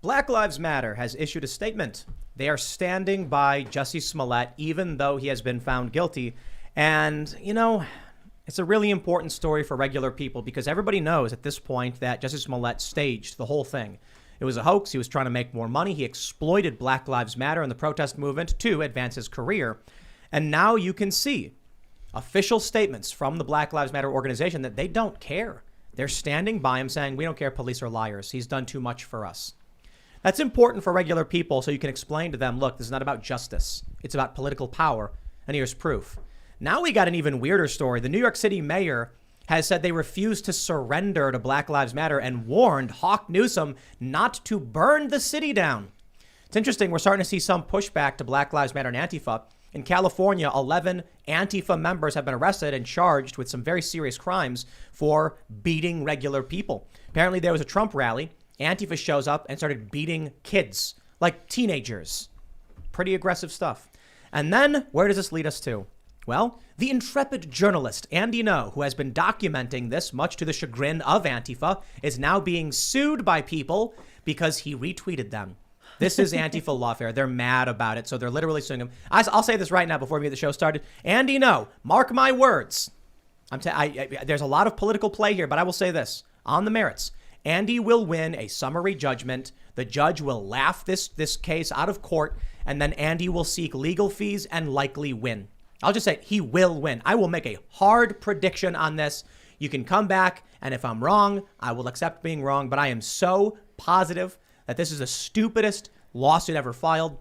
Black Lives Matter has issued a statement. They are standing by Jussie Smollett, even though he has been found guilty. And, you know, it's a really important story for regular people because everybody knows at this point that Jussie Smollett staged the whole thing. It was a hoax. He was trying to make more money. He exploited Black Lives Matter and the protest movement to advance his career. And now you can see official statements from the Black Lives Matter organization that they don't care. They're standing by him saying, we don't care, police are liars. He's done too much for us. That's important for regular people so you can explain to them, look, this is not about justice. It's about political power. And here's proof. Now we got an even weirder story. The New York City mayor has said they refuse to surrender to Black Lives Matter and warned Hawk Newsome not to burn the city down. It's interesting. We're starting to see some pushback to Black Lives Matter and Antifa. In California, 11 Antifa members have been arrested and charged with some very serious crimes for beating regular people. Apparently, there was a Trump rally. Antifa shows up and started beating kids, like teenagers. Pretty aggressive stuff. And then where does this lead us to? Well, the intrepid journalist Andy Ngo, who has been documenting this much to the chagrin of Antifa, is now being sued by people because he retweeted them. This is Antifa lawfare. They're mad about it, so they're literally suing him. I'll say this right now before we get the show started. Andy Ngo, mark my words. There's a lot of political play here, but I will say this. On the merits, Andy will win a summary judgment. The judge will laugh this case out of court, and then Andy will seek legal fees and likely win. I'll just say he will win. I will make a hard prediction on this. You can come back, and if I'm wrong, I will accept being wrong, but I am so positive that this is the stupidest lawsuit ever filed.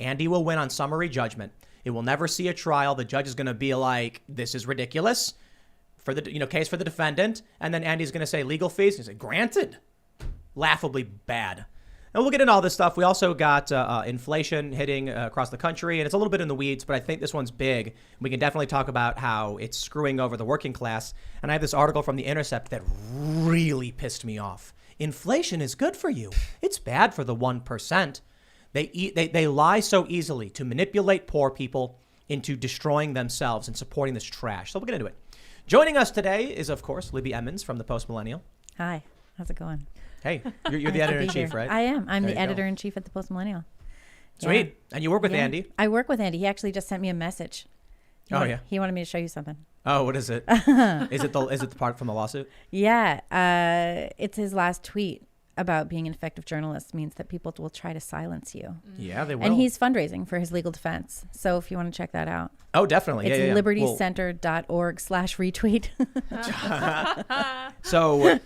Andy will win on summary judgment. It will never see a trial. The judge is going to be like, this is ridiculous for the case for the defendant. And then Andy's going to say legal fees. He's like, granted. Laughably bad. And we'll get into all this stuff. We also got inflation hitting across the country, and it's a little bit in the weeds, but I think this one's big. We can definitely talk about how it's screwing over the working class. And I have this article from The Intercept that really pissed me off. Inflation is good for you. It's bad for the 1%. They lie so easily to manipulate poor people into destroying themselves and supporting this trash. So we'll get into it. Joining us today is, of course, Libby Emmons from the Post Millennial. Hi. How's it going? Hey, you're the editor-in-chief, right? I am. I'm the editor-in-chief at the Post Millennial. Sweet. Yeah. And you work with Andy. I work with Andy. He actually just sent me a message. Yeah. He wanted me to show you something. Oh, what is it? Is it the part from the lawsuit? Yeah. It's his last tweet about being an effective journalist means that people will try to silence you. Yeah, they will. And he's fundraising for his legal defense. So if you want to check that out. Oh, definitely. It's yeah. libertycenter.org/retweet. So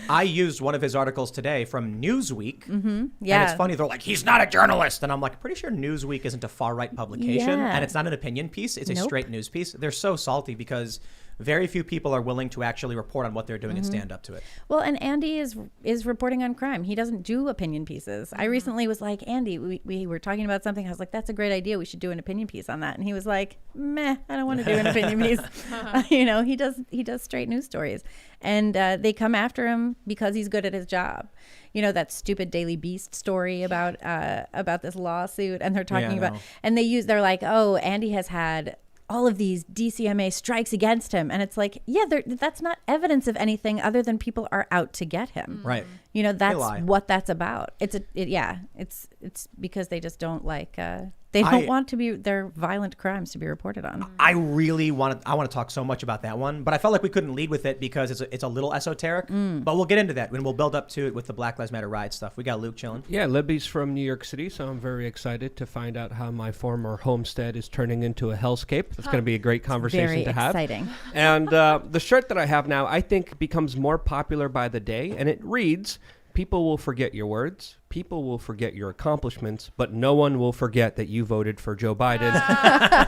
I used one of his articles today from Newsweek. Mm-hmm. Yeah. And it's funny. They're like, he's not a journalist. And I'm like, pretty sure Newsweek isn't a far-right publication. Yeah. And it's not an opinion piece. It's a straight news piece. They're so salty because very few people are willing to actually report on what they're doing and stand up to it. Well, and Andy is reporting on crime. He doesn't do opinion pieces. I recently was like, Andy, we were talking about something. I was like, that's a great idea. We should do an opinion piece on that. And he was like, meh, I don't want to do an opinion piece. He does straight news stories. And they come after him because he's good at his job. You know, that stupid Daily Beast story about this lawsuit. And they're talking about, and they're like, oh, Andy has had all of these DCMA strikes against him. And it's like, yeah, that's not evidence of anything other than people are out to get him. Right. You know, that's what that's about. It's because they just don't like, they don't want their violent crimes to be reported on. I want to talk so much about that one, but I felt like we couldn't lead with it because it's a little esoteric, but we'll get into that and we'll build up to it with the Black Lives Matter riot stuff. We got Luke chilling. Yeah, Libby's from New York City, so I'm very excited to find out how my former homestead is turning into a hellscape. It's going to be a great conversation to have. Very exciting. And the shirt that I have now, I think becomes more popular by the day, and it reads, people will forget your words, people will forget your accomplishments, but no one will forget that you voted for Joe Biden.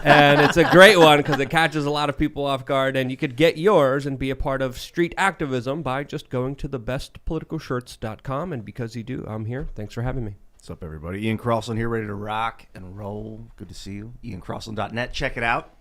And it's a great one because it catches a lot of people off guard, and you could get yours and be a part of street activism by just going to thebestpoliticalshirts.com. And because you do, I'm here. Thanks for having me. What's up, everybody? Ian Crossland here, ready to rock and roll. Good to see you. IanCrossland.net. Check it out.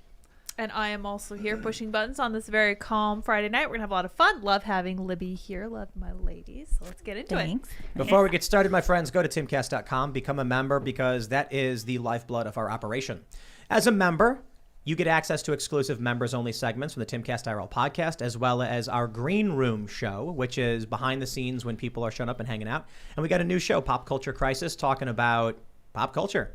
And I am also here pushing buttons on this very calm Friday night. We're going to have a lot of fun. Love having Libby here. Love my ladies. So let's get into it. Before we get started, my friends, go to Timcast.com, become a member because that is the lifeblood of our operation. As a member, you get access to exclusive members-only segments from the Timcast IRL podcast, as well as our Green Room show, which is behind the scenes when people are showing up and hanging out. And we got a new show, Pop Culture Crisis, talking about pop culture.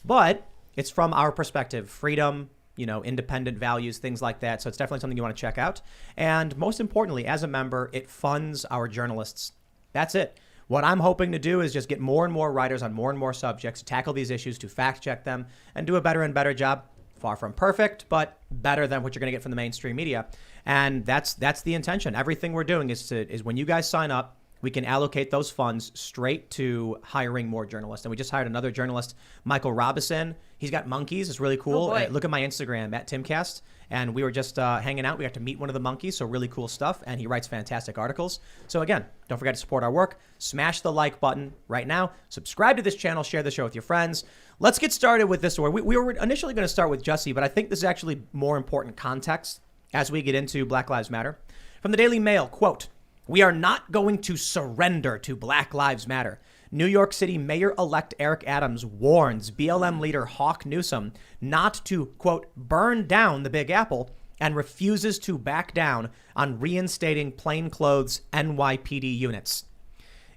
But it's from our perspective, freedom, independent values, things like that. So it's definitely something you want to check out. And most importantly, as a member, it funds our journalists. That's it. What I'm hoping to do is just get more and more writers on more and more subjects, tackle these issues, to fact check them, and do a better and better job. Far from perfect, but better than what you're going to get from the mainstream media. And that's the intention. Everything we're doing is when you guys sign up, we can allocate those funds straight to hiring more journalists. And we just hired another journalist, Michael Robison. He's got monkeys. It's really cool. Look at my Instagram at Timcast. And we were just hanging out. We got to meet one of the monkeys. So really cool stuff. And he writes fantastic articles. So again, don't forget to support our work. Smash the like button right now. Subscribe to this channel. Share the show with your friends. Let's get started with this story. We were initially going to start with Jussie, but I think this is actually more important context as we get into Black Lives Matter. From the Daily Mail, quote, "We are not going to surrender to Black Lives Matter. New York City Mayor-elect Eric Adams warns BLM leader Hawk Newsome not to, quote, burn down the Big Apple, and refuses to back down on reinstating plainclothes NYPD units."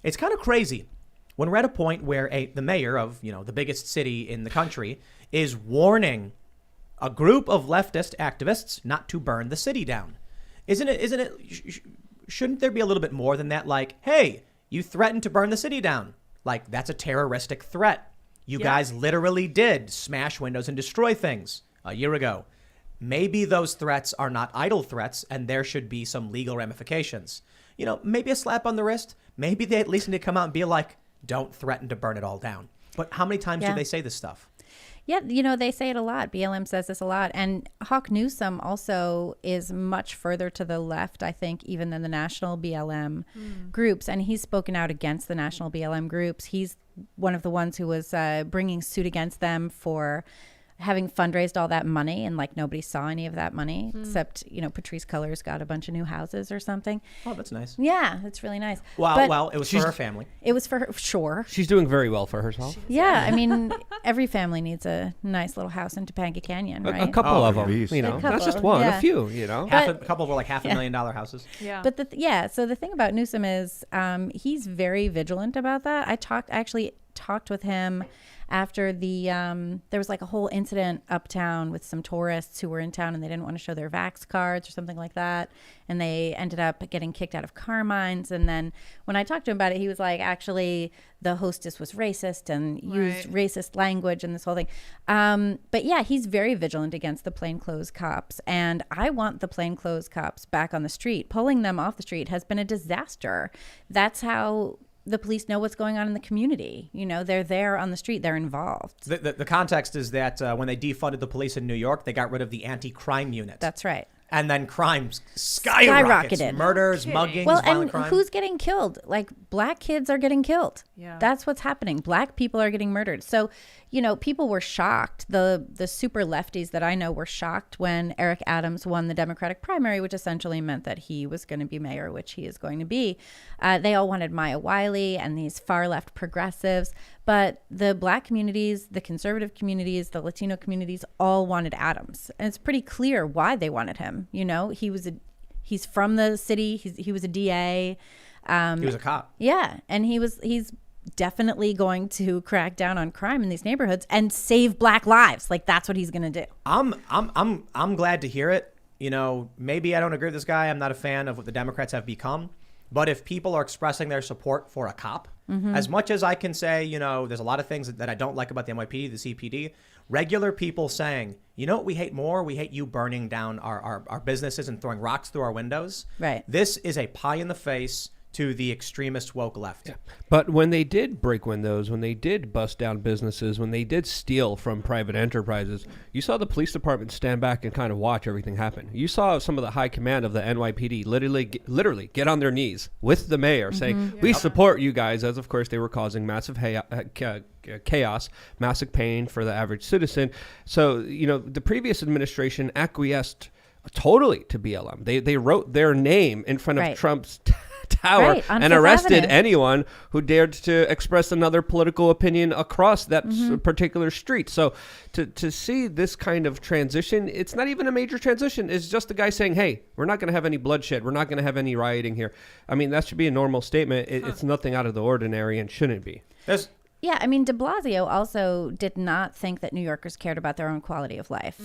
It's kind of crazy when we're at a point where the mayor of, the biggest city in the country is warning a group of leftist activists not to burn the city down. Shouldn't there be a little bit more than that? Like, hey, you threatened to burn the city down. Like, that's a terroristic threat. You guys literally did smash windows and destroy things a year ago. Maybe those threats are not idle threats, and there should be some legal ramifications. Maybe a slap on the wrist. Maybe they at least need to come out and be like, don't threaten to burn it all down. But how many times do they say this stuff? Yeah, they say it a lot. BLM says this a lot. And Hawk Newsome also is much further to the left, I think, even than the national BLM groups. And he's spoken out against the national BLM groups. He's one of the ones who was bringing suit against them for having fundraised all that money, and nobody saw any of that money except Patrice Cullors got a bunch of new houses or something. Oh, that's nice. Yeah, it's really nice. Well, it was for her family. It was for her, sure. She's doing very well for herself. Yeah, I mean, every family needs a nice little house in Topanga Canyon, right? A couple of them, geez. not just one, a few, A couple were like $500,000 houses. Yeah. But so the thing about Newsome is he's very vigilant about that. I actually talked with him after there was a whole incident uptown with some tourists who were in town and they didn't want to show their Vax cards or something like that. And they ended up getting kicked out of Carmine's. And then when I talked to him about it, he was like, actually, the hostess was racist and used racist language and this whole thing. But yeah, he's very vigilant against the plainclothes cops. And I want the plainclothes cops back on the street. Pulling them off the street has been a disaster. That's how the police know what's going on in the community. They're there on the street. They're involved. The context is that when they defunded the police in New York, they got rid of the anti-crime unit. That's right. And then crime skyrocketed. Murders, muggings, violent crime. Who's getting killed? Black kids are getting killed. Yeah. That's what's happening. Black people are getting murdered. So, people were shocked. The super lefties that I know were shocked when Eric Adams won the Democratic primary, which essentially meant that he was going to be mayor, which he is going to be. They all wanted Maya Wiley and these far left progressives. But the Black communities, the conservative communities, the Latino communities all wanted Adams. And it's pretty clear why they wanted him. He's from the city. He was a DA. He was a cop. Yeah. And he's definitely going to crack down on crime in these neighborhoods and save Black lives. That's what he's going to do. I'm glad to hear it. Maybe I don't agree with this guy. I'm not a fan of what the Democrats have become. But if people are expressing their support for a cop, as much as I can say, there's a lot of things that I don't like about the NYPD, the CPD, regular people saying, what we hate more? We hate you burning down our businesses and throwing rocks through our windows. Right. This is a pie in the face to the extremist woke left. Yeah. But when they did break windows, when they did bust down businesses, when they did steal from private enterprises, you saw the police department stand back and kind of watch everything happen. You saw some of the high command of the NYPD literally get on their knees with the mayor saying, we support you guys, as of course they were causing massive chaos, massive pain for the average citizen. So, the previous administration acquiesced totally to BLM. They wrote their name in front of Trump's power Right, on and Fifth arrested Avenue. anyone who dared to express another political opinion across that particular street. So to see this kind of transition, it's not even a major transition. It's just a guy saying, hey, we're not going to have any bloodshed. We're not going to have any rioting here. I mean, that should be a normal statement. It's nothing out of the ordinary and shouldn't be. There's Yeah, I mean, de Blasio also did not think that New Yorkers cared about their own quality of life.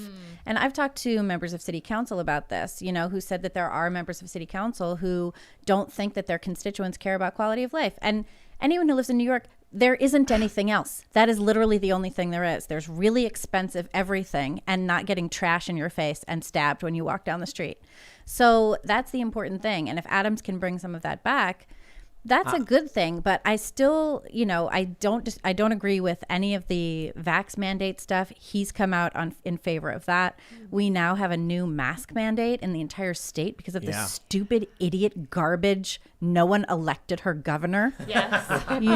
And I've talked to members of city council about this, who said that there are members of city council who don't think that their constituents care about quality of life. And anyone who lives in New York, there isn't anything else. That is literally the only thing there is. There's really expensive everything and not getting trash in your face and stabbed when you walk down the street. So that's the important thing. And if Adams can bring some of that back, that's a good thing, but I still, I don't agree with any of the vax mandate stuff. He's come out in favor of that. We now have a new mask mandate in the entire state because of the stupid idiot garbage. No one elected her governor. Yes. And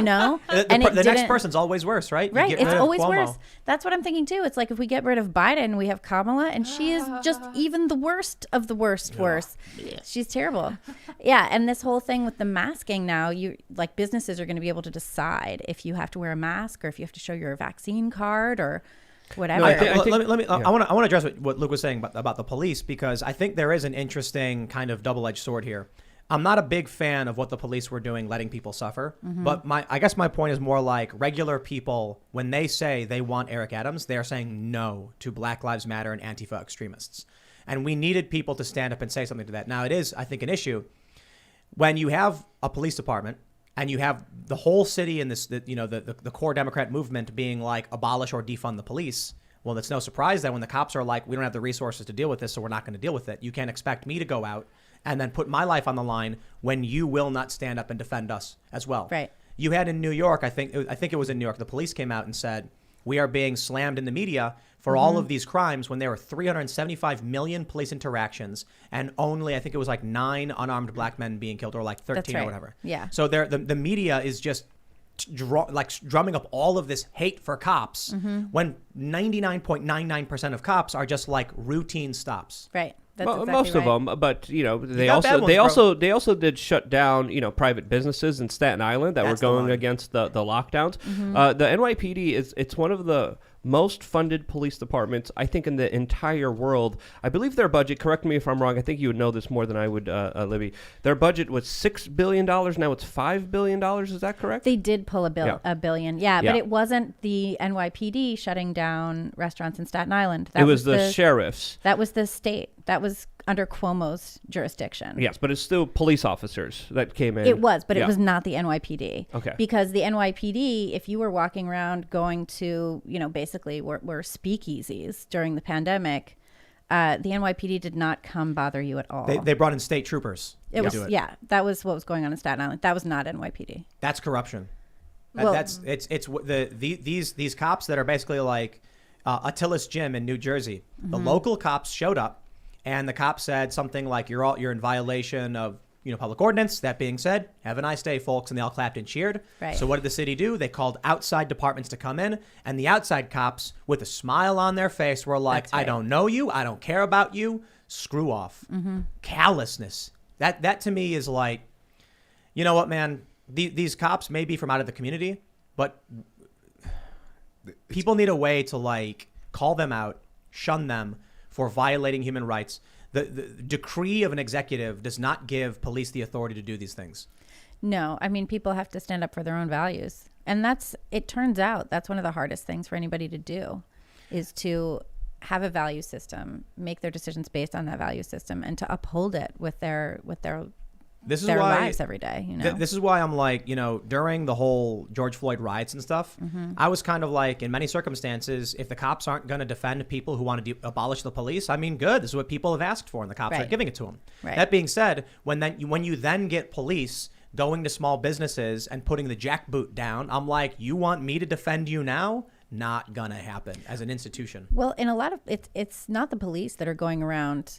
the next person's always worse, right? You Right, get it's rid of always Cuomo. worse. That's what I'm thinking too. It's like if we get rid of Biden, we have Kamala, and she is just even the worst of the worst. She's terrible. Yeah, and this whole thing with the masking now, businesses are going to be able to decide if you have to wear a mask or if you have to show your vaccine card or whatever. No, I think- I want to address what Luke was saying about the police, because I think there is an interesting kind of double-edged sword here. I'm not a big fan of what the police were doing, letting people suffer. But I guess my point is more like regular people, when they say they want Eric Adams, they are saying no to Black Lives Matter and Antifa extremists. And we needed people to stand up and say something to that. Now, it is, I think, an issue when you have a police department and you have the whole city and the core Democrat movement being like abolish or defund the police. Well, it's no surprise that when the cops are like, we don't have the resources to deal with this, so we're not going to deal with it. You can't expect me to go out and then put my life on the line when you will not stand up and defend us as well. Right. You had in New York, I think it was in New York, the police came out and said, we are being slammed in the media for all of these crimes when there were 375 million police interactions and only, I think it was like 9 unarmed black men being killed, or like 13 That's right. or whatever. Yeah. So the media is just drumming up all of this hate for cops when 99.99% of cops are just like routine stops. Right. That's Well, exactly most of right. them, but they got bad they also did shut down private businesses in Staten Island that That's were the going one. against the lockdowns. The NYPD it's one of the most funded police departments, I think, in the entire world. I believe their budget, correct me if I'm wrong, I think you would know this more than I would, Libby. Their budget was $6 billion. Now it's $5 billion. Is that correct? They did pull a billion. Yeah, Yeah. but it wasn't the NYPD shutting down restaurants in Staten Island. It was the sheriffs. That was the state. That was under Cuomo's jurisdiction. Yes, but it's still police officers that came in. It was, but Yeah. it was not the NYPD. Okay. Because the NYPD, if you were walking around going to, basically were speakeasies during the pandemic, the NYPD did not come bother you at all. They brought in state troopers. It was, that was what was going on in Staten Island. That was not NYPD. That's corruption. Well- These cops that are basically like Attila's Gym in New Jersey. The local cops showed up, and the cop said something like, "You're in violation of public ordinance." That being said, have a nice day, folks, and they all clapped and cheered. Right. So what did the city do? They called outside departments to come in, and the outside cops, with a smile on their face, were like, That's right. "I don't know you. I don't care about you. Screw off." Callousness. That to me is like, you know what, man? These cops may be from out of the community, but people need a way to like call them out, shun them for violating human rights. The decree of an executive does not give police the authority to do these things. No, I mean, people have to stand up for their own values. And it turns out that's one of the hardest things for anybody to do, is to have a value system, make their decisions based on that value system, and to uphold it with their This is their why lives every day. This is why I'm like, during the whole George Floyd riots and stuff, I was kind of like, in many circumstances, if the cops aren't going to defend people who want to abolish the police, I mean, good. This is what people have asked for, and the cops are Right. giving it to them. Right. That being said, when you then get police going to small businesses and putting the jackboot down, I'm like, you want me to defend you now? Not gonna happen as an institution. Well, in a lot of it's not the police that are going around,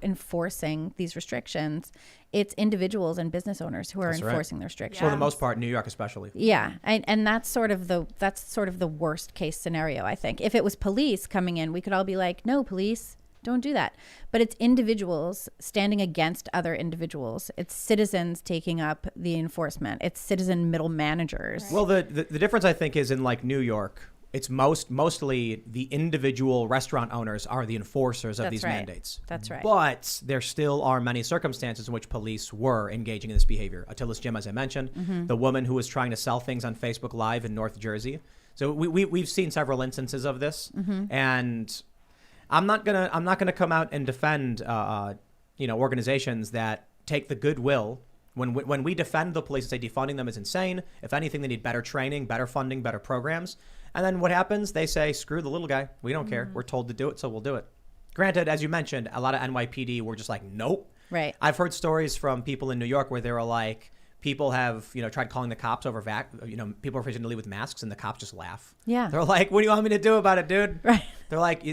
enforcing these restrictions. It's individuals and business owners who are That's right. enforcing the restrictions. For the most part, New York especially. Yeah, and that's sort of the worst case scenario, I think. If it was police coming in, we could all be like, no, police, Don't do that. But it's individuals standing against other individuals. It's citizens taking up the enforcement. It's citizen middle managers. Well, the difference, I think, is in like New York, it's mostly the individual restaurant owners are the enforcers of these mandates. That's right. But there still are many circumstances in which police were engaging in this behavior. Attila's Gym, as I mentioned, the woman who was trying to sell things on Facebook Live in North Jersey. So we've seen several instances of this, and I'm not gonna come out and defend organizations that take the goodwill. When we defend the police and say defunding them is insane, if anything, they need better training, better funding, better programs. And then what happens? They say, screw the little guy. We don't care. We're told to do it, so we'll do it. Granted, as you mentioned, a lot of NYPD were just like, nope. Right. I've heard stories from people in New York where they were like, people have, tried calling the cops over people are refusing to leave with masks, and the cops just laugh. Yeah. They're like, what do you want me to do about it, dude? Right. They're like,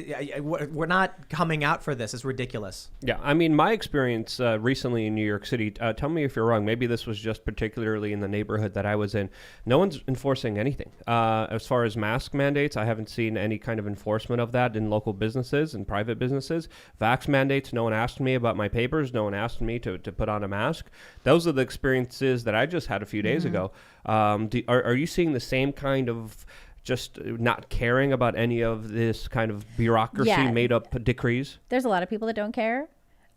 we're not coming out for this. It's ridiculous. Yeah, I mean, my experience recently in New York City, tell me if you're wrong. Maybe this was just particularly in the neighborhood that I was in. No one's enforcing anything. As far as mask mandates, I haven't seen any kind of enforcement of that in local businesses and private businesses. Vax mandates, no one asked me about my papers. No one asked me to put on a mask. Those are the experiences that I just had a few days ago. Are you seeing the same kind of just not caring about any of this kind of bureaucracy made up decrees? There's a lot of people that don't care.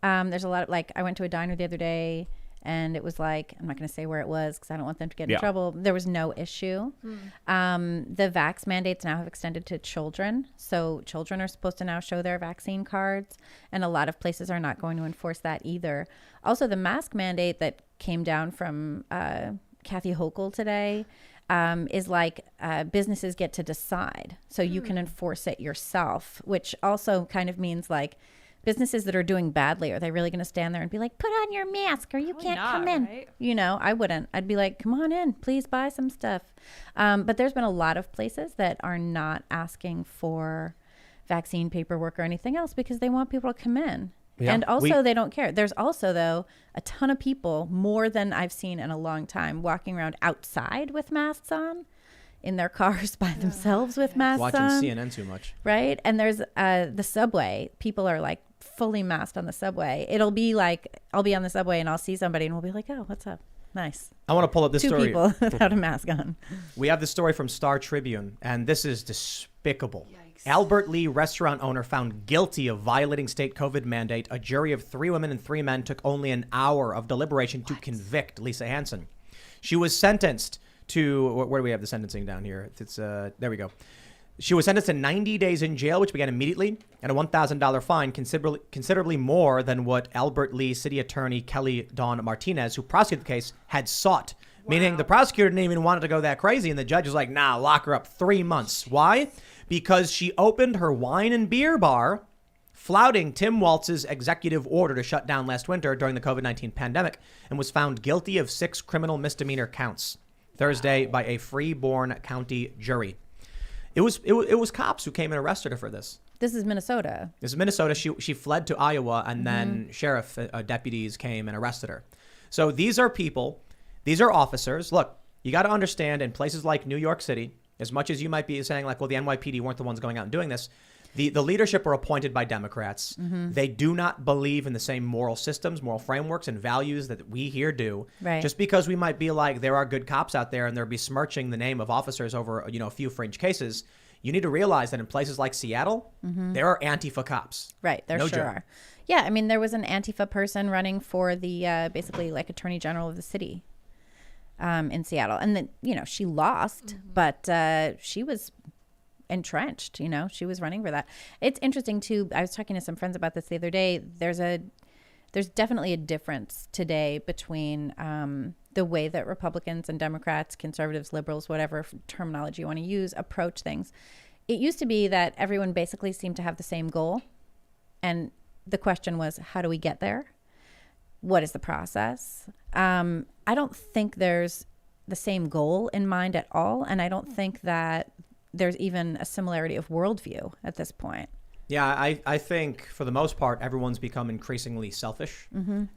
There's a lot of, like, I went to a diner the other day and it was like, I'm not going to say where it was because I don't want them to get in trouble. There was no issue. The vax mandates now have extended to children. So children are supposed to now show their vaccine cards, and a lot of places are not going to enforce that either. Also, the mask mandate that came down from Kathy Hochul today is like businesses get to decide. So you can enforce it yourself, which also kind of means like businesses that are doing badly, are they really going to stand there and be like, put on your mask or you can't come in? Right? I wouldn't. I'd be like, come on in, please buy some stuff. But there's been a lot of places that are not asking for vaccine paperwork or anything else because they want people to come in. Yeah, and also they don't care. There's also, though, a ton of people, more than I've seen in a long time, walking around outside with masks on, in their cars by themselves with masks watching on. Watching CNN too much. Right? And there's the subway. People are like fully masked on the subway. It'll be like, I'll be on the subway and I'll see somebody and we'll be like, oh, what's up? Nice. I want to pull up this story. 2 people without a mask on. We have this story from Star Tribune, and this is despicable. Yikes. Albert Lee restaurant owner found guilty of violating state COVID mandate. A jury of 3 women and 3 men took only an hour of deliberation to convict Lisa Hansen. She was sentenced to, where do we have the sentencing down here? It's there we go. She was sentenced to 90 days in jail, which began immediately, and a $1,000 fine, considerably more than what Albert Lee City Attorney Kelly Dawn Martinez, who prosecuted the case, had sought. Wow. Meaning the prosecutor didn't even want it to go that crazy, and the judge was like, nah, lock her up 3 months. Why? Because she opened her wine and beer bar, flouting Tim Walz's executive order to shut down last winter during the COVID-19 pandemic, and was found guilty of 6 criminal misdemeanor counts Thursday by a Freeborn County jury. It was cops who came and arrested her for this. This is Minnesota. This is Minnesota. She fled to Iowa, and then sheriff deputies came and arrested her. So these are people, these are officers. Look, you got to understand, in places like New York City, as much as you might be saying like, well, the NYPD weren't the ones going out and doing this, the leadership are appointed by Democrats. They do not believe in the same moral systems, moral frameworks, and values that we here do. Right. Just because we might be like, there are good cops out there and they're besmirching the name of officers over, a few fringe cases, you need to realize that in places like Seattle, there are Antifa cops. Right, there sure are. Yeah, I mean, there was an Antifa person running for the basically like Attorney General of the city in Seattle. And then, she lost, but she was entrenched, she was running for that. It's interesting too. I was talking to some friends about this the other day. There's definitely a difference today between the way that Republicans and Democrats, conservatives, liberals, whatever terminology you want to use, approach things. It used to be that everyone basically seemed to have the same goal. And the question was, how do we get there? What is the process? I don't think there's the same goal in mind at all. And I don't think that there's even a similarity of worldview at this point. Yeah, I think for the most part, everyone's become increasingly selfish.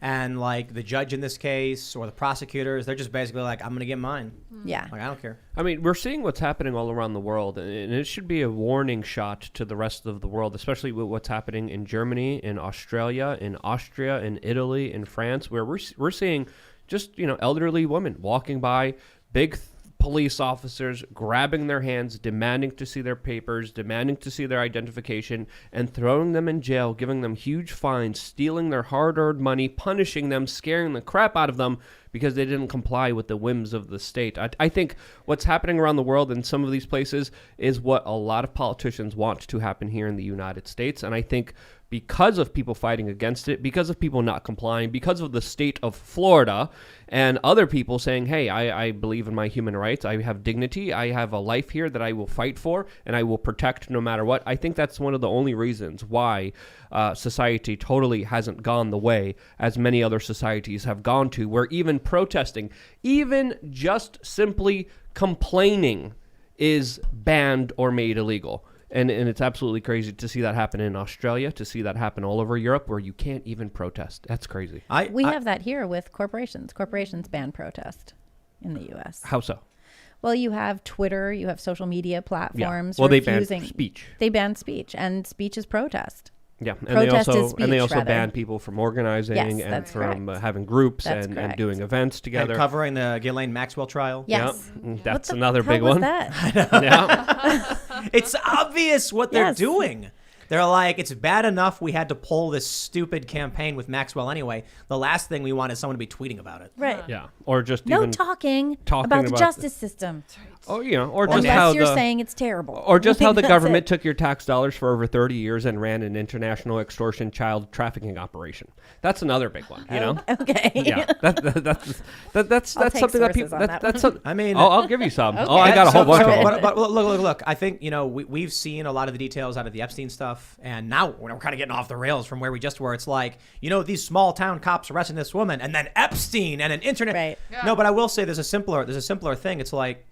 And like the judge in this case or the prosecutors, they're just basically like, I'm going to get mine. Yeah. Like, I don't care. I mean, we're seeing what's happening all around the world, and it should be a warning shot to the rest of the world, especially with what's happening in Germany, in Australia, in Austria, in Italy, in France, where we're seeing just, elderly women walking by, big police officers grabbing their hands, demanding to see their papers, demanding to see their identification, and throwing them in jail, giving them huge fines, stealing their hard-earned money, punishing them, scaring the crap out of them because they didn't comply with the whims of the state. I think what's happening around the world in some of these places is what a lot of politicians want to happen here in the United States, and I think because of people fighting against it, because of people not complying, because of the state of Florida and other people saying, hey, I believe in my human rights, I have dignity, I have a life here that I will fight for and I will protect no matter what. I think that's one of the only reasons why society totally hasn't gone the way as many other societies have gone to, where even protesting, even just simply complaining is banned or made illegal. And it's absolutely crazy to see that happen in Australia, to see that happen all over Europe, where you can't even protest. That's crazy. We have that here with corporations. Corporations ban protest in the U.S. How so? Well, you have Twitter, you have social media platforms. Well, they ban refusing- speech. They ban speech, and speech is protest. Yeah, and Protest is they speech, also rather. ban people from organizing Yes, and that's from correct. having groups That's and correct. doing events together. And covering the Ghislaine Maxwell trial. Yes. Yeah, What that's the another hell big was one. That? Yeah. It's obvious what they're Yes. doing. They're like, it's bad enough we had to pull this stupid campaign with Maxwell anyway. The last thing we want is someone to be tweeting about it. Right. Yeah, or just No even talking about the about justice system. or just Unless how you're the saying it's terrible. or just how the That's government it. took your tax dollars for over 30 years and ran an international extortion child trafficking operation. That's another big one, you know. Okay. Yeah, that's take that's something that sources people. on that That's one. some, I mean, I'll give you some. Okay. Oh, I got a whole bunch of them. But look. I think, we've seen a lot of the details out of the Epstein stuff, and now we're kind of getting off the rails from where we just were. It's like, these small town cops arresting this woman, and then Epstein and an internet. Right. Yeah. No, but I will say there's a simpler thing. It's like,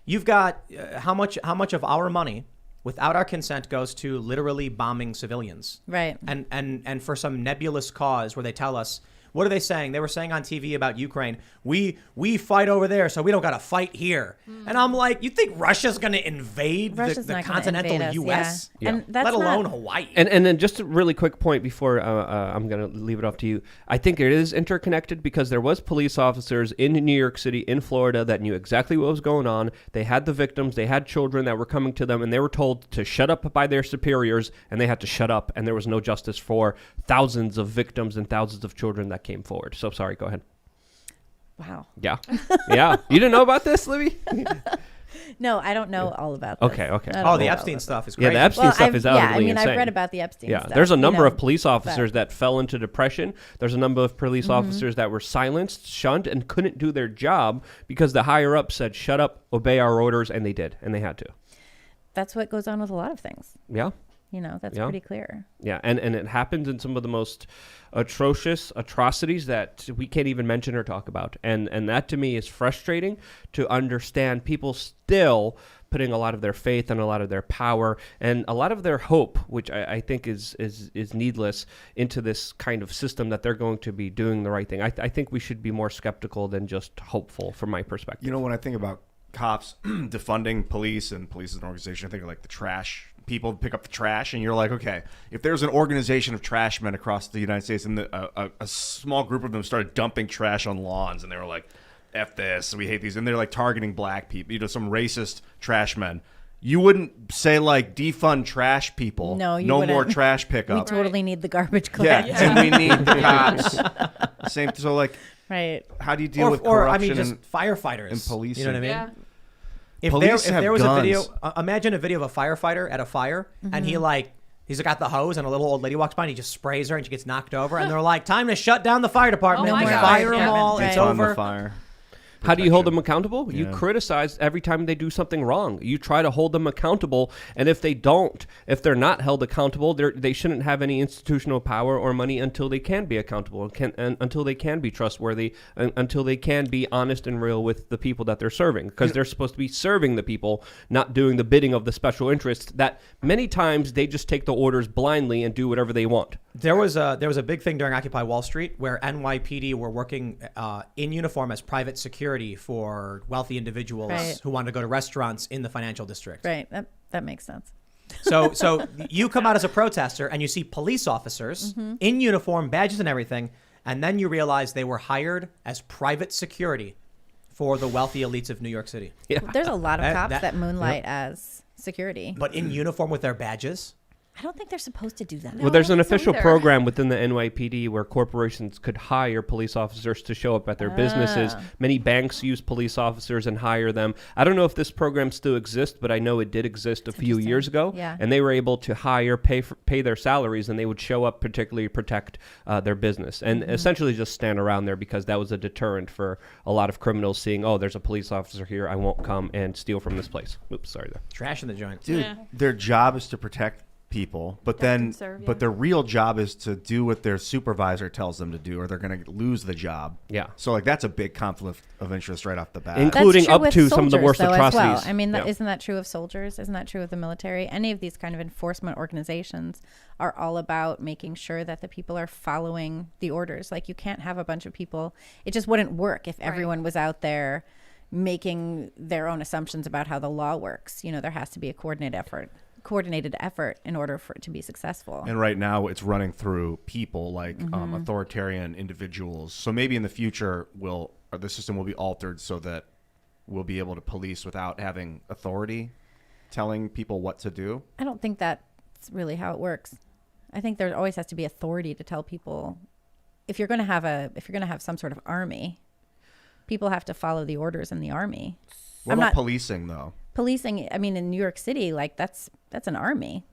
you've got how much of our money without our consent goes to literally bombing civilians. Right. And for some nebulous cause where they tell us, what are they saying? They were saying on TV about Ukraine, we fight over there, so we don't got to fight here. And I'm like, you think Russia's going to invade Russia's the not gonna continental invade us, U.S.? yeah. And that's Let alone not- Hawaii. And then just a really quick point before I'm going to leave it off to you. I think it is interconnected because there was police officers in New York City, in Florida, that knew exactly what was going on. They had the victims. They had children that were coming to them, and they were told to shut up by their superiors, and they had to shut up, and there was no justice for thousands of victims and thousands of children that came forward. So sorry, go ahead. Wow. Yeah. Yeah. You didn't know about this, Libby? No, I don't know all about this. Okay. I don't Oh, know the all Epstein about stuff is Yeah, crazy. the Epstein Well, stuff is outwardly insane. I've read about the Epstein Yeah, stuff. there's a number you of police officers that fell into depression. There's a number of police officers that were silenced, shunned, and couldn't do their job because the higher up said, shut up, obey our orders, and they did, and they had to. That's what goes on with a lot of things. Yeah. That's Yeah. pretty clear. Yeah, and it happens in some of the most atrocious atrocities that we can't even mention or talk about. And that to me is frustrating to understand people still putting a lot of their faith and a lot of their power and a lot of their hope, which I think is needless, into this kind of system that they're going to be doing the right thing. I think we should be more skeptical than just hopeful from my perspective. When I think about cops defunding police and police as an organization, I think of like the trash people pick up the trash, and you're like, okay, if there's an organization of trash men across the United States and a small group of them started dumping trash on lawns, and they were like, F this, we hate these, and they're like targeting black people, some racist trash men, you wouldn't say like defund trash people. No, you no wouldn't. more trash We pickup. totally need the garbage Yeah, collected. and we need the cops. Same. So like, Right. how do you deal with or corruption just and firefighters and policing? You know what I mean? Yeah. If Police there have was guns. a video, imagine a video of a firefighter at a fire, and he's got the hose, and a little old lady walks by, and he just sprays her, and she gets knocked over, and they're like, "Time to shut down the fire department. Oh my We God. fire them Yeah. all. Right. It's on over." the fire. How do you hold protection. them accountable? You Yeah. criticize every time they do something wrong. You try to hold them accountable, and if they're not held accountable, they shouldn't have any institutional power or money until they can be accountable, and until they can be trustworthy, and until they can be honest and real with the people that they're serving, because they're supposed to be serving the people, not doing the bidding of the special interests that many times they just take the orders blindly and do whatever they want. There was a big thing during Occupy Wall Street where NYPD were working in uniform as private security for wealthy individuals Right. who wanted to go to restaurants in the financial district. Right. That makes sense. So you come out as a protester and you see police officers in uniform, badges and everything, and then you realize they were hired as private security for the wealthy elites of New York City. Yeah. There's a lot of cops That- that moonlight as security. But in uniform with their badges. I don't think they're supposed to do that. No. Well, there's I an don't think so official either. program within the NYPD where corporations could hire police officers to show up at their businesses. Many banks use police officers and hire them. I don't know if this program still exists, but I know it did exist a few interesting. years ago. Yeah. And they were able to pay their salaries, and they would show up particularly protect their business and essentially just stand around there, because that was a deterrent for a lot of criminals seeing, oh, there's a police officer here, I won't come and steal from this place. Oops, sorry there. Trash in the joint. Dude, Yeah. their job is to protect people, but Protect then and serve, yeah. but their real job is to do what their supervisor tells them to do, or they're going to lose the job. Yeah. So like that's a big conflict of interest right off the bat. Including That's true up with to some of the soldiers, worst though, as atrocities. well. I mean, Yeah. isn't that true of soldiers? Isn't that true of the military? Any of these kind of enforcement organizations are all about making sure that the people are following the orders. Like, you can't have a bunch of people. It just wouldn't work if everyone was out there making their own assumptions about how the law works. You know, there has to be a coordinated effort in order for it to be successful. And right now it's running through people like Mm-hmm. authoritarian individuals. So maybe in the future the system will be altered so that we'll be able to police without having authority telling people what to do. I don't think that's really how it works. I think there always has to be authority to tell people, if you're going to have some sort of army, people have to follow the orders in the army. What I'm about not policing though? policing. I mean, in New York City, like that's an army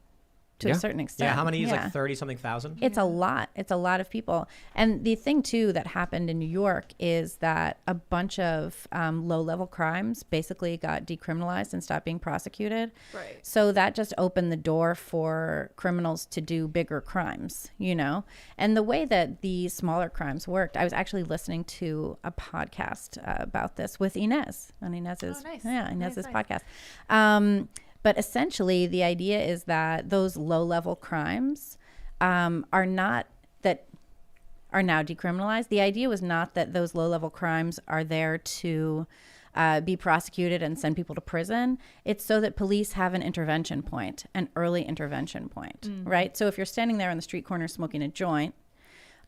to Yeah. a certain extent. Yeah, how many is Yeah. like 30-something thousand? It's a lot. It's a lot of people. And the thing, too, that happened in New York is that a bunch of low-level crimes basically got decriminalized and stopped being prosecuted. Right. So that just opened the door for criminals to do bigger crimes, you know? And the way that the smaller crimes worked, I was actually listening to a podcast about this with Inez on Inez's, Oh, nice. Inez's Nice. podcast. But essentially, the idea is that those low-level crimes are now decriminalized. The idea was not that those low-level crimes are there to be prosecuted and send people to prison. It's so that police have an intervention point, an early intervention point, right? So if you're standing there on the street corner smoking a joint,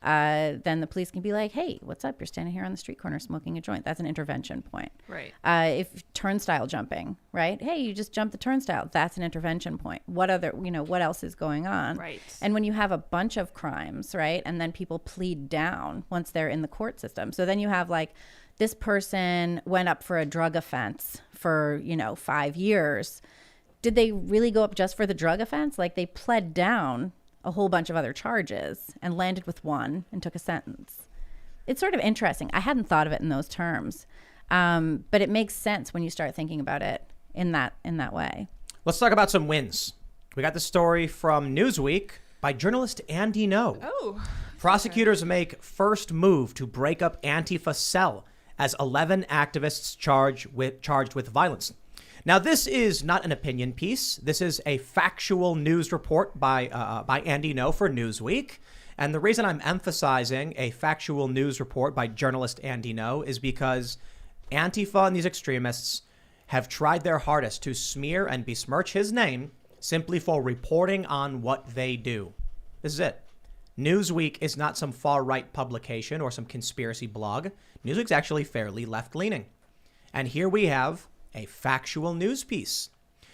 then the police can be like, hey, what's up? You're standing here on the street corner smoking a joint. That's an intervention point. Right. If turnstile jumping, right? Hey, you just jumped the turnstile. That's an intervention point. What else is going on? Right. And when you have a bunch of crimes, right? And then people plead down once they're in the court system. So then you have like, this person went up for a drug offense for, 5 years. Did they really go up just for the drug offense? Like, they pled down a whole bunch of other charges and landed with one and took a sentence. It's sort of interesting. I hadn't thought of it in those terms, but it makes sense when you start thinking about it in that way. Let's talk about some wins. We got the story from Newsweek by journalist Andy No. Oh. Prosecutors make first move to break up Antifa cell as 11 activists charged with violence. Now, this is not an opinion piece. This is a factual news report by Andy No for Newsweek. And the reason I'm emphasizing a factual news report by journalist Andy No is because Antifa and these extremists have tried their hardest to smear and besmirch his name simply for reporting on what they do. This is it. Newsweek is not some far-right publication or some conspiracy blog. Newsweek's actually fairly left-leaning. And here we have a factual news piece.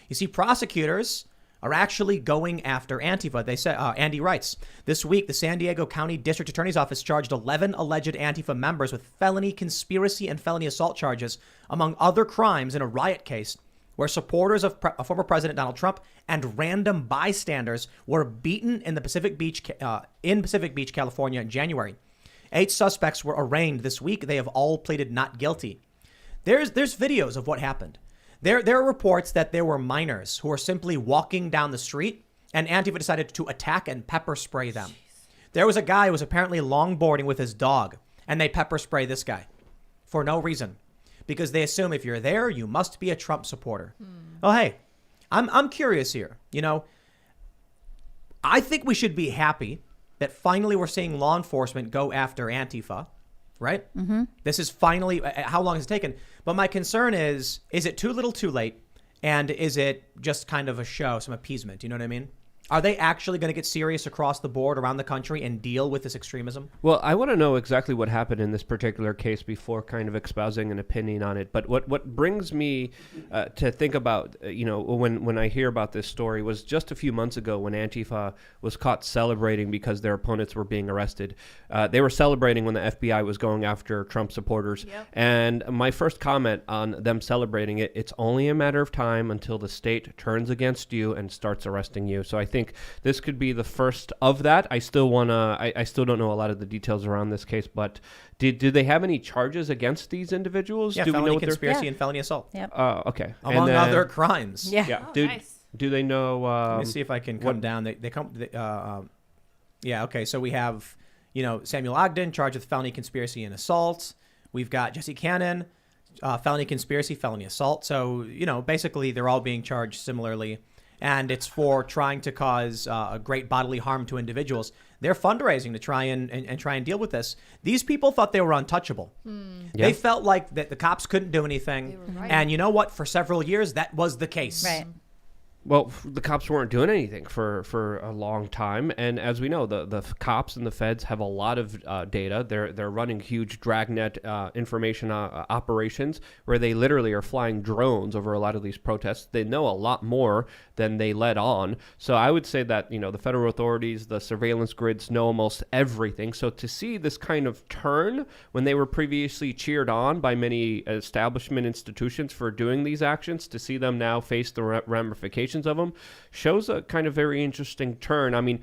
You see, prosecutors are actually going after Antifa. They say, Andy writes, this week, the San Diego County District Attorney's Office charged 11 alleged Antifa members with felony conspiracy and felony assault charges, among other crimes, in a riot case where supporters of former President Donald Trump and random bystanders were beaten in Pacific Beach, California in January. 8 suspects were arraigned this week. They have all pleaded not guilty. There's videos of what happened. There are reports that there were minors who were simply walking down the street and Antifa decided to attack and pepper spray them. There was a guy who was apparently longboarding with his dog and they pepper spray this guy for no reason because they assume if you're there, you must be a Trump supporter. Oh, hey, I'm curious here. You know, I think we should be happy that finally we're seeing law enforcement go after Antifa, right? Mm-hmm. This is finally, how long has it taken? But my concern is it too little too late? And is it just kind of a show, some appeasement? You know what I mean? Are they actually going to get serious across the board around the country and deal with this extremism? Well, I want to know exactly what happened in this particular case before kind of espousing an opinion on it. But what brings me to think about, when I hear about this story was just a few months ago when Antifa was caught celebrating because their opponents were being arrested. They were celebrating when the FBI was going after Trump supporters. Yep. And my first comment on them celebrating it, it's only a matter of time until the state turns against you and starts arresting you. So I think this could be the first of that. I still don't know a lot of the details around this case, but did they have any charges against these individuals? Yeah, Do felony we know conspiracy and felony assault. Yep. Okay. Among other crimes. Yeah. Yeah. Nice. Do they know? Let me see if I can come down. They come. Yeah. Okay. So we have, Samuel Ogden charged with felony conspiracy and assault. We've got Jesse Cannon, felony conspiracy, felony assault. So basically they're all being charged similarly. And it's for trying to cause a great bodily harm to individuals. They're fundraising to try and try and deal with this. These people thought they were untouchable. Yeah. They felt like that the cops couldn't do anything. They were right. And you know what? For several years, that was the case. Right. Well, the cops weren't doing anything for a long time, and as we know, the cops and the feds have a lot of data. They're running huge dragnet information operations where they literally are flying drones over a lot of these protests. They know a lot more than they let on. So I would say that the federal authorities, the surveillance grids know almost everything. So to see this kind of turn when they were previously cheered on by many establishment institutions for doing these actions, to see them now face the ramifications of them shows a kind of very interesting turn. I mean,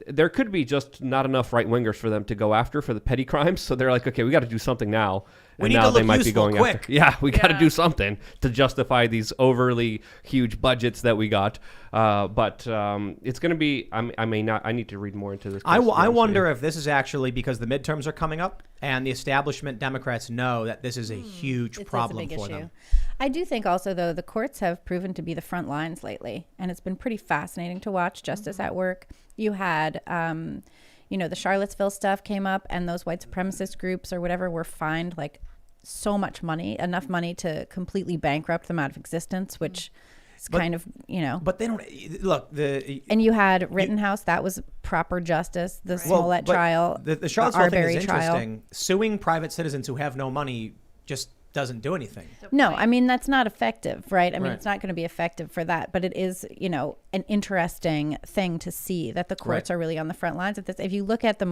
there could be just not enough right-wingers for them to go after for the petty crimes. So they're like, okay, we got to do something now. We And need now to look they might be useful going quick. after. Yeah, we got to Yeah. do something to justify these overly huge budgets that we got. But it's going to be. I need to read more into this. I wonder if this is actually because the midterms are coming up and the establishment Democrats know that this is a huge It's problem a big for issue. them. I do think also, though, the courts have proven to be the front lines lately, and it's been pretty fascinating to watch justice at work. You had, the Charlottesville stuff came up, and those white supremacist groups or whatever were fined like so much money, enough money to completely bankrupt them out of existence, which is kind of, But they don't look And you had Rittenhouse, that was proper justice. The Smollett but trial, The Charlottesville thing Arbery is trial. interesting. Suing private citizens who have no money just doesn't do anything. No, I mean, that's not effective, right? I mean, Right. it's not going to be effective for that, but it is, an interesting thing to see that the courts Right. are really on the front lines of this. If you look at the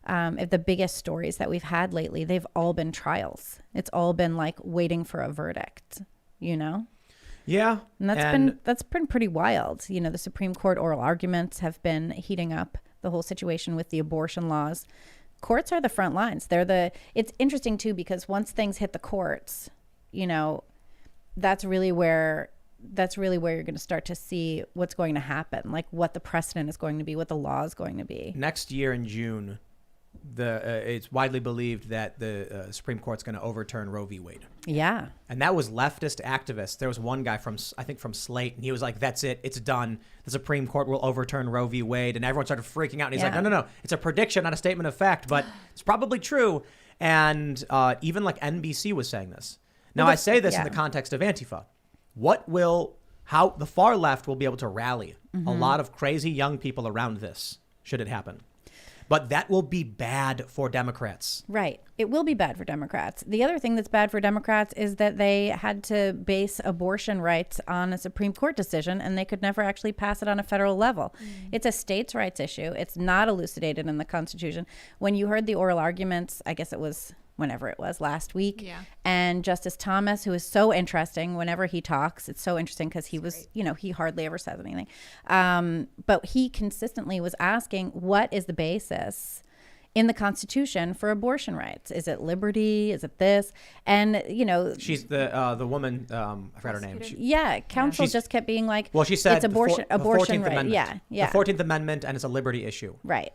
the biggest stories that we've had lately, they've all been trials. It's all been like waiting for a verdict, Yeah, And that's been pretty wild. The Supreme Court oral arguments have been heating up the whole situation with the abortion laws. Courts are the front lines. It's interesting too, because once things hit the courts, that's really where you're going to start to see what's going to happen, like what the precedent is going to be, what the law is going to be. next year in June, it's widely believed that the Supreme Court's going to overturn Roe v. Wade. Yeah. And that was leftist activists. There was one guy from Slate, and he was like, that's it. It's done. The Supreme Court will overturn Roe v. Wade. And everyone started freaking out. And he's like, no. It's a prediction, not a statement of fact, but it's probably true. And even like NBC was saying this. Now, I say this in the context of Antifa. How the far left will be able to rally a lot of crazy young people around this, should it happen. But that will be bad for Democrats. Right. It will be bad for Democrats. The other thing that's bad for Democrats is that they had to base abortion rights on a Supreme Court decision, and they could never actually pass it on a federal level. It's a states' rights issue. It's not elucidated in the Constitution. When you heard the oral arguments, I guess it was whenever it was, last week. Yeah. And Justice Thomas, who is so interesting whenever he talks, it's so interesting because he was, he hardly ever says anything. But he consistently was asking, what is the basis in the Constitution for abortion rights? Is it liberty? Is it this? And, She's the woman, I forgot her name. counsel She's- just kept being like, Well, she said it's abortion, the abortion 14th right. Amendment. Yeah. The 14th Amendment, and it's a liberty issue. Right.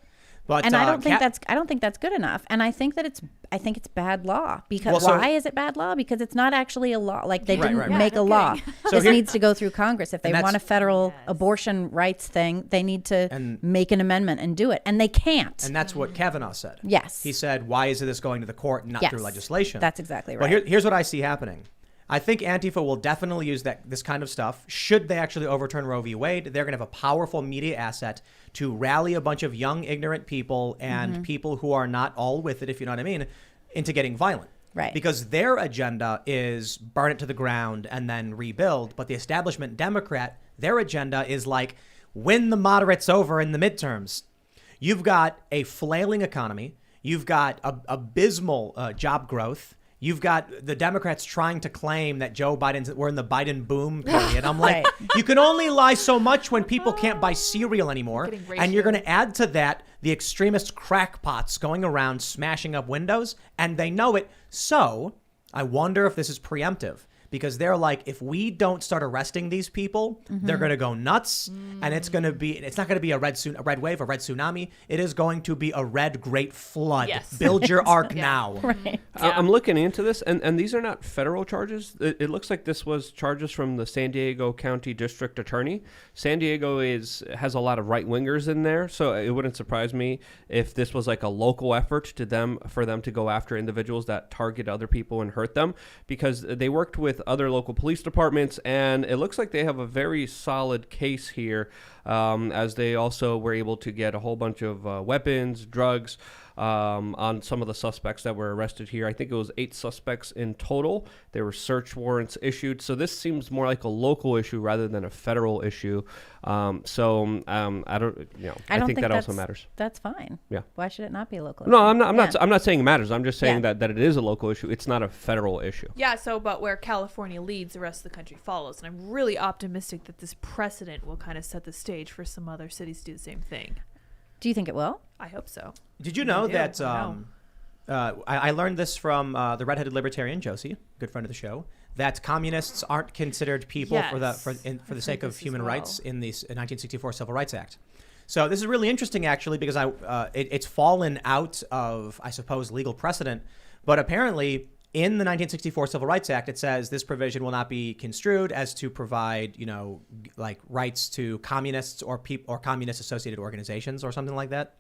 But And I don't think that's good enough. And I think it's bad law because why is it bad law? Because it's not actually a law. Like they didn't make a law. So This needs to go through Congress. If they And want a that's- federal abortion rights thing, they need to make an amendment and do it. And they can't. And that's what Kavanaugh said. Yes. He said, why is this going to the court and not through legislation? That's exactly right. But here's what I see happening. I think Antifa will definitely use this kind of stuff. Should they actually overturn Roe v. Wade, they're going to have a powerful media asset to rally a bunch of young, ignorant people and people who are not all with it, if you know what I mean, into getting violent. Right. Because their agenda is burn it to the ground and then rebuild. But the establishment Democrat, their agenda is like win the moderates over in the midterms. You've got a flailing economy. You've got abysmal job growth. You've got the Democrats trying to claim that we're in the Biden boom period. I'm like, you can only lie so much when people can't buy cereal anymore. And you're going to add to that the extremist crackpots going around smashing up windows, and they know it. So I wonder if this is preemptive. Because they're like, if we don't start arresting these people, they're going to go nuts, and it's not going to be a red wave, a red tsunami. It is going to be a red great flood. Yes. Build your ark now. Right. I'm looking into this, and these are not federal charges. It looks like this was charges from the San Diego County District Attorney. San Diego has a lot of right wingers in there, so it wouldn't surprise me if this was like a local effort for them to go after individuals that target other people and hurt them, because they worked with other local police departments, and it looks like they have a very solid case here, as they also were able to get a whole bunch of weapons, drugs, on some of the suspects that were arrested here. I think it was 8 suspects in total. There were search warrants issued. So this seems more like a local issue rather than a federal issue. I think that also matters. That's fine. Yeah. Why should it not be a local No, issue? I'm not saying it matters. I'm just saying that it is a local issue. It's not a federal issue. Yeah, but where California leads, the rest of the country follows. And I'm really optimistic that this precedent will kind of set the stage for some other cities to do the same thing. Do you think it will? I hope so. Did you know do. that I I learned this from the redheaded libertarian Josie, good friend of the show, that communists aren't considered people for the sake of human rights in the 1964 Civil Rights Act. So this is really interesting, actually, because it's fallen out of, I suppose, legal precedent. But apparently, in the 1964 Civil Rights Act, it says this provision will not be construed as to provide, like rights to communists or communist-associated organizations or something like that.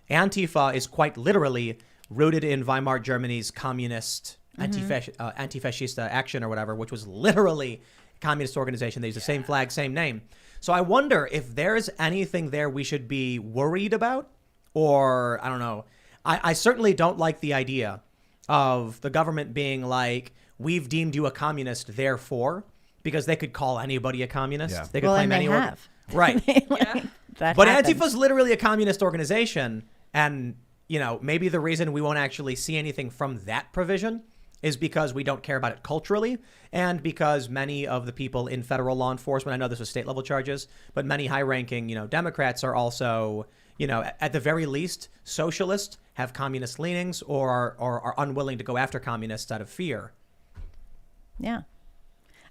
Antifa is quite literally rooted in Weimar Germany's communist anti-fascista action or whatever, which was literally a communist organization. They use the same flag, same name. So I wonder if there's anything there we should be worried about, or I don't know. I certainly don't like the idea of the government being like, we've deemed you a communist, therefore, because they could call anybody a communist. Yeah. They could claim any have. Right. That But happens. Antifa's literally a communist organization, and maybe the reason we won't actually see anything from that provision is because we don't care about it culturally, and because many of the people in federal law enforcement, I know this was state level charges, but many high-ranking, Democrats are also, at the very least, socialist, have communist leanings, or are unwilling to go after communists out of fear. Yeah.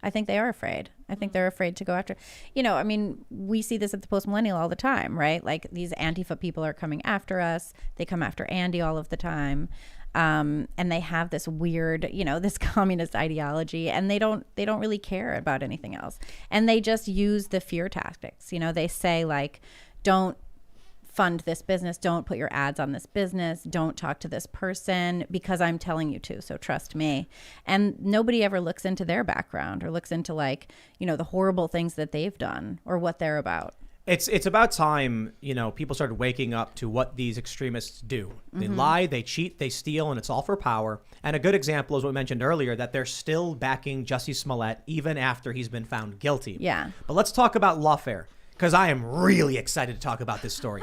I think they are afraid. I think they're afraid to go after, we see this at the Post-Millennial all the time, right? Like these Antifa people are coming after us. They come after Andy all of the time. And they have this weird, this communist ideology, and they don't really care about anything else. And they just use the fear tactics. They say like, don't fund this business, don't put your ads on this business, don't talk to this person because I'm telling you to, so trust me. And nobody ever looks into their background or looks into the horrible things that they've done or what they're about. It's about time, people started waking up to what these extremists do. They lie, they cheat, they steal, and it's all for power. And a good example is what we mentioned earlier, that they're still backing Jussie Smollett even after he's been found guilty. Yeah. But let's talk about lawfare, because I am really excited to talk about this story.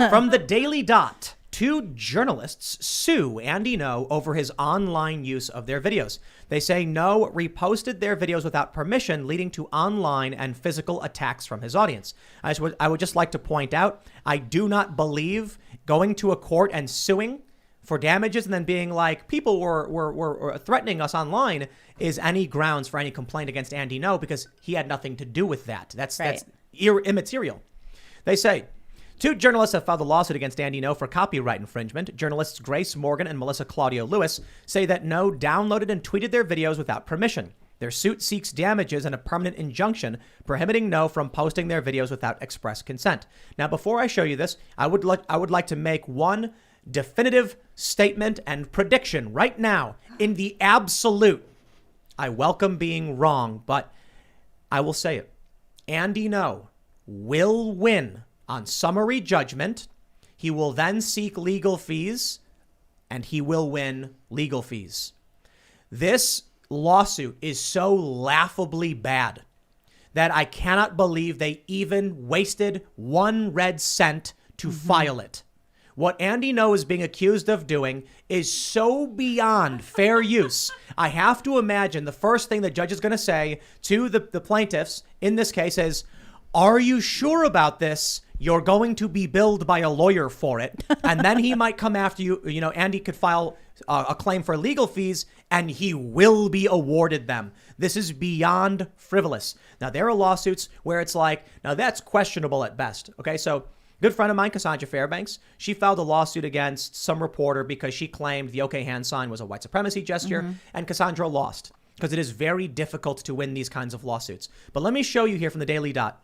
From the Daily Dot, 2 journalists sue Andy Ngo over his online use of their videos. They say Ngo reposted their videos without permission, leading to online and physical attacks from his audience. I would just like to point out, I do not believe going to a court and suing for damages and then being like, people were threatening us online is any grounds for any complaint against Andy Ngo, because he had nothing to do with that. That's immaterial. They say, 2 journalists have filed a lawsuit against Andy Ngo for copyright infringement. Journalists Grace Morgan and Melissa Claudio Lewis say that Ngo downloaded and tweeted their videos without permission. Their suit seeks damages and a permanent injunction prohibiting Ngo from posting their videos without express consent. Now, before I show you this, I would like to make one definitive statement and prediction right now in the absolute. I welcome being wrong, but I will say it. Andy Ngo will win on summary judgment. He will then seek legal fees, and he will win legal fees. This lawsuit is so laughably bad that I cannot believe they even wasted 1 red cent to file it. What Andy Ngo is being accused of doing is so beyond fair use. I have to imagine the first thing the judge is going to say to the plaintiffs in this case is, are you sure about this? You're going to be billed by a lawyer for it. And then he might come after you. You know, Andy could file a claim for legal fees and he will be awarded them. This is beyond frivolous. Now, there are lawsuits where it's like, now that's questionable at best. Okay, so good friend of mine, Cassandra Fairbanks, she filed a lawsuit against some reporter because she claimed the OK hand sign was a white supremacy gesture, and Cassandra lost because it is very difficult to win these kinds of lawsuits. But let me show you here from the Daily Dot.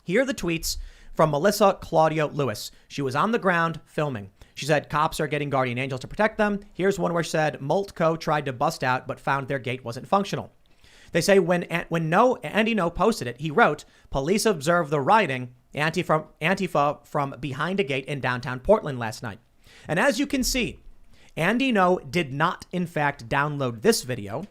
Here are the tweets from Melissa Claudio Lewis. She was on the ground filming. She said cops are getting guardian angels to protect them. Here's one where she said Moltco tried to bust out but found their gate wasn't functional. They say when Andy Ngo posted it, he wrote, police observed the rioting Antifa from behind a gate in downtown Portland last night. And as you can see, Andy Ngo did not, in fact, download this video.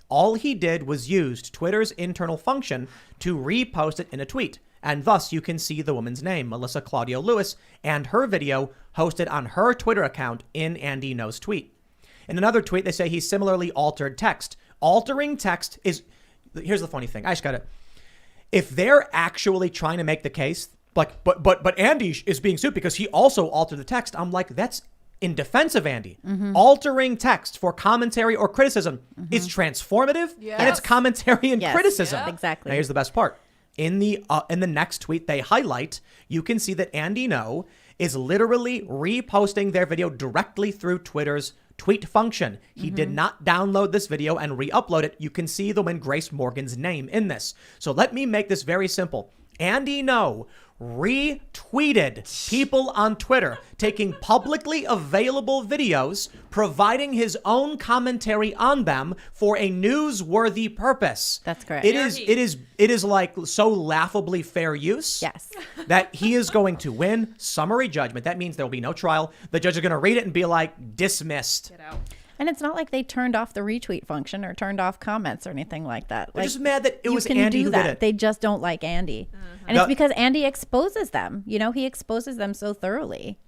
All he did was use Twitter's internal function to repost it in a tweet. And thus you can see the woman's name, Melissa Claudio Lewis, and her video hosted on her Twitter account in Andy Ngo's tweet. In another tweet, they say he similarly altered text. Altering text is, here's the funny thing. I just got it. If they're actually trying to make the case, like, but Andy is being sued because he also altered the text, I'm like, that's in defense of Andy. Altering text for commentary or criticism is transformative, and it's commentary and criticism. Yeah. Exactly. Now, here's the best part. In the next tweet they highlight, you can see that Andy Ngo is literally reposting their video directly through Twitter's tweet function. He did not download this video and re-upload it. You can see the woman Grace Morgan's name in this. So let me make this very simple. Andy Ngo retweeted people on Twitter taking publicly available videos, providing his own commentary on them for a newsworthy purpose. That's correct. It is like so laughably fair use. Yes. That he is going to win summary judgment. That means there will be no trial. The judge is going to read it and be like, dismissed. Get out. And it's not like they turned off the retweet function or turned off comments or anything like that. They're just mad that it was Andy who did it. They just don't like Andy. And it's because Andy exposes them. You know, he exposes them so thoroughly.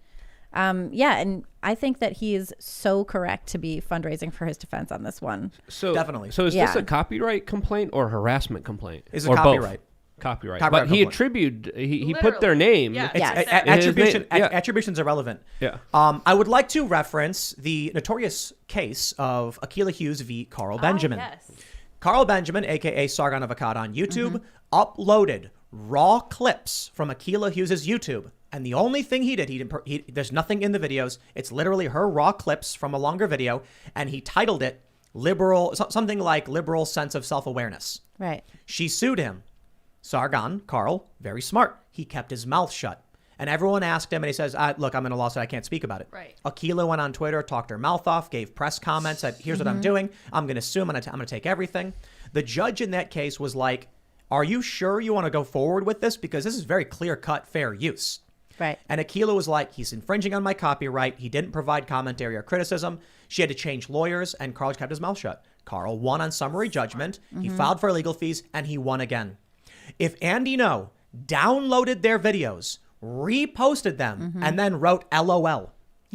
And I think that he is so correct to be fundraising for his defense on this one. So Definitely. So is this a copyright complaint or harassment complaint? It's a or copyright. Both? Copyright. Copyright But he complaint. attributed, he put their name. Yeah. Attribution's irrelevant. Yeah. I would like to reference the notorious case of Akilah Hughes v. Carl Benjamin. Yes. Carl Benjamin, a.k.a. Sargon of Akkad on YouTube, uploaded raw clips from Akilah Hughes' YouTube. And the only thing he did, there's nothing in the videos. It's literally her raw clips from a longer video. And he titled it something like Liberal Sense of Self-Awareness. Right. She sued him. Sargon, Carl, very smart. He kept his mouth shut. And everyone asked him, and he says, look, I'm in a lawsuit. I can't speak about it. Right. Akilah went on Twitter, talked her mouth off, gave press comments, said, here's what I'm doing. I'm going to sue him. I'm going to take everything. The judge in that case was like, are you sure you want to go forward with this? Because this is very clear-cut fair use. Right. And Akilah was like, he's infringing on my copyright. He didn't provide commentary or criticism. She had to change lawyers, and Carl kept his mouth shut. Carl won on summary judgment. He filed for legal fees, and he won again. If Andy Ngo downloaded their videos, reposted them, and then wrote LOL,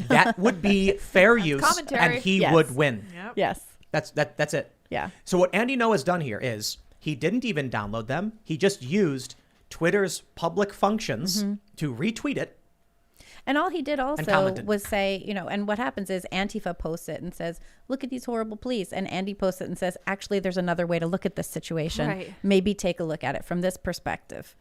that would be fair use, commentary. and he Yes. would win. Yep. Yes. That's it. Yeah. So what Andy Ngo has done here is he didn't even download them. He just used Twitter's public functions to retweet it. And all he did also commented. was say, you know, and what happens is Antifa posts it and says, look at these horrible police. And Andy posts it and says, actually, there's another way to look at this situation. Right. Maybe take a look at it from this perspective,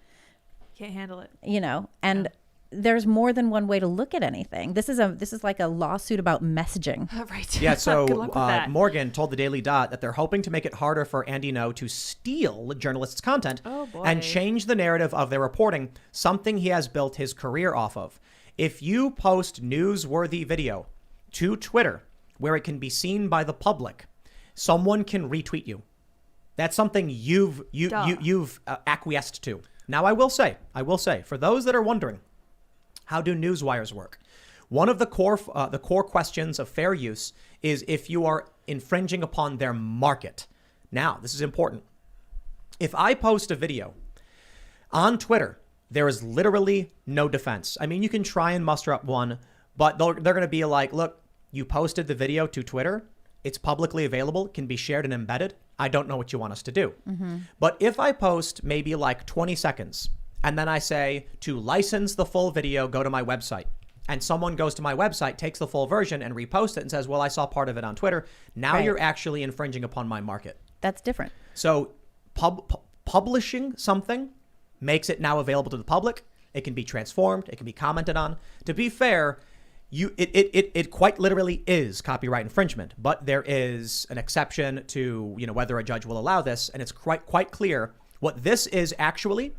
Can't handle it. you know, and there's more than one way to look at anything. This is like a lawsuit about messaging. Right. Yeah, so Good luck with that. Morgan told the Daily Dot that they're hoping to make it harder for Andy Ngo to steal journalists' content Oh, boy. and change the narrative of their reporting, something he has built his career off of. If you post newsworthy video to Twitter where it can be seen by the public, someone can retweet you. That's something you've acquiesced to. Now, I will say, for those that are wondering, how do newswires work? One of the core questions of fair use is if you are infringing upon their market. Now, this is important. If I post a video on Twitter, there is literally no defense. I mean, you can try and muster up one, but they're going to be like, look, you posted the video to Twitter. It's publicly available, can be shared and embedded. I don't know what you want us to do. But if I post maybe like 20 seconds, and then I say to license the full video, go to my website. And someone goes to my website, takes the full version and reposts it and says, well, I saw part of it on Twitter. Now Right. you're actually infringing upon my market. That's different. So publishing something makes it now available to the public. It can be transformed. It can be commented on. To be fair, it quite literally is copyright infringement, but there is an exception to, you know, whether a judge will allow this. And it's quite clear what this is actually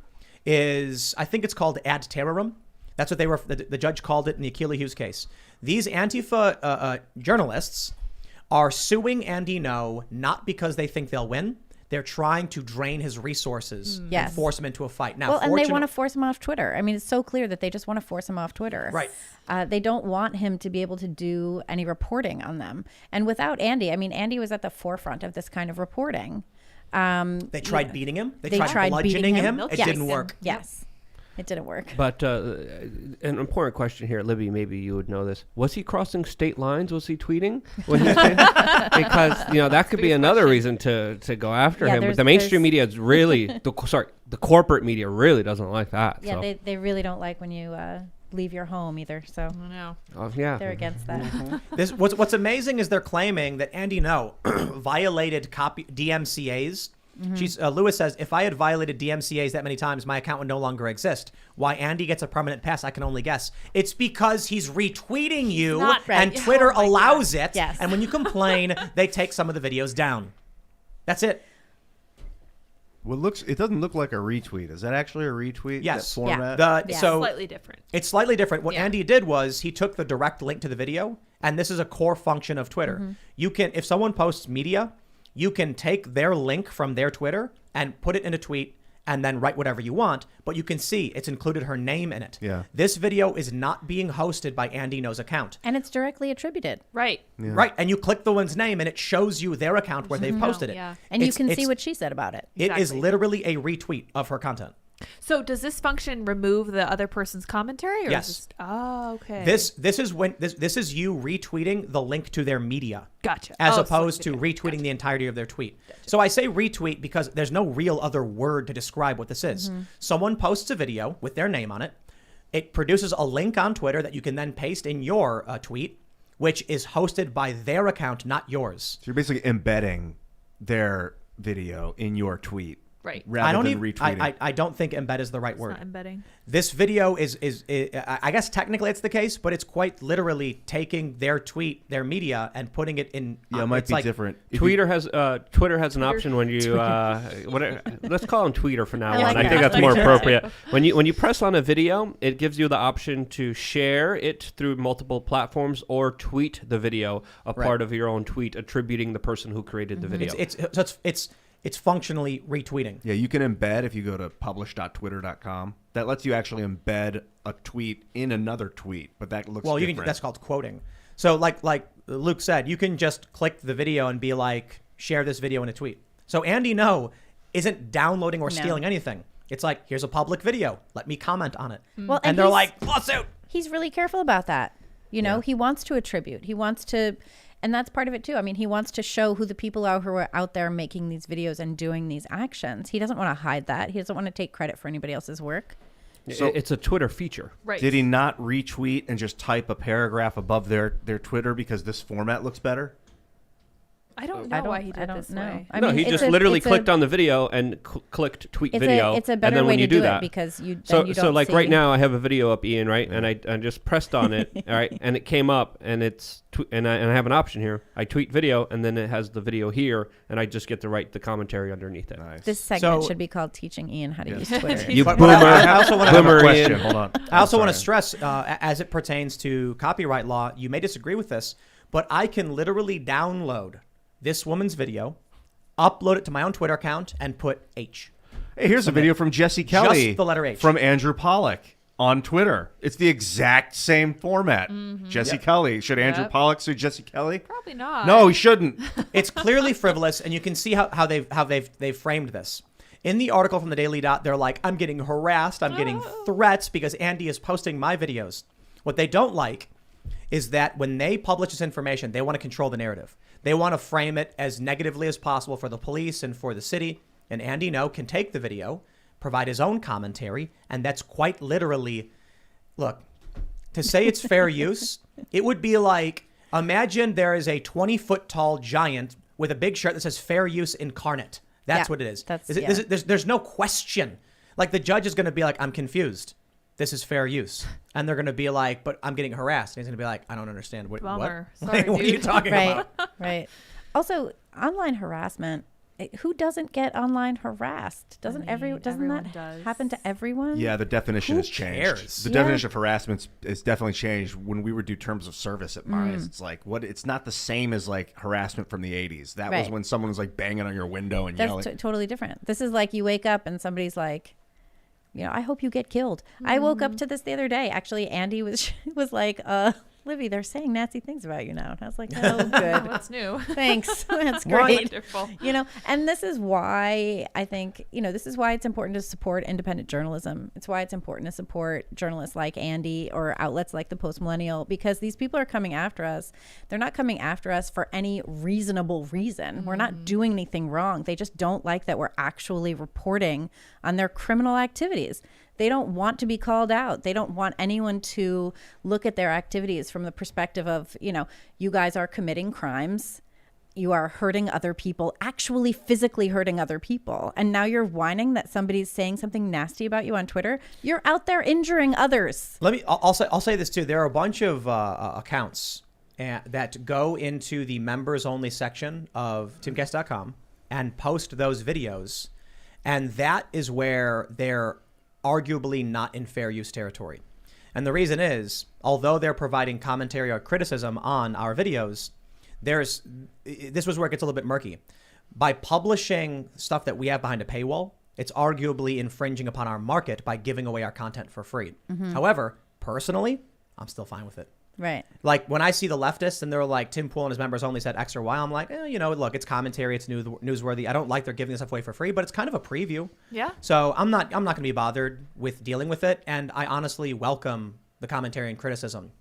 is, I think it's called ad terrorum. That's what the judge called it in the Akila Hughes case. These Antifa journalists are suing Andy Ngo not because they think they'll win. They're trying to drain his resources and Yes. force him into a fight. Now, Well, and they want to force him off Twitter. I mean, it's so clear that they just want to force him off Twitter. Right. They don't want him to be able to do any reporting on them. And without Andy, I mean, Andy was at the forefront of this kind of reporting. They tried beating him. They tried tried bludgeoning beating him. him. It Yes. didn't work. Yes. It didn't work. But an important question here, Libby, maybe you would know this. Was he crossing state lines? Was he tweeting? When he because, you know, that could be another reason to go after Yeah, him. But there's- the mainstream media is really, the corporate media really doesn't like that. Yeah, so. they really don't like when you leave your home either. So I know. Yeah. they're against that. What's amazing is they're claiming that Andy Ngo violated DMCA's. Lewis says, if I had violated DMCA's that many times, my account would no longer exist. Why Andy gets a permanent pass, I can only guess. It's because he's retweeting you, not right. and Twitter Oh my allows it. Yes. And when you complain, they take some of the videos down. That's it. It doesn't look like a retweet. Is that actually a retweet? Yes. That format? Yeah. So Slightly different. it's slightly different. What Yeah. Andy did was he took the direct link to the video, and this is a core function of Twitter. You can, if someone posts media, you can take their link from their Twitter and put it in a tweet and then write whatever you want, but you can see it's included her name in it. Yeah. This video is not being hosted by Andy Ngo's account. And it's directly attributed. Right. Right. And you click the one's name and it shows you their account where they've posted it. Yeah. And you It's- can see it's- what she said about it. It is Exactly. literally a retweet of her content. So does this function remove the other person's commentary? Or Yes. Is okay. This is you retweeting the link to their media. Gotcha. As Oh, opposed so- to okay, retweeting the entirety of their tweet. So I say retweet because there's no real other word to describe what this is. Someone posts a video with their name on it. It produces a link on Twitter that you can then paste in your tweet, which is hosted by their account, not yours. So you're basically embedding their video in your tweet. Right. Rather than retweeting. I don't think embed is the right It's word. not embedding. This video is I guess technically it's the case, but it's quite literally taking their tweet, their media, and putting it in. Yeah, it might it's be like, different. If Twitter has an option when you let's call him Tweeter for now I on. like I think that. that's more appropriate. When you press on a video, it gives you the option to share it through multiple platforms or tweet the video, a Right. part of your own tweet attributing the person who created the video. It's functionally retweeting. Yeah, you can embed if you go to publish.twitter.com. That lets you actually embed a tweet in another tweet, but that looks Well, different. that's called quoting. So like Luke said, you can just click the video and be like, share this video in a tweet. So Andy Ngo isn't downloading or No. stealing anything. It's like, here's a public video. Let me comment on it. Well, And they're he's- like, lawsuit. he's really careful about that. You know, he wants to attribute. He wants to, and that's part of it too. I mean, he wants to show who the people are who are out there making these videos and doing these actions. He doesn't want to hide that. He doesn't want to take credit for anybody else's work. So- it's a Twitter feature. Right. Did he not retweet and just type a paragraph above their Twitter because this format looks better? I don't know why he did I this don't know. way. I No, mean, he it's just a- literally it's a- clicked on the video and clicked tweet video. It's a and better then way when you to do that, it because you So, you so don't like right see- now I have a video up, Ian, right? And I just pressed on it, all right? And it came up, and and I have an option here. I tweet video, and then it has the video here, and I just get to write the commentary underneath it. Nice. This segment So- should be called "Teaching Ian How to Yeah. Use Twitter." You But boomer. I also want to I have a Boomer question. Ian. Hold on. I also want to Sorry. stress, as it pertains to copyright law, you may disagree with this, but I can literally download this woman's video, upload it to my own Twitter account, and put H. Hey, here's a video from Jesse Kelly. Just the letter H. From Andrew Pollock on Twitter. It's the exact same format. Jesse Kelly. Should Andrew Yep. Pollock sue Jesse Kelly? Probably not. No, he shouldn't. It's clearly frivolous, and you can see how they've framed this. In the article from the Daily Dot, they're like, I'm getting harassed, I'm getting threats because Andy is posting my videos. What they don't like is that when they publish this information, they want to control the narrative. They want to frame it as negatively as possible for the police and for the city. And Andy can take the video, provide his own commentary, and that's quite literally, look, to say it's fair use, it would be like, imagine there is a 20-foot tall giant with a big shirt that says fair use incarnate. That's Yeah, what it is. that's- Is it- yeah. there's no question. Like the judge is going to be like, I'm confused. This is fair use. And they're going to be like, but I'm getting harassed. And he's going to be like, I don't understand. What? Bummer. What? Sorry, What are you dude. talking right, about? right. Also, online harassment. Who doesn't get online harassed? Doesn't mean, doesn't everyone that does. happen to everyone? Yeah, the definition Who has changed. cares? The Yeah. definition of harassment is definitely changed. When we would do terms of service at Mars, it's like it's not the same as like harassment from the 80s. That was Right. when someone was like banging on your window and That's yelling. totally different. This is like you wake up and somebody's like, I hope you get killed. I woke up to this the other day. Actually, Andy was like, Libby, they're saying nasty things about you now. And I was like, oh, Oh, good. that's new. Thanks. That's great. Wonderful. And this is why I think, this is why it's important to support independent journalism. It's why it's important to support journalists like Andy or outlets like the Post Millennial, because these people are coming after us. They're not coming after us for any reasonable reason. We're not doing anything wrong. They just don't like that we're actually reporting on their criminal activities. They don't want to be called out. They don't want anyone to look at their activities from the perspective of, you guys are committing crimes. You are hurting other people, actually physically hurting other people. And now you're whining that somebody's saying something nasty about you on Twitter. You're out there injuring others. I'll say this too. There are a bunch of accounts that go into the members only section of timcast.com and post those videos. And that is where they're arguably not in fair use territory. And the reason is, although they're providing commentary or criticism on our videos, this was where it gets a little bit murky. By publishing stuff that we have behind a paywall, it's arguably infringing upon our market by giving away our content for free. However, personally, I'm still fine with it. Right. Like when I see the leftists and they're like, Tim Pool and his members only said X or Y, I'm like, look, it's commentary, it's newsworthy. I don't like they're giving this stuff away for free, but it's kind of a preview. Yeah. So I'm not going to be bothered with dealing with it, and I honestly welcome the commentary and criticism.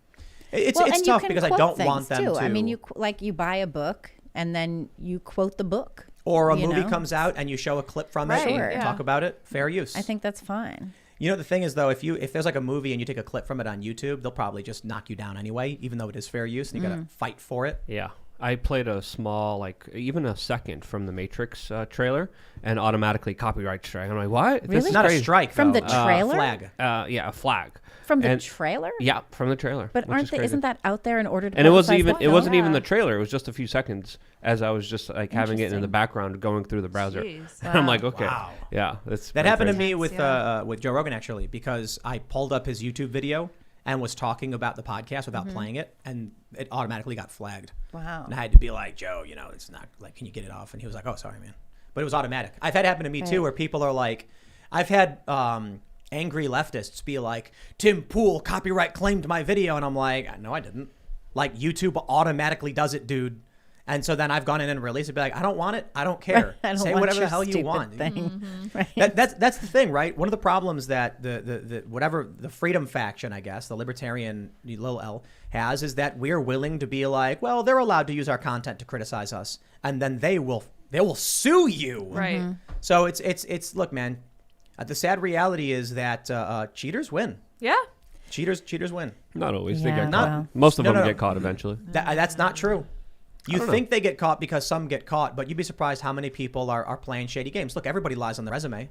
It's and you tough can because I quote don't things, want them too. to. I mean, you buy a book and then you quote the book. or a you movie know? comes out and you show a clip from Right, it, Sure. and talk about it. Fair use. I think that's fine. You know, the thing is, though, if there's like a movie and you take a clip from it on YouTube, they'll probably just knock you down anyway, even though it is fair use, and you got to fight for it. Yeah. I played a small, even a second from the Matrix trailer, and automatically copyright strike. I'm like, what? Really? It's not a strike, From though. the trailer? Flag. Yeah, a flag. From the And- trailer? Yeah, from the trailer. But which is crazy. isn't that out there in order to And it wasn't publicize even the it wasn't film? even the trailer. It was just a few seconds as I was just having it in the Interesting. background going through the browser. Jeez. And I'm like, okay, Wow. yeah, that's That pretty happened to crazy. me with Yeah. Joe Rogan, actually, because I pulled up his YouTube video and was talking about the podcast without playing it, and it automatically got flagged. Wow. And I had to be like, Joe, it's not like, can you get it off? And he was like, oh, sorry, man. But it was automatic. I've had it happen to me too, Right. where people are like, I've had angry leftists be like, Tim Pool copyright claimed my video, and I'm like, no, I didn't. Like, YouTube automatically does it, dude. And so then I've gone in and released it, be like, I don't want it. I don't care. I don't Say want whatever your the hell you stupid want. thing. Right. That's the thing, right? One of the problems that the freedom faction, I guess, the libertarian little L has, is that we're willing to be like, well, they're allowed to use our content to criticize us, and then they will sue you. Right. So it's look, man. The sad reality is that cheaters win. Yeah. Cheaters win. Not always. They Yeah, get caught. well. Most of No, them no, get no. caught eventually. That's not true. You don't think they get caught because some get caught, but you'd be surprised how many people are playing shady games. Look, everybody lies on their resume.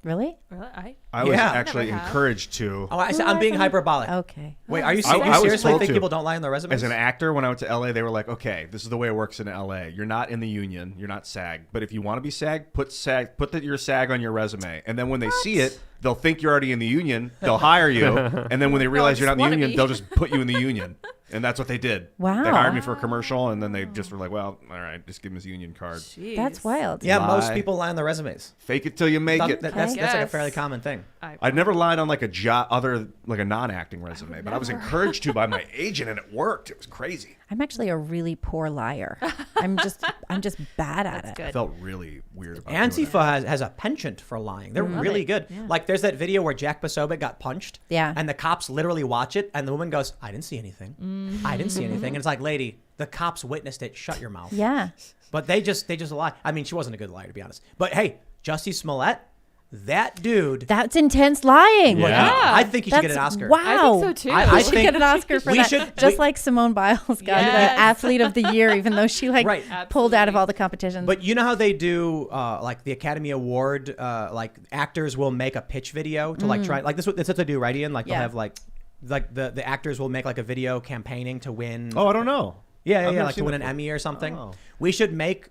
Really? Really? I was Yeah. actually Never have. encouraged to. Oh, I'm being hyperbolic. Okay. Wait, are you, I was seriously told think to. people don't lie on their resumes? As an actor, when I went to LA, they were like, "Okay, this is the way it works in LA. You're not in the union. You're not SAG. But if you want to be SAG, put your SAG on your resume. And then when they see it, they'll think you're already in the union. They'll hire you. And then when they realize you're not in the wanna union, be. they'll just put you in the union." And that's what they did. Wow. They hired me for a commercial, and then they just were like, "Well, all right, just give him his union card. Jeez. That's wild. yeah, Lie. most people lie on their resumes. Fake it till you make it." That's like a Yes. fairly common thing. I'd never lied on like a a non-acting resume, but I was encouraged to by my agent, and it worked. It was crazy. I'm actually a really poor liar. I'm just bad at That's it. I good. felt really weird about doing that. Antifa has a penchant for lying. They're really good. Yeah. Like there's that video where Jack Posobiec got punched. Yeah. And the cops literally watch it, and the woman goes, "I didn't see anything. I didn't see anything." And it's like, lady, the cops witnessed it. Shut your mouth. Yeah. But they just lie. I mean, she wasn't a good liar, to be honest. But hey, Jussie Smollett, that dude. That's intense lying. Yeah. I think he should get That's an Oscar. Wow. I think so too. I We should think get an Oscar for we that. should- Just we- like Simone Biles got Yes. the Athlete of the Year, even though she Right. pulled out of Absolutely. all the competitions. But you know how they do, like the Academy Award, like actors will make a pitch video to like try, like that's what they do, right, Ian? Like they'll Yeah. have like the actors will make like a video campaigning to win. Oh, I don't know. Yeah, I've yeah, never like to seen win it an before. Emmy or something. Oh. We should make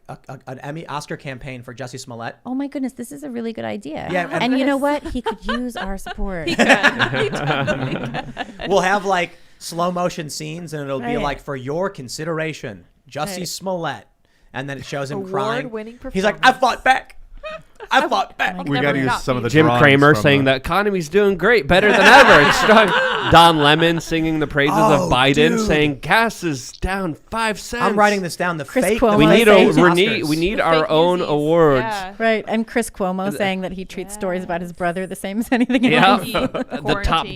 an Emmy Oscar campaign for Jussie Smollett. oh my goodness, this is a really good idea. Yeah, and you know what? He could use our support. He totally could. We'll have like slow motion scenes, and it'll be Right. like, for your consideration, Jussie Right. Smollett, and then it shows him crying. Award-winning He's like, "I fought back. I fought back." my We Never got to use got some of the Jim drawings Cramer from, saying the economy's doing great, better than ever. It's strong. Don Lemon singing the praises Oh, of Biden, dude. saying gas is down 5 cents. I'm writing this down. The Chris fake. Cuomo the We fake need saying- Oscars. we need The our fake own newsies. awards. Yeah. Right, and Chris Cuomo saying that he treats stories about his brother the same as anything Yeah, else. the top.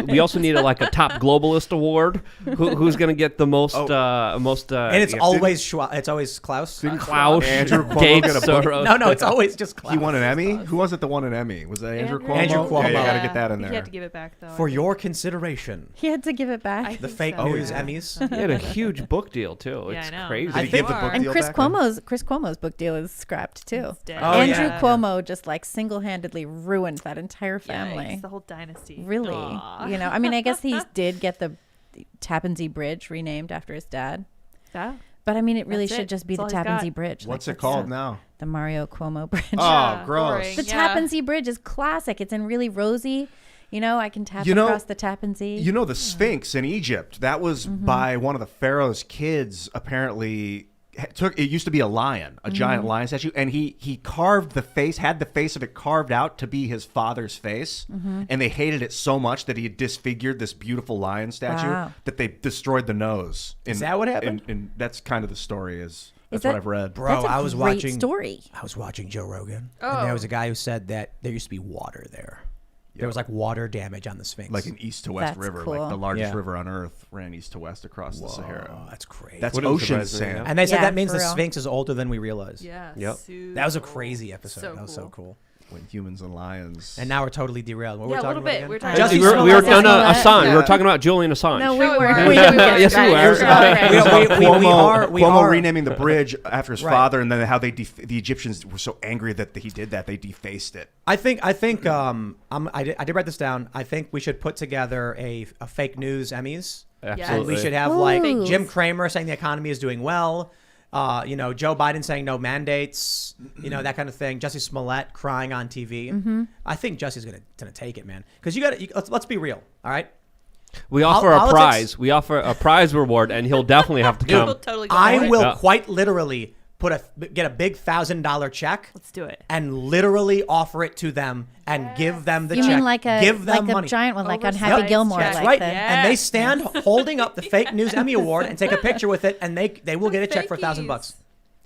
We also need a top globalist award. Who's going to get the most? Most. And it's yeah, always it's always Klaus. Klaus, Andrew Cuomo Gates, get a book? Soros. No, it's always just Klaus. He won an Emmy. Who was it that won an Emmy? Was that Andrew Cuomo? Andrew Cuomo. Yeah, you got to Yeah. get that in He there. had to give it back though. For your consideration, He had to give it back. I the think fake so. news Yeah. Emmys. He had a huge book deal too. Yeah, It's I know. crazy. Did he think- give the book and deal Chris back? Cuomo's book deal is scrapped too. It's dead. Oh, Andrew yeah. Cuomo just like single-handedly ruined that entire family. Yikes, the whole dynasty. Really, Aw. you know. I mean, I guess he did get the Tappan Zee Bridge renamed after his dad, Yeah. but I mean, it really That's should it. just be That's the all he's Tappan got. Zee Bridge. What's Like, it that's called now? The Mario Cuomo Bridge. Oh, Yeah, gross. boring. The Yeah. Tappan Zee Bridge is classic. It's in really rosy. You know, I can tap You know- across the Tappan Zee. You know the Sphinx in Egypt. That was by one of the pharaoh's kids. Apparently, it used to be a lion, a giant lion statue, and he carved the face, had the face of it carved out to be his father's face, and they hated it so much that he had disfigured this beautiful lion statue Wow. that they destroyed the nose. Is that what happened? And that's kind of the story. That's that- what I've read. Bro, That's a I was great watching. story. I was watching Joe Rogan, Oh. and there was a guy who said that there used to be water there. There was like water damage on the Sphinx. Like an east to west That's river, cool. like the largest Yeah. river on Earth ran east to west across the Sahara. Oh, that's crazy. That's Wouldn't ocean surprise me, sand. yeah. and they said Yeah, that means for the real. Sphinx is older than we realize. Yeah. Yep. That was a super crazy episode. So That was so cool. cool. When humans and lions. And now we're totally derailed. What were Yeah, we a talking little about bit. again? We're talking Jussie We were Smollett. no, Smollett. Assange. We Yeah. were talking about Julian Assange. No, we No, we weren't. weren't. We Yes, didn't yes, get we that. were. You're right. We Cuomo are. renaming the bridge after his Right. father, and then how the Egyptians were so angry that he did that, they defaced it. I think I did write this down. I think we should put together a fake news Emmys. Absolutely. And we should have like Ooh. Jim Cramer saying the economy is doing well. Joe Biden saying no mandates, that kind of thing. Jussie Smollett crying on TV. I think Jussie's gonna take it, man. Because let's be real, all right? We offer a Politics- prize. We offer a prize reward, and he'll definitely have to We'll come. totally go for I it. will Yeah. quite literally get a big $1,000 check Let's do it. and literally offer it to them and give them the You check. mean like give them a money. giant one, like on Oversized Happy Gilmore? check. That's Like right. the- And they stand holding up the fake news Emmy award and take a picture with it, and they will get a check for $1,000.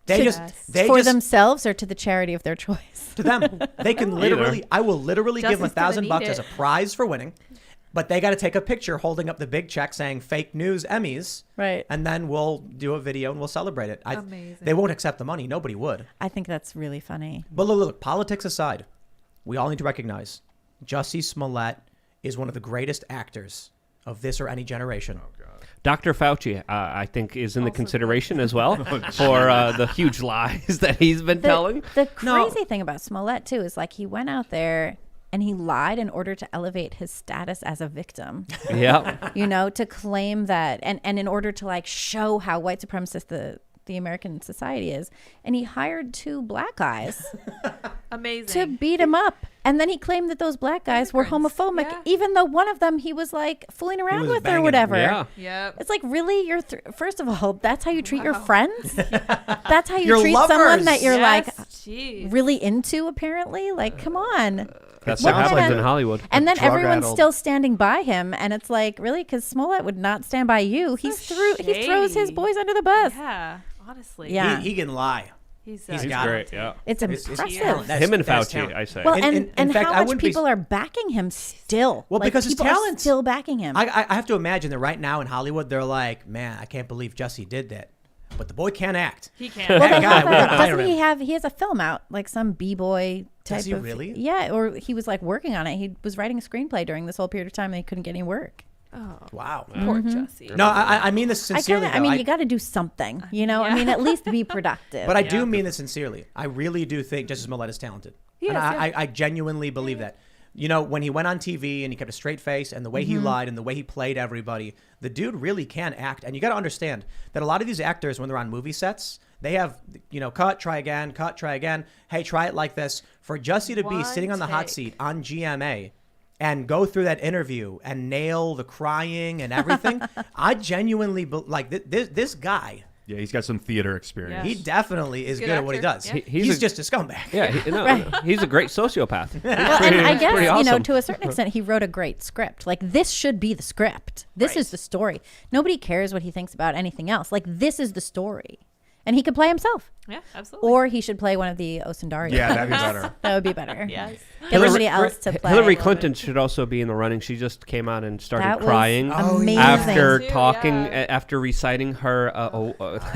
They Yes. for themselves or to the charity of their choice. to them. They can literally. I will literally give them Justice doesn't $1,000 need as a it. prize for winning, but they got to take a picture holding up the big check saying "fake news Emmys," Right. and then we'll do a video and we'll celebrate it. Amazing. They won't accept the money. Nobody would. I think that's really funny. But look, politics aside, we all need to recognize Jussie Smollett is one of the greatest actors of this or any generation. Dr. Fauci, I think, is in the Also consideration as well for the huge lies that he's been telling. The crazy thing about Smollett, too, is like he went out there and he lied in order to elevate his status as a victim. Yeah. You know, to claim that, and in order to like show how white supremacist the American society is. And he hired 2 black guys Amazing. to beat him up. And then he claimed that those black guys were homophobic, Yeah. even though one of them he was like fooling around was with or banging him. whatever. Yeah. Yep. It's like, really? First of all, that's how you treat your friends? That's how you Your treat someone lovers. that you're like Jeez. really into, apparently? Like, come on. That's What what happens the in heck? Hollywood. And then everyone's drug-addled- still standing by him, and it's like, really? Because Smollett would not stand by you. He throws his shady. boys under the bus. Yeah. Honestly. Yeah. He can lie. He's He's He's got great, it. yeah. It's It's impressive. talent. That's- Him and that's Fauci, talent. I say. Well, In and fact, how I much wouldn't be- people are backing him still. Well, Like, because his people are talent. still backing him. I have to imagine that right now in Hollywood, they're like, man, I can't believe Jussie did that. But the boy can't act. He can't. Well, That they guy, have, we're gonna hire doesn't him. he has a film out, like some b-boy type Does he of, really? Yeah, or he was like working on it. He was writing a screenplay during this whole period of time and he couldn't get any work. Oh, Wow. poor Jussie. No, I mean this sincerely. I mean, though. you got to do something, you know? I Yeah. mean, at least be productive. But I do mean this sincerely. I really do think Justice Smollett is talented. He And is, yeah. I genuinely believe that. You know, when he went on TV and he kept a straight face and the way he lied and the way he played everybody, the dude really can act. And you got to understand that a lot of these actors, when they're on movie sets, they have, you know, cut, try again. Hey, try it like this. For Jussie to be One sitting on the hot take. seat on GMA and go through that interview and nail the crying and everything, I genuinely, like, this guy, Yeah, he's got some theater experience. he definitely is Good good at what he actor. does. Yeah. He's just a scumbag. Yeah, he's a great sociopath. He's Well, and I guess, pretty you know, awesome. to a certain extent, he wrote a great script. Like, this should be the script. This is the story. Nobody cares what he thinks about anything else. Like, this is the story. And he could play himself. Yeah, absolutely. Or he should play one of the Osundari. Yeah, that'd be better. That would be better. Yes. Get somebody else to play. Hillary Clinton should also be in the running. She just came out and started That was crying amazing. after Too, talking, yeah. after reciting her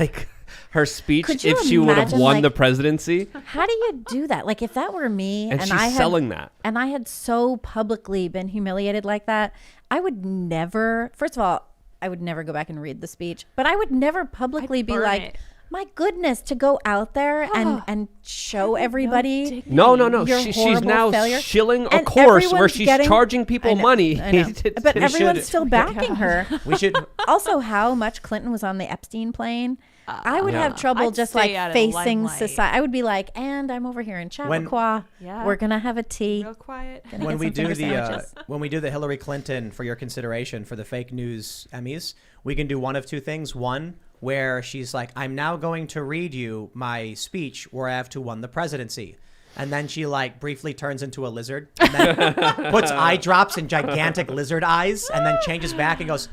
like her speech Could you if she would have imagine, won like- the presidency. How do you do that? Like, if that were me And she's I had, selling that. and I had so publicly been humiliated like that, I would never, first of all, I would never go back and read the speech, but I would never publicly I'd be burn like, it. my goodness, to go out there and show everybody. No. Your She's horrible now failure. shilling a And course where everyone's she's getting- charging people I know, money. I know. But everyone's should- still backing her. We should. Also, how much Clinton was on the Epstein plane. I would have trouble I'd just stay like out of the facing limelight. society. I would be like, and I'm over here in Chappaqua. Yeah. We're gonna have a tea. Real quiet. Gonna When get we some do finger the sandwiches. when we do the Hillary Clinton for your consideration for the fake news Emmys, we can do one of two things. One, where she's like, "I'm now going to read you my speech where I have to won the presidency," and then she like briefly turns into a lizard, and then puts eye drops and gigantic lizard eyes, and then changes back and goes,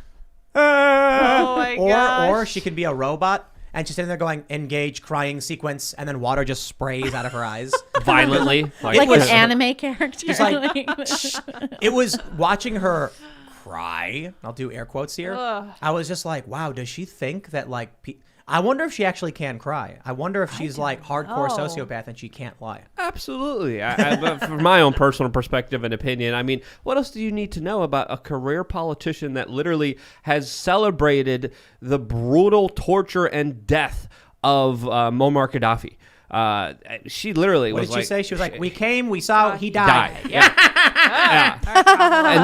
Oh my or gosh. she could be a robot. And she's sitting there going, engage, crying sequence, and then water just sprays out of her eyes. violently. Like an was- anime character. She's like, it was watching her cry. I'll do air quotes here. Ugh. I was just like, wow, does she think that like, I wonder if she actually can cry. I wonder if she's like hardcore know. sociopath and she can't lie. Absolutely. But from my own personal perspective and opinion, I mean, what else do you need to know about a career politician that literally has celebrated the brutal torture and death of Muammar Gaddafi? She literally What was did she like, say? She was like, we came, we saw, he died. Yeah. Yeah.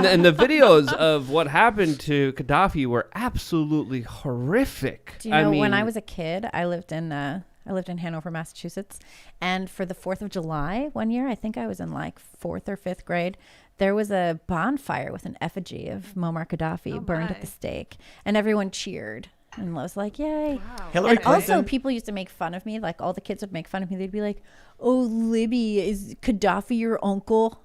And the videos of what happened to Gaddafi were absolutely horrific. Do you know, when I was a kid, I lived in Hanover, Massachusetts, and for the 4th of July one year, I think I was in like 4th or 5th grade, there was a bonfire with an effigy of Muammar Gaddafi burned at my. the stake, and everyone cheered. And I was like, yay. Hillary And also, Clinton. people used to make fun of me. Like, all the kids would make fun of me. They'd be like, oh, Libby, is Gaddafi your uncle?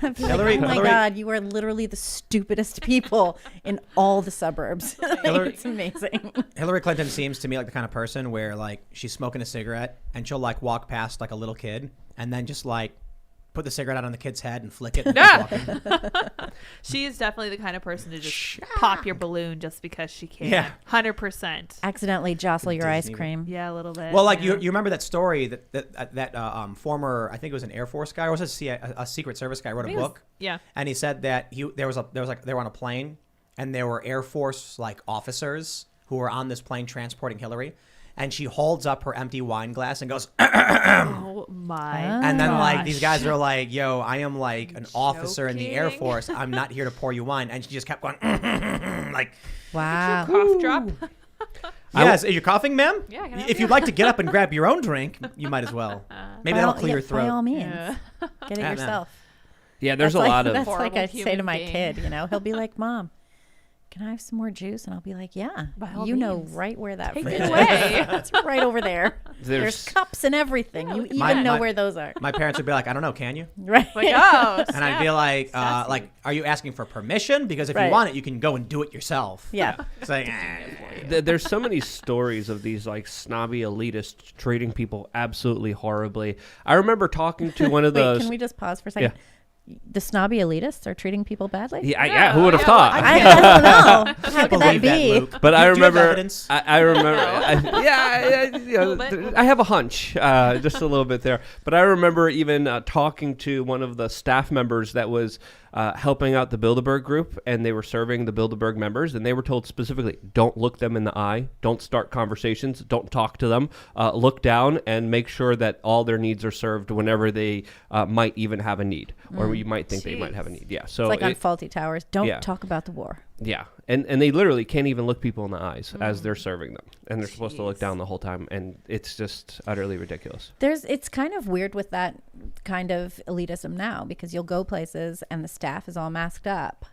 I'd be like, Hillary- oh, my Hillary- God, you are literally the stupidest people in all the suburbs. Hillary- It's amazing. Hillary Clinton seems to me like the kind of person where like she's smoking a cigarette and she'll like walk past like a little kid and then just like put the cigarette out on the kid's head and flick it. And just walk in. She is definitely the kind of person to just pop your balloon just because she can. Yeah. 100%. Accidentally jostle your ice Disney. cream. Yeah, a little bit. Well, like yeah. you remember that story that former, I think it was an Air Force guy or was it a Secret Service guy wrote a book. Yeah. And he said that they were on a plane and there were Air Force like officers who were on this plane transporting Hillary. And she holds up her empty wine glass and goes, Oh my. and then like gosh. these guys are like, yo, I am like an officer in the Air Joking? Force. I'm not here to pour you wine. And she just kept going, like, Wow. Cough drop. yes, are you coughing, ma'am? Yeah, can I have If you'd like to get up and grab your own drink, you might as well. Maybe that'll clear your By all throat. means, Yeah. get it Yeah, no. yourself. Yeah, there's That's a like, lot of. That's like Horrible I say to human my being. kid, you know, he'll be like, "Mom, can I have some more juice?" And I'll be like, "Yeah, By all you know means. right where that Take fridge it is. away. It's right over there. There's There's cups and everything. You even My- know my- where those are." My parents would be like, I don't know, can you? Right. Like, oh. And I'd be like, Sassy. are you asking for permission? Because if you Right. want it, you can go and do it yourself. Yeah. It's like, there's so many stories of these like snobby elitists treating people absolutely horribly. I remember talking to one of Wait, those. can we just pause for a second? The snobby elitists are treating people badly? Yeah, who would have Yeah, thought? I don't know. How could that believe that, be? Luke. But I Do you have remember, evidence? I remember, Little bit. I have a hunch, just a little bit there. But I remember even talking to one of the staff members that was helping out the Bilderberg group, and they were serving the Bilderberg members, and they were told specifically, don't look them in the eye, don't start conversations, don't talk to them, look down and make sure that all their needs are served whenever they might even have a need, or you might think they might have a need. Yeah, so It's like on Faulty Towers. Don't yeah. talk about the war. yeah, and they literally can't even look people in the eyes as they're serving them, and they're supposed to look Jeez. down the whole time, and it's just utterly ridiculous. It's kind of weird with that kind of elitism now because you'll go places and the staff is all masked up.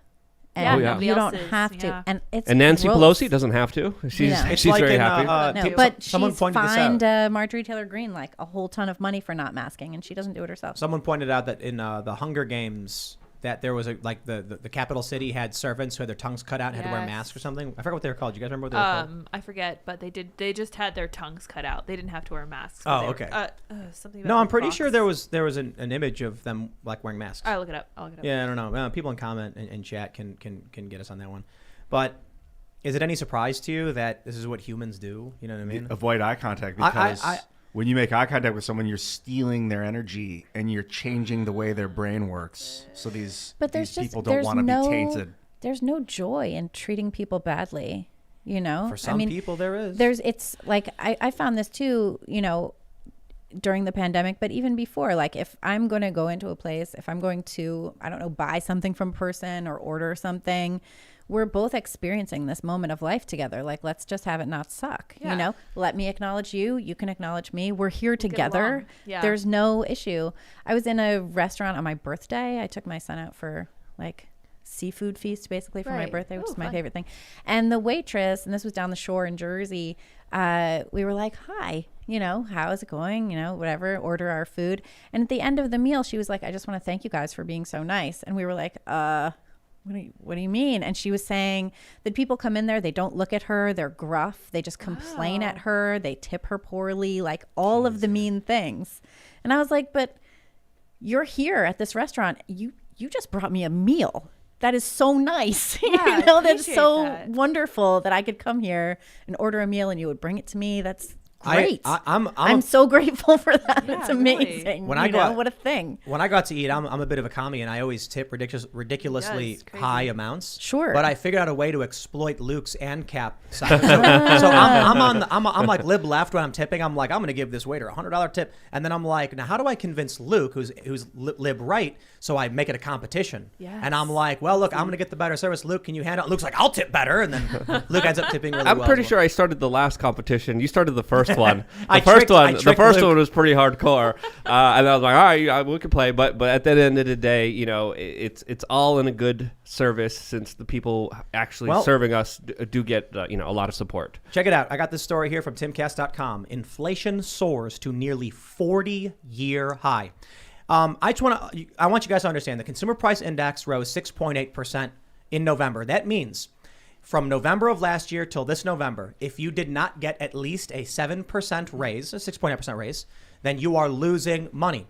And Yeah, Oh, yeah. nobody you else don't is, have to. yeah. And it's And Nancy gross. Pelosi doesn't have to. She's Yeah. It's she's like very in, happy. No, Pe- but someone she's pointed this fined out. Marjorie Taylor Greene like a whole ton of money for not masking, and she doesn't do it herself. Someone pointed out that in the Hunger Games that there was the capital city had servants who had their tongues cut out and had to wear Yes. masks or something. I forgot what they were called. You guys remember what they were called? I forget, but they just had their tongues cut out. They didn't have to wear masks. Oh, They were- okay. Something about No, I'm the pretty Fox. sure there was an image of them like wearing masks. I'll look it up. I'll look it up. Yeah, I don't know. People in comment and chat can get us on that one. But is it any surprise to you that this is what humans do? You know what I mean? Avoid eye contact I- because when you make eye contact with someone, you're stealing their energy and you're changing the way their brain works. So these people don't want to be tainted. There's no joy in treating people badly. You know, For some people, there is. It's like I found this too. You know, during the pandemic, but even before, like if I'm going to go into a place, if I'm going to, I don't know, buy something from a person or order something, we're both experiencing this moment of life together. Like, let's just have it not suck. Yeah. You know, let me acknowledge you. You can acknowledge me. We're here get together. along. Yeah. There's no issue. I was in a restaurant on my birthday. I took my son out for like seafood feast basically for my Right. birthday, which Ooh, is my fun. favorite thing. And the waitress, and this was down the shore in Jersey, we were like, hi, you know, how's it going? You know, whatever, order our food. And at the end of the meal, she was like, I just want to thank you guys for being so nice. And we were like, what do you mean? And she was saying that people come in there, they don't look at her, they're gruff, they just complain at her, they tip her poorly, like all of the mean things. And I was like, but you're here at this restaurant. You just brought me a meal. That is so nice. Yeah, I you know, that's appreciate so that. wonderful that I could come here and order a meal and you would bring it to me. That's great. I'm so grateful for that. Yeah, it's really. amazing. When you I go know, out- what a thing. when I go out to eat, I'm a bit of a commie, and I always tip ridiculously Yes, crazy. high amounts. Sure. But I figured out a way to exploit Luke's and Cap side. So I'm like lib left when I'm tipping. I'm like, I'm gonna give this waiter a $100 tip, and then I'm like, now how do I convince Luke, who's lib right, so I make it a competition? Yes. And I'm like, well, look, I'm gonna get the better service. Luke, can you handle it? Luke's like, I'll tip better, and then Luke ends up tipping really well. I'm pretty as well. sure I started the last competition. You started the first one. I The tricked first Luke. one was pretty hardcore, and I was like, all right, we can play. But at the end of the day, you know, it's all in a good service since the people actually Well- serving us do get a lot of support. Check it out. I got this story here from Timcast.com. Inflation soars to nearly 40-year high. I want you guys to understand the consumer price index rose 6.8% in November. That means from November of last year till this November, if you did not get at least a 7% raise, a 6.8% raise, then you are losing money.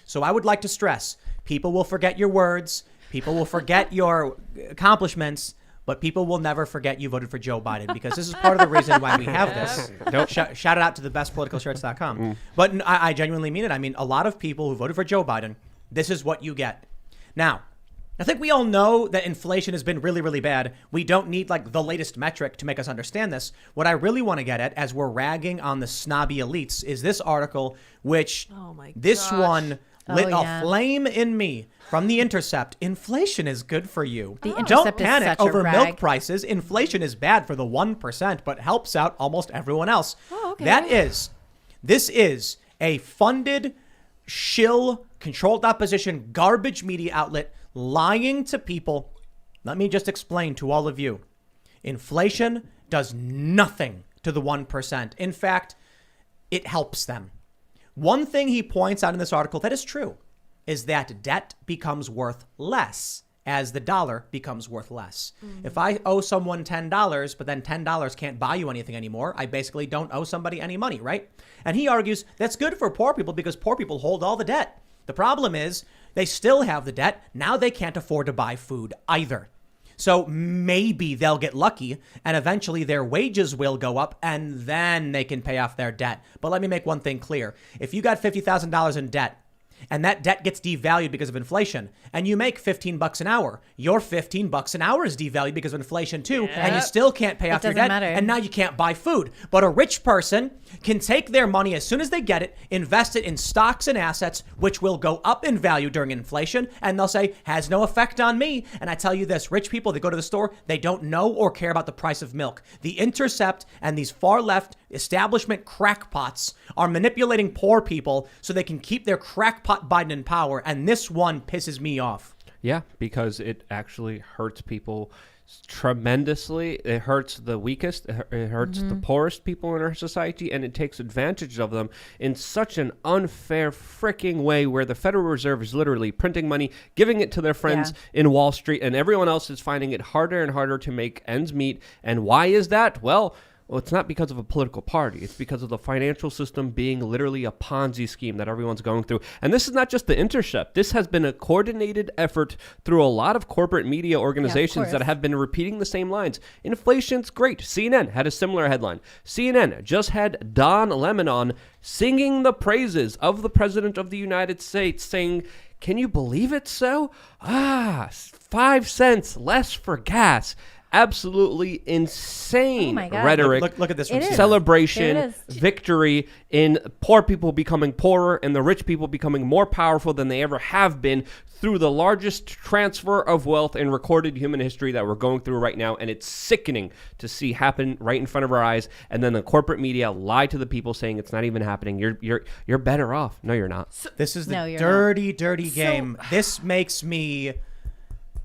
So I would like to stress, people will forget your words, people will forget your accomplishments, but people will never forget you voted for Joe Biden, because this is part of the reason why we have this. Shout it out to the bestpoliticalshirts.com. But I genuinely mean it. I mean, a lot of people who voted for Joe Biden, this is what you get. Now, I think we all know that inflation has been really, really bad. We don't need like the latest metric to make us understand this. What I really want to get at, as we're ragging on the snobby elites, is this article, which this one lit a flame in me from The Intercept. Inflation is good for you. The Don't Intercept is panic such a over rag. milk prices. Inflation is bad for the 1%, but helps out almost everyone else. Oh, okay. This is a funded, shill, controlled opposition, garbage media outlet lying to people. Let me just explain to all of you. Inflation does nothing to the 1%. In fact, it helps them. One thing he points out in this article that is true is that debt becomes worth less as the dollar becomes worth less. If I owe someone $10, but then $10 can't buy you anything anymore, I basically don't owe somebody any money, right? And he argues that's good for poor people because poor people hold all the debt. The problem is they still have the debt. Now they can't afford to buy food either. So maybe they'll get lucky and eventually their wages will go up and then they can pay off their debt. But let me make one thing clear. If you got $50,000 in debt and that debt gets devalued because of inflation and you make $15 an hour, your $15 an hour is devalued because of inflation too. And you still can't pay off your doesn't debt. matter. And now you can't buy food. But a rich person can take their money as soon as they get it, invest it in stocks and assets, which will go up in value during inflation. And they'll say, has no effect on me. And I tell you this, rich people, they go to the store, they don't know or care about the price of milk. The Intercept and these far left establishment crackpots are manipulating poor people so they can keep their crackpot Biden in power. And this one pisses me off. Yeah, because it actually hurts people tremendously. It hurts the weakest. It hurts the poorest people in our society, and it takes advantage of them in such an unfair freaking way where the Federal Reserve is literally printing money, giving it to their friends in Wall Street, and everyone else is finding it harder and harder to make ends meet. And why is that? Well, it's not because of a political party. It's because of the financial system being literally a Ponzi scheme that everyone's going through. And this is not just the Intercept. This has been a coordinated effort through a lot of corporate media organizations that have been repeating the same lines. Inflation's great. CNN had a similar headline. CNN just had Don Lemon on singing the praises of the President of the United States, saying, can you believe it so? 5 cents less for gas. Absolutely insane rhetoric. Look at this one. Celebration, victory in poor people becoming poorer and the rich people becoming more powerful than they ever have been through the largest transfer of wealth in recorded human history that we're going through right now. And it's sickening to see happen right in front of our eyes. And then the corporate media lie to the people saying it's not even happening. You're better off. No, you're not. This is the dirty game. This makes me...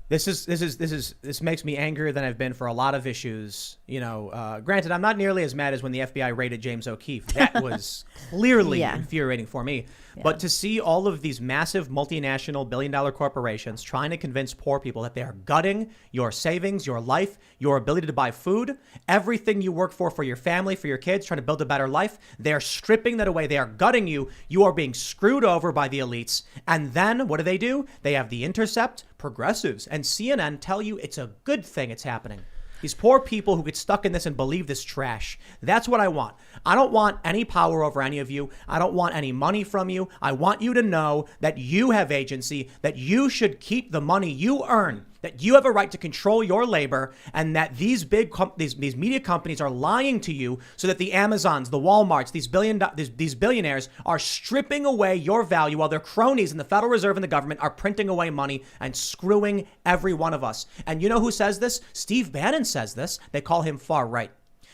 This makes me angrier than I've been for a lot of issues. You know, granted, I'm not nearly as mad as when the FBI raided James O'Keefe. That was clearly infuriating for me. Yeah. But to see all of these massive multinational billion-dollar corporations trying to convince poor people that they are gutting your savings, your life, your ability to buy food, everything you work for your family, for your kids, trying to build a better life, they're stripping that away. They are gutting you. You are being screwed over by the elites. And then what do? They have The Intercept, progressives, and CNN tell you it's a good thing it's happening. These poor people who get stuck in this and believe this trash. That's what I want. I don't want any power over any of you. I don't want any money from you. I want you to know that you have agency, that you should keep the money you earn, that you have a right to control your labor, and that these these media companies are lying to you so that the Amazons, the Walmarts, these billionaires are stripping away your value while their cronies in the Federal Reserve and the government are printing away money and screwing every one of us. And you know who says this? Steve Bannon says this. They call him far right.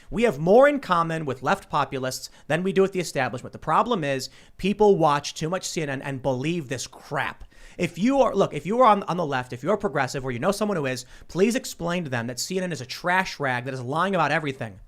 We have more in common with left populists than we do with the establishment. The problem is people watch too much CNN and believe this crap. If you are on the left, if you're progressive or you know someone who is, please explain to them that CNN is a trash rag that is lying about everything.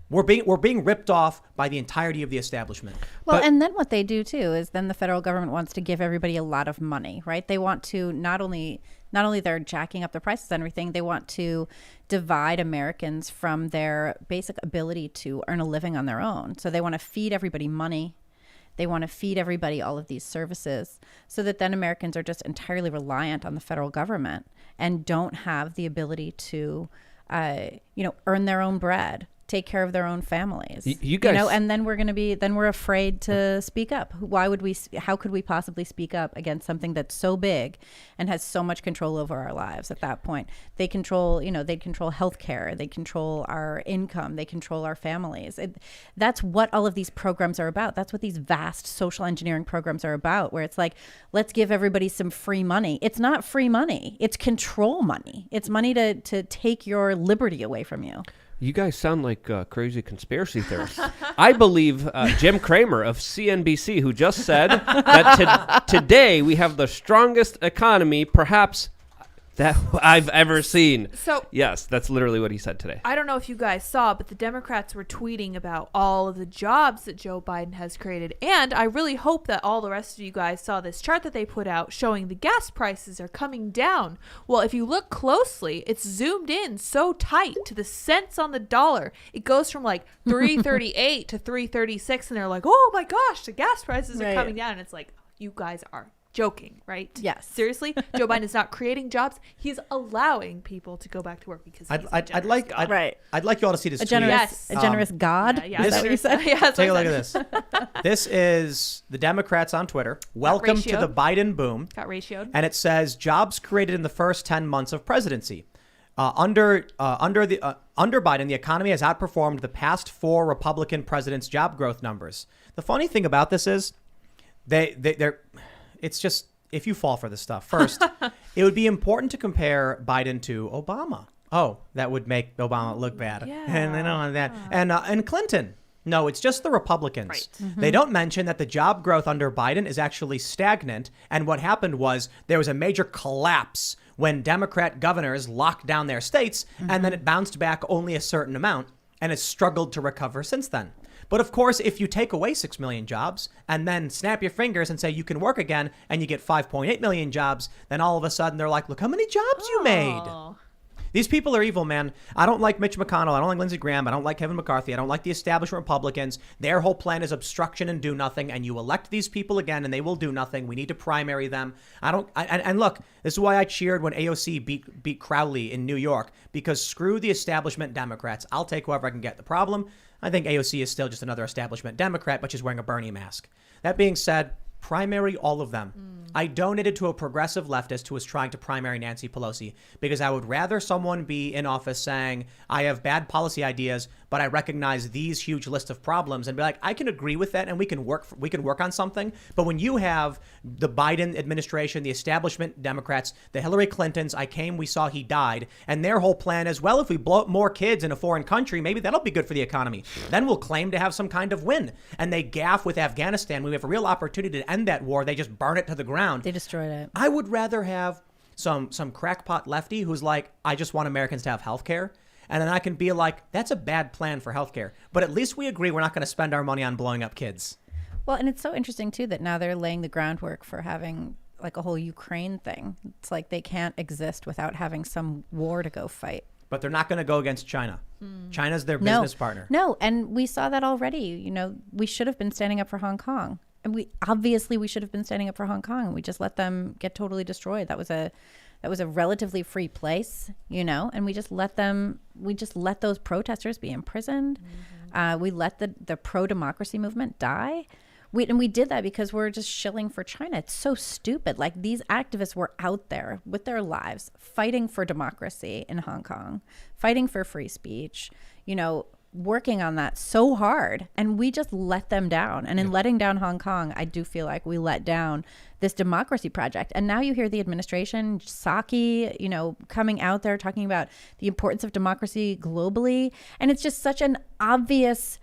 We're being ripped off by the entirety of the establishment. Well, and then what they do too is then the federal government wants to give everybody a lot of money, right? They want to not only they're jacking up the prices and everything, they want to divide Americans from their basic ability to earn a living on their own. So they want to feed everybody money. They want to feed everybody all of these services so that then Americans are just entirely reliant on the federal government and don't have the ability to, earn their own bread, take care of their own families. You guys, and then we're afraid to speak up. How could we possibly speak up against something that's so big and has so much control over our lives at that point? They control healthcare, they control our income, they control our families. That's what all of these programs are about. That's what these vast social engineering programs are about, where it's like, let's give everybody some free money. It's not free money. It's control money. It's money to take your liberty away from you. You guys sound like crazy conspiracy theorists. I believe Jim Cramer of CNBC, who just said that today we have the strongest economy, perhaps, that I've ever seen. So yes, that's literally what he said today. I don't know if you guys saw, but the Democrats were tweeting about all of the jobs that Joe Biden has created. And I really hope that all the rest of you guys saw this chart that they put out showing the gas prices are coming down. Well, if you look closely, it's zoomed in so tight to the cents on the dollar. It goes from like 338 to 336. And they're like, oh my gosh, the gas prices are coming down. And it's like, you guys are joking, right? Yes. Seriously, Joe Biden is not creating jobs. He's allowing people to go back to work because he's I'd like you all to see this a tweet. generous God. Yeah, Is that what you said? Yeah, Take a look at this. This is the Democrats on Twitter. Welcome to the Biden boom. Got ratioed. And it says jobs created in the first 10 months of presidency. Under Biden, the economy has outperformed the past 4 Republican presidents' job growth numbers. The funny thing about this is they're it's just, if you fall for this stuff, first, it would be important to compare Biden to Obama. Oh, that would make Obama look bad. Yeah. And they don't want that. And Clinton. No, it's just the Republicans. Right. Mm-hmm. They don't mention that the job growth under Biden is actually stagnant. And what happened was there was a major collapse when Democrat governors locked down their states, and then it bounced back only a certain amount, and it's struggled to recover since then. But of course, if you take away 6 million jobs and then snap your fingers and say you can work again and you get 5.8 million jobs, then all of a sudden they're like, look how many jobs you made. These people are evil, man. I don't like Mitch McConnell. I don't like Lindsey Graham. I don't like Kevin McCarthy. I don't like the establishment Republicans. Their whole plan is obstruction and do nothing. And you elect these people again and they will do nothing. We need to primary them. And look, this is why I cheered when AOC beat Crowley in New York, because screw the establishment Democrats. I'll take whoever I can get. The problem, I think AOC is still just another establishment Democrat, but she's wearing a Bernie mask. That being said, primary all of them. I donated to a progressive leftist who was trying to primary Nancy Pelosi because I would rather someone be in office saying, I have bad policy ideas, but I recognize these huge list of problems, and be like, I can agree with that and we can work on something. But when you have the Biden administration, the establishment Democrats, the Hillary Clintons, we saw, he died, and their whole plan is, well, if we blow up more kids in a foreign country, maybe that'll be good for the economy. Then we'll claim to have some kind of win. And they gaff with Afghanistan. We have a real opportunity to end that war. They just burn it to the ground. They destroyed it. I would rather have some crackpot lefty who's like, I just want Americans to have health care. And then I can be like, that's a bad plan for healthcare. But at least we agree we're not going to spend our money on blowing up kids. Well, and it's so interesting, too, that now they're laying the groundwork for having like a whole Ukraine thing. It's like they can't exist without having some war to go fight. But they're not going to go against China. China's their business partner. No, and we saw that already. You know, we should have been standing up for Hong Kong. And we should have been standing up for Hong Kong. And we just let them get totally destroyed. That was a relatively free place, you know, and we just let those protesters be imprisoned. We let the pro-democracy movement die. We did that because we're just shilling for China. It's so stupid. Like, these activists were out there with their lives fighting for democracy in Hong Kong, fighting for free speech, you know, working on that so hard, and we just let them down. And in letting down Hong Kong, I do feel like we let down this democracy project. And now you hear the administration, Psaki, you know, coming out there talking about the importance of democracy globally. And it's just such an obvious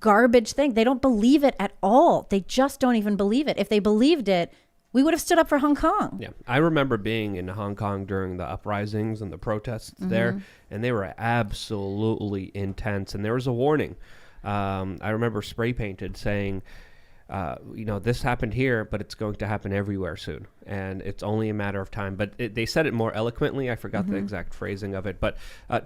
garbage thing. They don't believe it at all. They just don't even believe it. If they believed it, we would have stood up for Hong Kong. Yeah, I remember being in Hong Kong during the uprisings and the protests there, and they were absolutely intense. And there was a warning. I remember spray painted saying, this happened here, but it's going to happen everywhere soon. And it's only a matter of time. But they said it more eloquently. I forgot the exact phrasing of it. But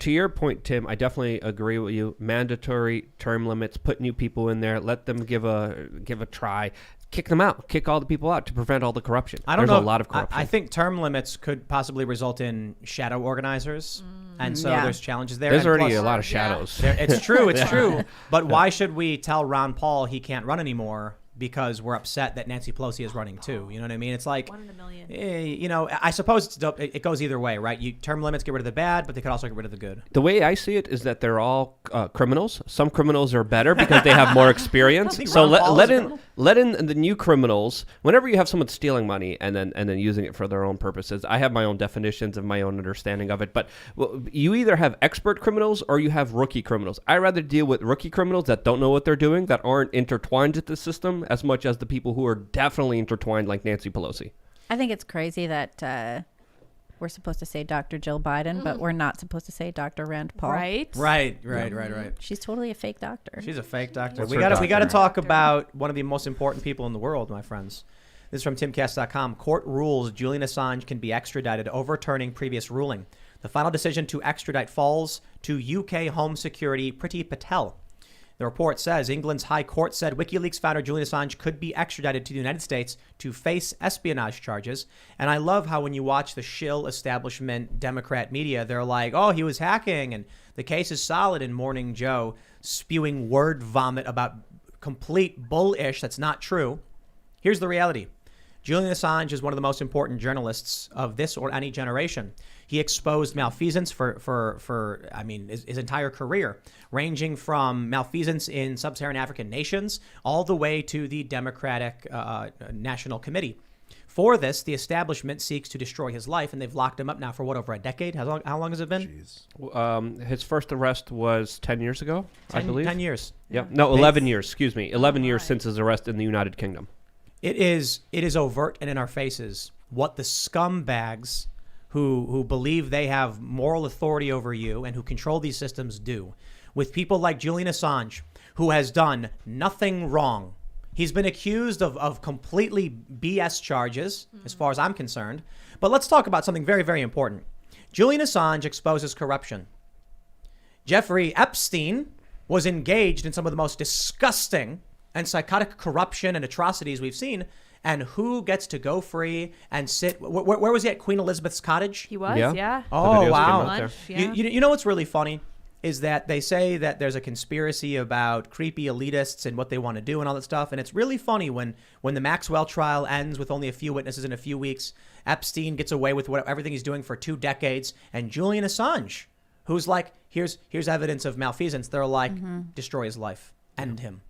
to your point, Tim, I definitely agree with you. Mandatory term limits, put new people in there, let them give a try. Kick them out. Kick all the people out to prevent all the corruption. I don't There's know. a lot of corruption. I think term limits could possibly result in shadow organizers. And so Yeah. there's challenges there. There's And already plus- a lot of shadows. It's true. It's true. But why should we tell Ron Paul he can't run anymore because we're upset that Nancy Pelosi is running too? You know what I mean? It's like, 1 in a million. I suppose it goes either way, right? Term limits get rid of the bad, but they could also get rid of the good. The way I see it is that they're all criminals. Some criminals are better because they have more experience. think So Ron Paul let is a in criminal. let in the new criminals. Whenever you have someone stealing money and then using it for their own purposes, I have my own definitions and my own understanding of it. But you either have expert criminals or you have rookie criminals. I rather deal with rookie criminals that don't know what they're doing, that aren't intertwined with the system, as much as the people who are definitely intertwined, like Nancy Pelosi. I think it's crazy that we're supposed to say Dr. Jill Biden, but we're not supposed to say Dr. Rand Paul. Right? Right. She's totally a fake doctor. She's a fake doctor. What's We her got to doctor? talk about one of the most important people in the world, my friends. This is from Timcast.com. Court rules Julian Assange can be extradited, overturning previous ruling. The final decision to extradite falls to UK Home Secretary Priti Patel. The report says England's High Court said WikiLeaks founder Julian Assange could be extradited to the United States to face espionage charges. And I love how when you watch the shill establishment Democrat media, they're like, oh, he was hacking and the case is solid, and Morning Joe spewing word vomit about complete bullish that's not true. Here's the reality. Julian Assange is one of the most important journalists of this or any generation. He exposed malfeasance for his entire career, ranging from malfeasance in sub-Saharan African nations all the way to the Democratic National Committee. For this, the establishment seeks to destroy his life, and they've locked him up now for over a decade? How long has it been? His first arrest was 10 years ago, I believe. 10 years. Yep. No, 11 years. Excuse me. 11 years since his arrest in the United Kingdom. It is overt and in our faces what the scumbags who believe they have moral authority over you and who control these systems do with people like Julian Assange, who has done nothing wrong. He's been accused of completely BS charges, as far as I'm concerned. But let's talk about something very, very important. Julian Assange exposes corruption. Jeffrey Epstein was engaged in some of the most disgusting and psychotic corruption and atrocities we've seen. And who gets to go free and sit? Where was he at? Queen Elizabeth's cottage? He was, Yeah. yeah. Oh, videos wow. came out there. Lunch, yeah. You know what's really funny is that they say that there's a conspiracy about creepy elitists and what they want to do and all that stuff. And it's really funny when the Maxwell trial ends with only a few witnesses in a few weeks. Epstein gets away with everything he's doing for 2 decades. And Julian Assange, who's like, here's evidence of malfeasance. They're like, destroy his life, end him.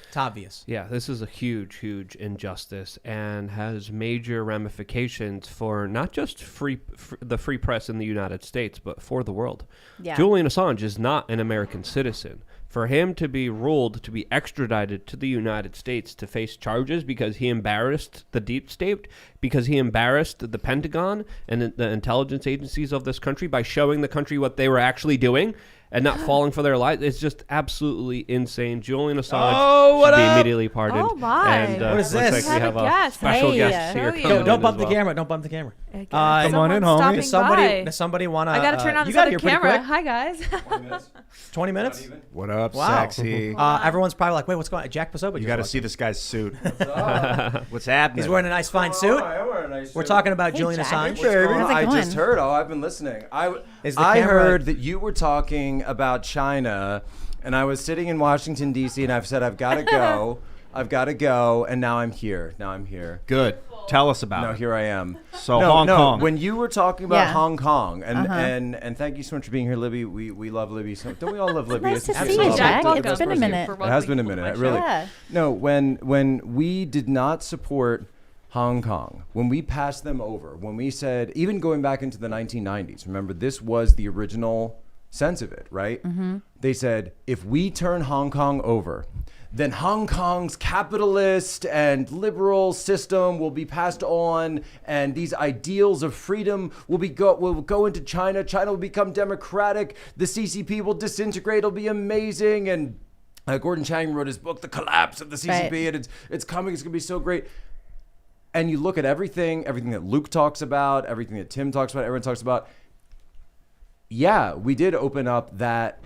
It's obvious. Yeah, this is a huge, huge injustice and has major ramifications for not just the free press in the United States, but for the world. Yeah. Julian Assange is not an American citizen. For him to be ruled to be extradited to the United States to face charges because he embarrassed the deep state, because he embarrassed the Pentagon and the intelligence agencies of this country by showing the country what they were actually doing and not falling for their lies. It's just absolutely insane. Julian Assange should be immediately pardoned. Oh, my. And, What is looks this? like we have Have a a guest. special Hey, guest here. Claudio. coming Don't in bump as the well. camera. Don't bump the camera. Come on in, homie. Stopping Does somebody by. does somebody want to? I got to turn on you this got other here pretty camera. quick. Hi, guys. 20 minutes. What up, Wow. sexy? Everyone's probably like, wait, what's going on? Jack Posobiec. You got to see this guy's suit. What's happening? He's wearing a nice fine suit. I'm wearing a nice We're suit. talking about Hey, Julian Jack. Assange. Hey, baby. How's it I going? just heard. Oh, I've been listening. Is the I camera- heard that you were talking about China, and I was sitting in Washington, D.C., and I've said, I've got to go. I've got to go, and now I'm here. Good. Tell us about No, it. here I am. So Hong Kong. When you were talking about Yeah. Hong Kong, and thank you so much for being here, Libby. We love Libby. So, don't we all love Libby? Nice to It's see so you, lovely. Jack. Welcome. It's been a minute. It has been a minute. Really. Yeah. No, when we did not support Hong Kong, when we passed them over, when we said, even going back into the 1990s, remember, this was the original sense of it, right? They said, if we turn Hong Kong over, then Hong Kong's capitalist and liberal system will be passed on, and these ideals of freedom will go into China. China will become democratic. The CCP will disintegrate. It'll be amazing, and Gordon Chang wrote his book, The Collapse of the CCP, Right. and it's coming. It's going to be so great. And you look at everything that Luke talks about, everything that Tim talks about, everyone talks about. Yeah, we did open up that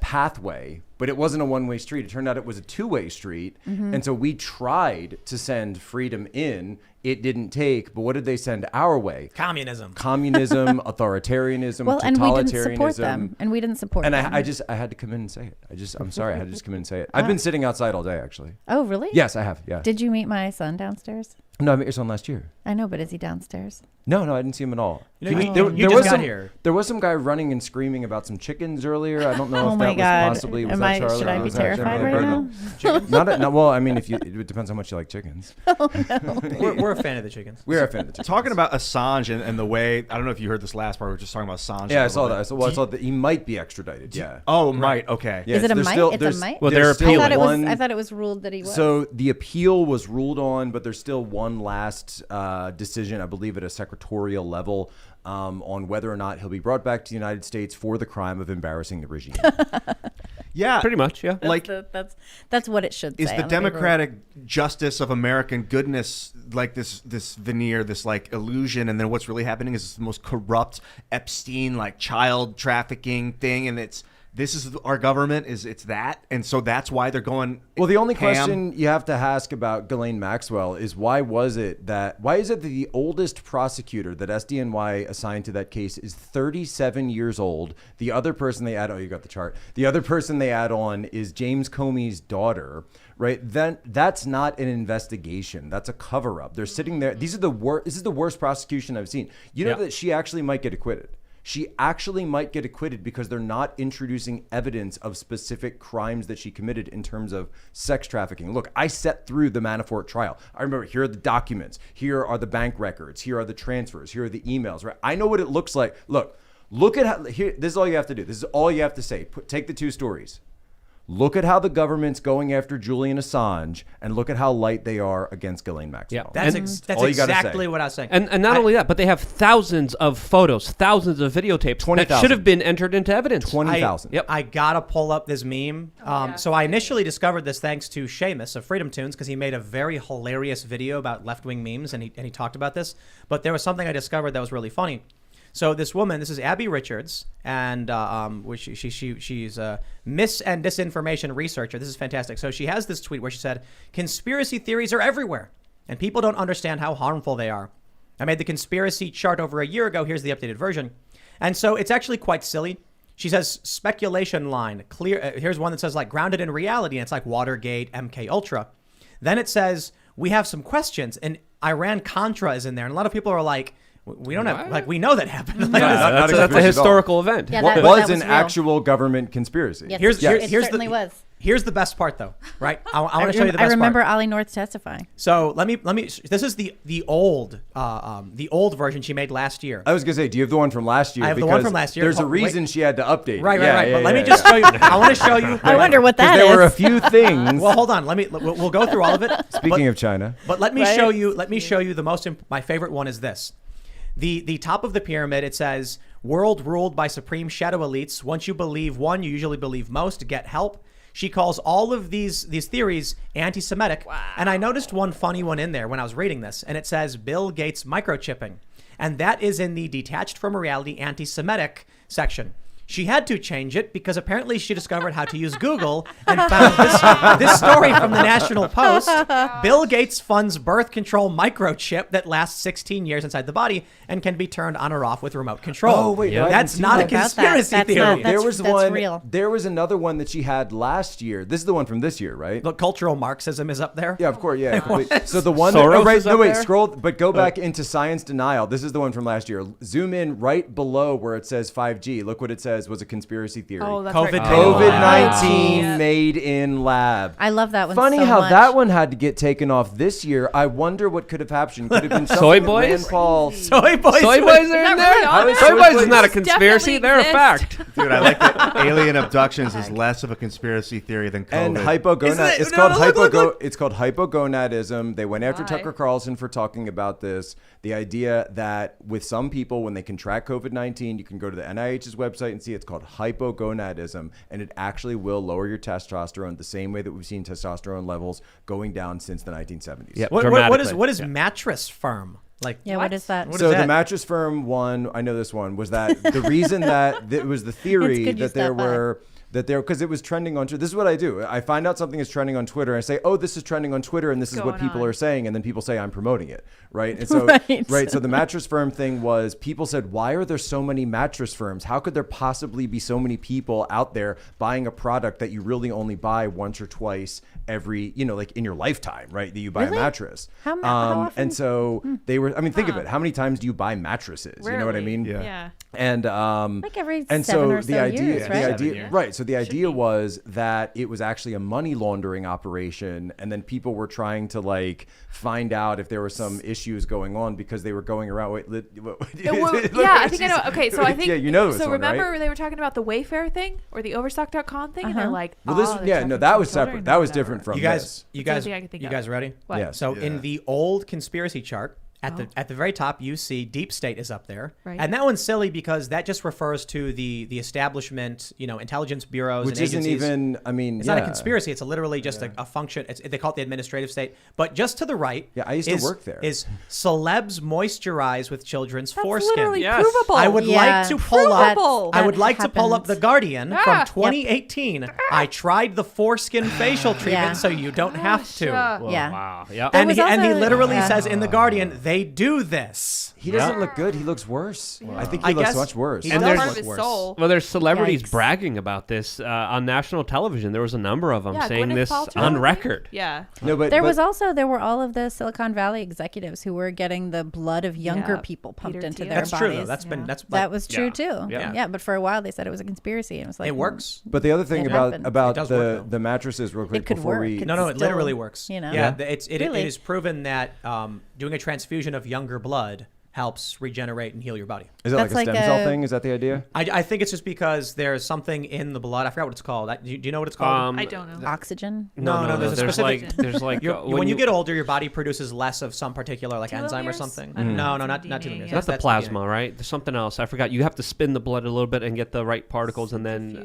pathway, but it wasn't a one-way street. It turned out it was a two-way street. And so we tried to send freedom in. It didn't take, but what did they send our way? Communism, authoritarianism, Well, and we didn't support totalitarianism. them. And we didn't support And them. I had to come in and say it. I'm sorry, I had to just come in and say it. I've been sitting outside all day, actually. Oh, really? Yes, I have. Yeah. Did you meet my son downstairs? No, I met your son last year. I know, but is he downstairs? No, I didn't see him at all. You know, There you just was got some, here. There was some guy running and screaming about some chickens earlier. I don't know Oh if my that God. was possibly. Was Am that I- Charlie? should or I be was that terrified Jeremy? right now? Not well. I mean, it depends how much you like chickens. We're a fan of the chickens. We're a fan of the chickens. Talking about Assange and the way, I don't know if you heard this last part. We were just talking about Assange. Yeah, a I saw little that. bit. I saw that he might be extradited. Yeah. Oh, right. Okay. Yeah, Is it a there's might? still- It's a there's- might? Well, there's they're still appealing. I thought it was ruled that he was. So the appeal was ruled on, but there's still one last decision, I believe, at a secretarial level on whether or not he'll be brought back to the United States for the crime of embarrassing the regime. Yeah. Pretty much, yeah. Like, that's what it should is say. the on paper. democratic justice of American goodness like this veneer, this like illusion, and then what's really happening is the most corrupt Epstein like child trafficking thing, and this is our government, it's that, and so that's why they're going. Well, the only ham. question you have to ask about Ghislaine Maxwell is why is it that the oldest prosecutor that SDNY assigned to that case is 37 years old? The other person they add, you got the chart. The other person they add on is James Comey's daughter, right? Then that's not an investigation. That's a cover up. They're sitting there. This is the worst prosecution I've seen. You know Yeah. that she actually might get acquitted. She actually might get acquitted because they're not introducing evidence of specific crimes that she committed in terms of sex trafficking. Look, I sat through the Manafort trial. I remember, here are the documents. Here are the bank records. Here are the transfers. Here are the emails, right? I know what it looks like. Look at how, this is all you have to do. This is all you have to say. Take the two stories. Look at how the government's going after Julian Assange, and look at how light they are against Ghislaine Maxwell. Yeah. That's all you gotta exactly say. what I was saying. And not only that, but they have thousands of photos, thousands of videotapes 20,000. that should have been entered into evidence. 20,000. Yep. I gotta pull up this meme. So I initially discovered this thanks to Seamus of Freedom Tunes because he made a very hilarious video about left-wing memes and he talked about this. But there was something I discovered that was really funny. So this woman, this is Abby Richards, and she's a mis and disinformation researcher. This is fantastic. So she has this tweet where she said, "Conspiracy theories are everywhere, and people don't understand how harmful they are. I made the conspiracy chart over a year ago. Here's the updated version." And so it's actually quite silly. She says speculation line clear. Here's one that says like grounded in reality, and it's like Watergate, MK Ultra. Then it says we have some questions, and Iran Contra is in there, and a lot of people are like, we don't have, like, we know that happened. Like, That's a conspiracy at all. historical event. Yeah, What that was an real. actual government conspiracy? Yes, Here's it here's certainly was. Here's the best part, though, right? I want to show you the I best remember part. Ollie North testifying. So let me. This is the old version she made last year. I was gonna say, do you have the one from last year? I have the one Because from last year. There's a Oh, wait. reason she had to update. Right. it. But let me just show you. I want to show you. I wonder what that There is. were a few things. Well, hold on. We'll go through all of it. Speaking of China, But let me Right. show you. Let me show you the most. My favorite one is this. The top of the pyramid. It says, "World ruled by supreme shadow elites. Once you believe one, you usually believe most. Get help." She calls all of these theories anti-Semitic. Wow. And I noticed one funny one in there when I was reading this, and it says Bill Gates microchipping, and that is in the detached from reality anti-Semitic section. She had to change it because apparently she discovered how to use Google and found this story from the National Post. Bill Gates funds birth control microchip that lasts 16 years inside the body and can be turned on or off with remote control. Oh, wait, Yeah. I That's didn't see not a that. About that. conspiracy That's theory. not- there was that's one. real. There was another one that she had last year. This is the one from this year, right? Look, cultural Marxism is up there. Yeah, of course. Yeah. Wait, so the one Soros that is up there? scroll, but go back into science denial. This is the one from last year. Zoom in right below where it says 5G. Look what it says was a conspiracy theory. Oh, that's COVID. right. COVID-19 Yeah. made in lab. I love that one. Funny so how much. that one had to get taken off this year. I wonder what could have happened. Could have been something Soy that boys? Rand Paul. Soy boys. Soy boys are in that there? really on Soy there? boys is not a Those conspiracy. definitely They're a exist. fact. Dude, I like that alien abductions is less of a conspiracy theory than COVID. And hypogonad. Isn't it? It's No, called look. It's called hypogonadism. They went after Why? Tucker Carlson for talking about this. The idea that with some people, when they contract COVID-19, you can go to the NIH's website and pregnancy. It's called hypogonadism, and it actually will lower your testosterone the same way that we've seen testosterone levels going down since the 1970s. Yep. What Dramatically. is mattress firm? Like, Yeah, what is that? What So is the that? Mattress Firm one, I know this one, was that the reason that it was the theory It's good you that there stopped by. were because it was trending on Twitter. This is what I do. I find out something is trending on Twitter and I say, oh, this is trending on Twitter and this is what Going people on. are saying. And then people say I'm promoting it. Right. And so, Right. So the Mattress Firm thing was people said, why are there so many mattress firms? How could there possibly be so many people out there buying a product that you really only buy once or twice every, like in your lifetime, right? That you buy Really? a mattress. How often? And so they were, think of it. How many times do you buy mattresses? You know what I Rarely. mean? Yeah. And Like every and 7 so or the so idea, years, the right? 7 idea, years. right? So the Should idea be. was that it was actually a money laundering operation, and then people were trying to like find out if there were some issues going on because they were going around. Wait, Yeah, I think I know. Okay, so I think yeah, you know this So one, remember right? they were talking about the Wayfair thing or the Overstock.com thing, and they're like, Well, this, they're yeah, trafficking no, that was children separate. and That was whatever. different from You guys, this. you That's the only guys, thing I can think you of. guys ready? What? Yes. So in Yeah. the old conspiracy chart, Oh. at the very top, you see deep state is up there, Right. and that one's silly because that just refers to the establishment, intelligence bureaus, Which and isn't agencies. even. It's not a conspiracy. It's literally just a function. They call it the administrative state. But just to the right, Yeah, I used to work there. Is celebs moisturize with children's That's foreskin? literally Yes. provable. I would Yeah. like to pull up. Provable. I would That like to pull up happens. the Guardian Ah. from 2018. I tried the foreskin facial treatment, Yeah. so you don't have to. Well, Yeah. Wow. Yep. There And was he also- literally yeah. says in the Guardian, they do this. He doesn't look good. He looks worse. I think he I looks guess much worse. he And does there's- part look of his worse. soul. Well, there's celebrities Yikes. bragging about this on national television. There was a number of them Yeah, saying Gwyneth this Paltrow, on I record. think. Yeah. No, but There but- were all of the Silicon Valley executives who were getting the blood of younger Yeah, people pumped Peter into Thiel. their That's bodies. true though. That's been Yeah. That was true Yeah. too. Yeah. Yeah, but for a while they said it was a conspiracy, and it was like It works. But the other thing It about happened. about It does work, though. the mattresses, real quick, It could before work. we It's No, it still, literally works. you know. Yeah, Yeah. it Really? is proven that doing a transfusion of younger blood helps regenerate and heal your body. is it like That's a like stem cell a- thing? Is that the idea? I think it's just because there's something in the blood. I forgot what it's called. Do you know what it's called? I don't know. Oxygen. No, there's a There's specific. like When you get older, your body produces less of some particular enzyme or Telomeres? something. I don't know. No, It's in not DNA, telomeres. yeah. That's the that's plasma, right? There's something else. I forgot. You have to spin the blood a little bit and get the right particles, and then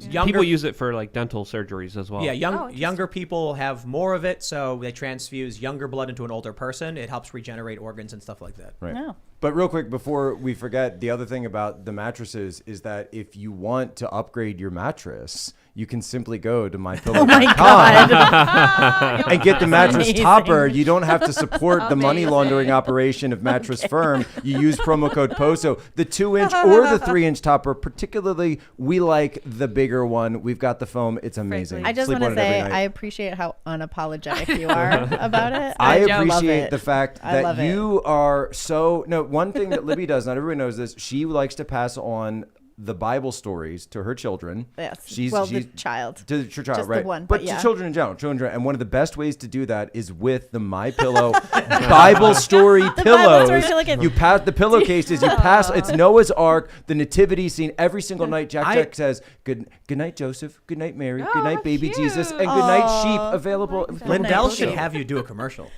Younger- people use it for like dental surgeries as well. Yeah, interesting. younger people have more of it, so they transfuse younger blood into an older person. It helps regenerate organs and stuff like that. Right. No. But real quick, before we forget, the other thing about the mattresses is that if you want to upgrade your mattress, you can simply go to mypillow.com Oh my God. and get the mattress Amazing. topper. You don't have to support the money Amazing. laundering operation of Mattress Firm. You use promo code POSO. The 2-inch or the 3-inch topper, particularly, we like the bigger one. We've got the foam. It's amazing. I just Sleep want on to it every say night. I appreciate how unapologetic you are about it. I love appreciate it. the fact I that love it. you are so. No, one thing that Libby does, not everybody knows this, she likes to pass on the Bible stories to her children. Yes. She's the child. to your child, Just the right? one, but but yeah. to children in general, and one of the best ways to do that is with the MyPillow Bible story Bible pillows. story pillow. You pass the pillowcases. You pass. It's Noah's Ark, the nativity scene every single night. Jack says, "Good night, Joseph. Good night, Mary. Good night, baby cute. Jesus, and good night, sheep." Aw. Available. Lindell Nice. should have you do a commercial.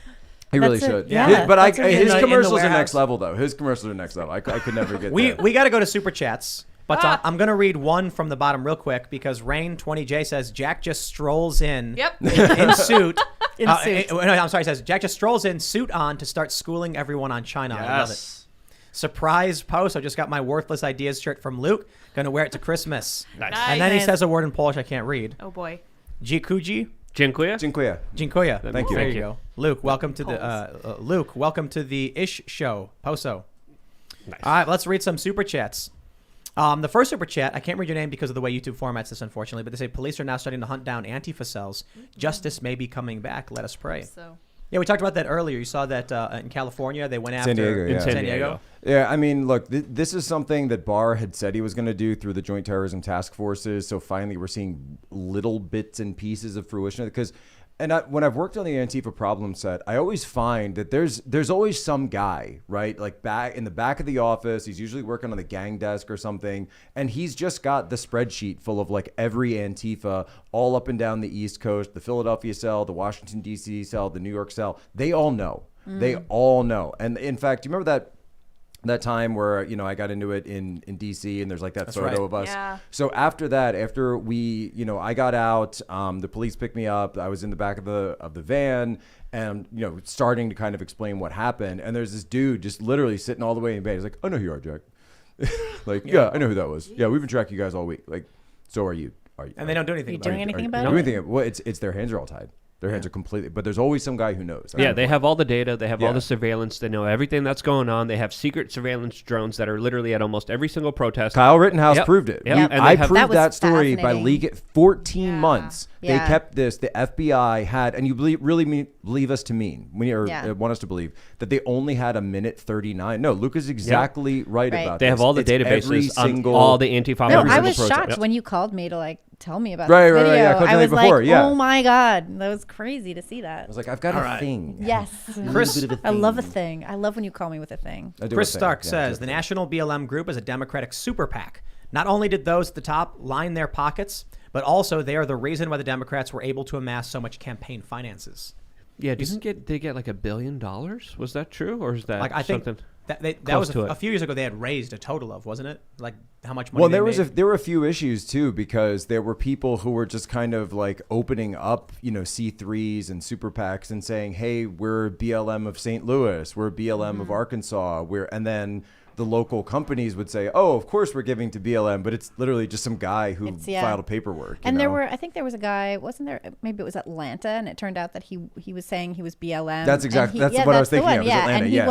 He really That's it. should. Yeah, His- but that's what his in the commercials are warehouse. next level, though. His commercials are next level. I could never get We there. we got to go to super chats, but I'm gonna read one from the bottom real quick because Rain20J says Jack just strolls in Yep. in suit. In suit. No, I'm sorry. It says Jack just strolls in suit on to start schooling everyone on China. I love it. Yes. Surprise post. I just got my worthless ideas shirt from Luke. Gonna wear it to Christmas. Nice. And then he Nice. says a word in Polish I can't read. Oh boy. Jikuji. Dziękuję. Dziękuję. Dziękuję. Thank you. There Thank you you. go. Luke, welcome to the Luke, welcome to the Ish Show. Poso. Nice. All right, let's read some super chats. The first super chat, I can't read your name because of the way YouTube formats this, unfortunately, but they say police are now starting to hunt down Antifa cells. Justice may be coming back. Let us pray. So Yeah, we talked about that earlier. You saw that in California, they went after San Diego, yeah. San Diego. Yeah, I mean, look, this is something that Barr had said he was going to do through the Joint Terrorism Task Forces. So finally, we're seeing little bits and pieces of fruition because. And when I've worked on the Antifa problem set, I always find that there's always some guy, right? Like back in the back of the office, he's usually working on the gang desk or something, and he's just got the spreadsheet full of like every Antifa all up and down the East Coast, the Philadelphia cell, the Washington D.C. cell, the New York cell. They all know. They all know. And in fact, do you remember that time where, you know, I got into it in DC, and there's like that photo right. of us. Yeah. So after that, after we, you know, I got out, the police picked me up. I was in the back of the van, and, you know, starting to kind of explain what happened. And there's this dude just literally sitting all the way in bed. He's like, I know who you are, Jack. Like, yeah, I know who that was. Yeah, we've been tracking you guys all week. Like, so are you. And they don't do anything You about doing it. anything about Doing it? anything? Well, it's their hands are all tied. Their hands are completely. But there's always some guy who knows. Yeah, they have all the data. They have all Yeah. the surveillance. They know everything that's going on. They have secret surveillance drones that are literally at almost every single protest. Kyle Rittenhouse Yep. proved it. Yep. We- And they I have- proved That was that story by fascinating. leaking 14 Yeah. months. Yeah. They kept this. The FBI had, and you believe us to mean, Yeah. want us to believe that they only had a minute 39. No, Luke is exactly right Right. about They this. have all the It's every databases on single, all the Antifa. No, every I single was protest. shocked Yep. when you called me to like tell me about Right, this right, right, video. yeah, I called you I the was night before, like, yeah. oh my God. That was crazy to see that. I was like, I've got All a right. thing. Yes. Chris, I love a thing. I love when you call me with a thing. I do Chris a thing. Stark Yeah, says do the a thing. National BLM Group is a Democratic super PAC. Not only did those at the top line their pockets, but also they are the reason why the Democrats were able to amass so much campaign finances. Yeah, didn't they get like $1 billion? Was that true, or is that Like I think something? that close was to a it? few years ago. They had raised a total of, wasn't it? Like how much money? Well, they there made? were a few issues too, because there were people who were just kind of like opening up, you know, C3s and super PACs and saying, "Hey, we're BLM of St. Louis, we're BLM of Arkansas, and then the local companies would say, "Oh, of course we're giving to BLM," but it's literally just some guy who Yeah. filed paperwork. And you there know? were, I think there was a guy, wasn't there? Maybe it was Atlanta, and it turned out that he was saying he was BLM. That's and exactly- he- that's yeah, what I was the thinking one, of, was yeah, Atlanta, and yeah.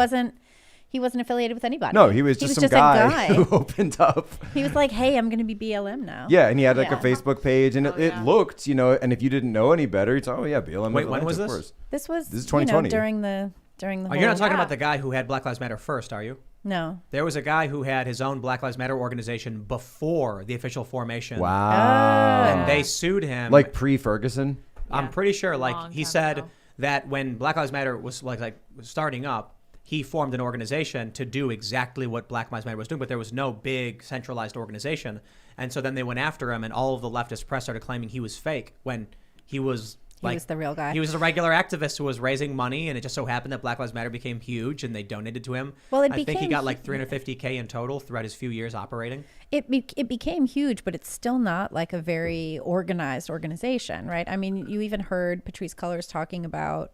he wasn't affiliated with anybody. No, he was just some a guy who opened up. He was like, "Hey, I'm going to be BLM now." Yeah, and he had like Yeah. a Facebook page, and it looked, you know, and if you didn't know any better, you'd say, "Oh yeah, BLM." Wait, of when Atlanta, was of this? course." This was This is 2020. during the Oh, whole. you're not talking Yeah. about the guy who had Black Lives Matter first, are you? No. There was a guy who had his own Black Lives Matter organization before the official formation. Wow. And they sued him. Like pre-Ferguson. I'm pretty sure, like Long he time said ago. that when Black Lives Matter was was starting up, he formed an organization to do exactly what Black Lives Matter was doing, but there was no big centralized organization. And so then they went after him, and all of the leftist press started claiming he was fake when he was He was the real guy. He was a regular activist who was raising money, and it just so happened that Black Lives Matter became huge, and they donated to him. Well, it I think he became got like $350K in total throughout his few years operating. It became huge, but it's still not like a very organized organization, right? I mean, you even heard Patrisse Cullors talking about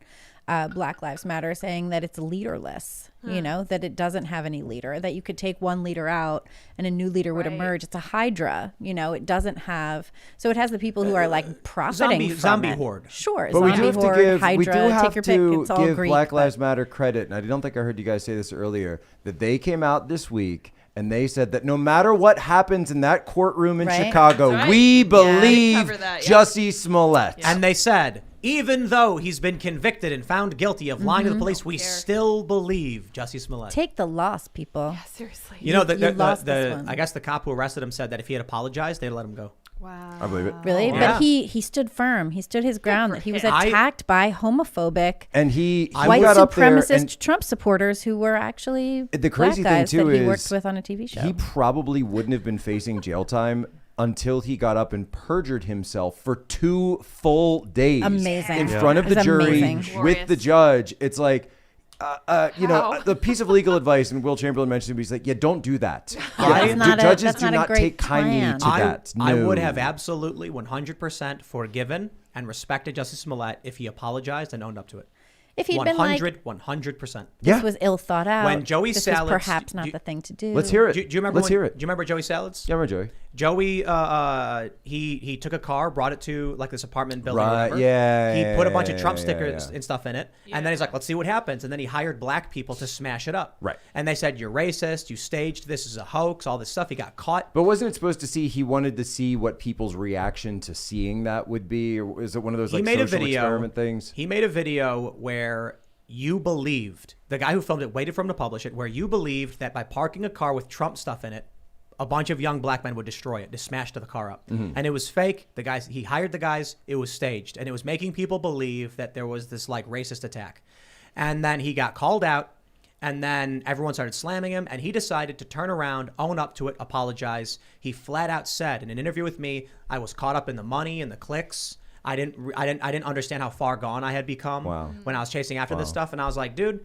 Black Lives Matter, saying that it's leaderless, you know, that it doesn't have any leader, that you could take one leader out and a new leader would Right. emerge. It's a hydra, you know, it doesn't have, so it has the people who are like profiting from zombie it. horde. Sure, But we zombie do have to horde, give hydra, we do have take your pick. to It's all give Greek. Black but- Lives Matter credit, and I don't think I heard you guys say this earlier, that they came out this week and they said that no matter what happens in that courtroom in Right. Chicago, That's right. we Yeah, believe cover that, yeah. Jussie Smollett. And they said, even though he's been convicted and found guilty of lying to the police, we care. still believe Jussie Smollett. Take the loss, people. Yeah, seriously. You know, You lost this one. I guess the cop who arrested him said that if he had apologized, they'd let him go. Wow. I believe it. Really? Yeah. But he stood firm. He stood his ground for that he was him. attacked by homophobic And he white got up there supremacist and Trump supporters who were actually The crazy black thing, guys too, that he is worked with on a TV show. he probably wouldn't have been facing jail time until he got up and perjured himself for 2 full days Amazing. in Yeah. front of It the was jury amazing. with the Glorious. judge. It's like, you know, How? the piece of legal advice, and Will Chamberlain mentioned it, he's like, yeah, don't do that. That's Yeah, not a- judges that's do not a not great take kindly plan. to I, that. I would No. have absolutely 100% forgiven and respected Jussie Smollett if he apologized and owned up to it. if he'd been like, 100%. this Yeah. was ill thought out. When Joey this Salads- was perhaps not do- the thing to do. Let's hear it. Do you remember? Let's hear it. Do you remember Joey Salads? Yeah, remember Joey. Joey, he took a car, brought it to like this apartment building. Or Right, whatever. yeah, He yeah, put a bunch of yeah, Trump yeah, stickers yeah. and stuff in it, and then he's like, "Let's see what happens." And then he hired black people to smash it up. Right. And they said, "You're racist. You staged this as a hoax. All this stuff." He got caught. But wasn't it supposed to see, he wanted to see what people's reaction to seeing that would be? Or is it one of those He like made a social video. experiment things? He made a video where you believed, the guy who filmed it waited for him to publish it, where you believed that by parking a car with Trump stuff in it, a bunch of young black men would destroy it, just smash the car up. And it was fake. The guys, he hired the guys, it was staged. And it was making people believe that there was this like racist attack. And then he got called out, and then everyone started slamming him, and he decided to turn around, own up to it, apologize. He flat out said in an interview with me, "I was caught up in the money and the clicks. I didn't understand how far gone I had become Wow. when I was chasing after this stuff." And I was like, dude,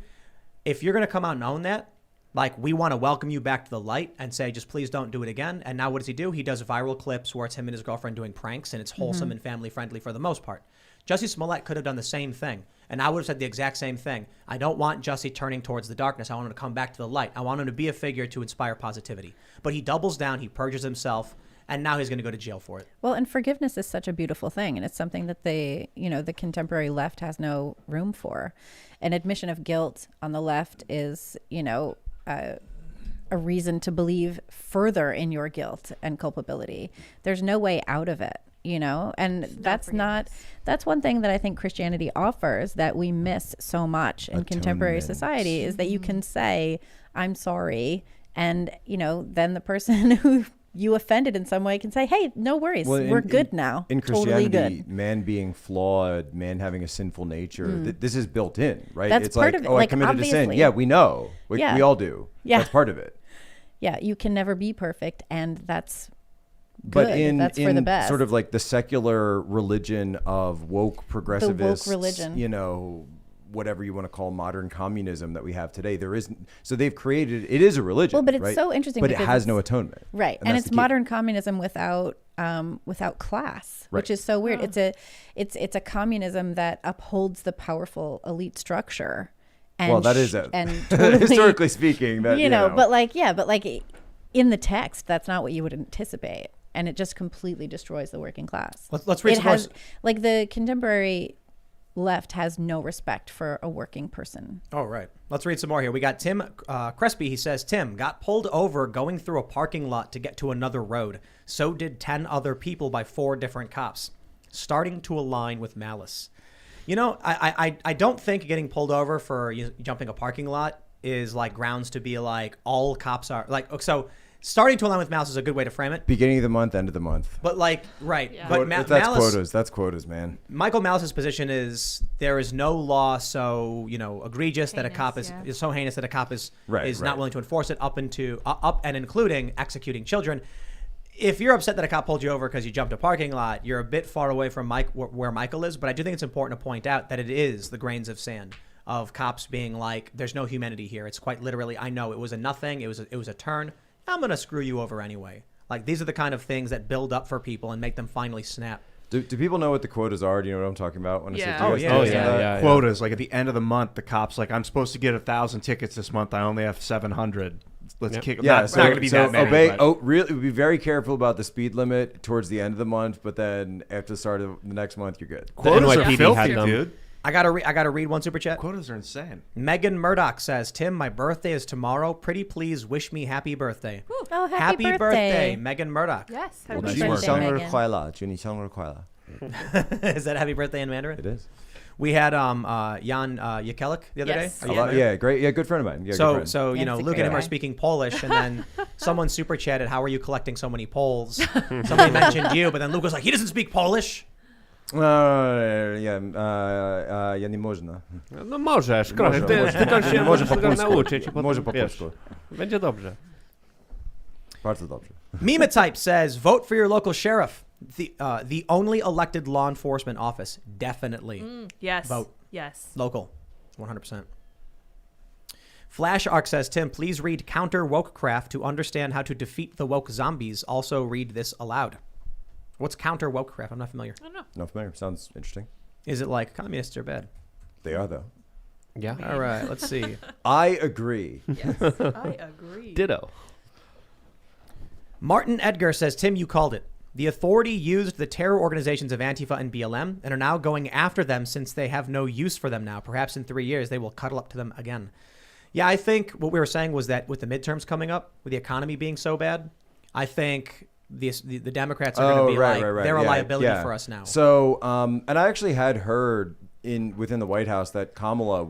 if you're going to come out and own that, Like, we want to welcome you back to the light and say, just please don't do it again. And now what does he do? He does viral clips where it's him and his girlfriend doing pranks, and it's wholesome and family friendly for the most part. Jussie Smollett could have done the same thing. And I would have said the exact same thing. I don't want Jussie turning towards the darkness. I want him to come back to the light. I want him to be a figure to inspire positivity. But he doubles down. He perjures himself. And now he's going to go to jail for it. Well, and forgiveness is such a beautiful thing. And it's something that the contemporary left has no room for. An admission of guilt on the left is, a reason to believe further in your guilt and culpability. There's no way out of it, and that's one thing that I think Christianity offers that we miss so much in contemporary society, is that you can say, I'm sorry. And, then the person who you offended in some way can say, hey, no worries. We're good now. In totally Christianity, good. man being flawed, man having a sinful nature, this is built in, right? That's it's part like, of it. I Like, committed a sin. obviously. Yeah, we know. We all do. Yeah. That's part of it. Yeah, you can never be perfect, and that's But good. That's for the best. sort of like the secular religion of woke progressivists, religion. Whatever you want to call modern communism that we have today, so they've created, it is a religion. Well, but it's right? so interesting But it because has it's- no atonement. Right. And that's it's the key. modern communism without class, Right. which is so weird. It's a communism that upholds the powerful elite structure. And Well, that is and totally, historically speaking, that but in the text, that's not what you would anticipate, and it just completely destroys the working class. Let's read some more. Like, the contemporary left has no respect for a working person. Oh, right. Let's read some more here. We got Tim Crespi. He says, Tim got pulled over going through a parking lot to get to another road. So did 10 other people by 4 different cops. Starting to align with malice. I don't think getting pulled over for jumping a parking lot is like grounds to be like all cops are like. So starting to align with malice is a good way to frame it. Beginning of the month, end of the month. But like, right. Yeah. But That's malice, quotas. That's quotas, man. Michael Malice's position is there is no law so egregious that a cop is so heinous that a cop is not willing to enforce it up and including executing children. If you're upset that a cop pulled you over because you jumped a parking lot, you're a bit far away from where Michael is. But I do think it's important to point out that it is the grains of sand of cops being like, there's no humanity here. It's quite literally, I know it was a nothing. It was a turn. I'm going to screw you over anyway. Like, these are the kind of things that build up for people and make them finally snap. Do people know what the quotas are? Do you know what I'm talking about? When Yeah. I say yeah. Quotas, like at the end of the month, the cop's like, I'm supposed to get 1,000 tickets this month. I only have 700. Let's kick. Yeah, It's not going to be that many. Really, be very careful about the speed limit towards the end of the month, but then after the start of the next month, you're good. Quotas are NYPD filthy, had them. dude. I gotta read one super chat. Quotas are insane. Megan Murdoch says, Tim, my birthday is tomorrow. Pretty please wish me happy birthday. Oh, Happy birthday, Megan Murdoch. Yes. Well, happy Judy birthday. Megan. Is that happy birthday in Mandarin? It is. We had Jan Jekelik the other Yes. day. Are you in? Yeah, great. Yeah, good friend of mine. Yeah, good So, friend. so Yeah, it's a Luke great and him are guy. speaking Polish, and then someone super chatted, "How are you collecting so many Poles?" Somebody mentioned you, but then Luke was like, "He doesn't speak Polish." Ja nie można. No możesz, trochę. Ty tylko się Może po musisz tego polsku. nauczyć i potem, Może po wiesz, polsku. będzie dobrze. Bardzo dobrze. Memetype says, "Vote for your local sheriff, the only elected law enforcement office. Definitely Yes. Vote. Yes. local, 100%." Flash Arc says, Tim, please read Counter Wokecraft to understand how to defeat the woke zombies. Also read this aloud. What's Counter Wokecraft? I'm not familiar. I don't know. Not familiar. Sounds interesting. Is it like communists are bad? They are, though. Yeah. All right, let's see. I agree. Yes. I agree. Ditto. Martin Edgar says, Tim, you called it. The authority used the terror organizations of Antifa and BLM and are now going after them since they have no use for them now. Perhaps in 3 years, they will cuddle up to them again. Yeah, I think what we were saying was that with the midterms coming up, with the economy being so bad, I think the Democrats are going to be they're a liability for us now. So, and I actually had heard within the White House that Kamala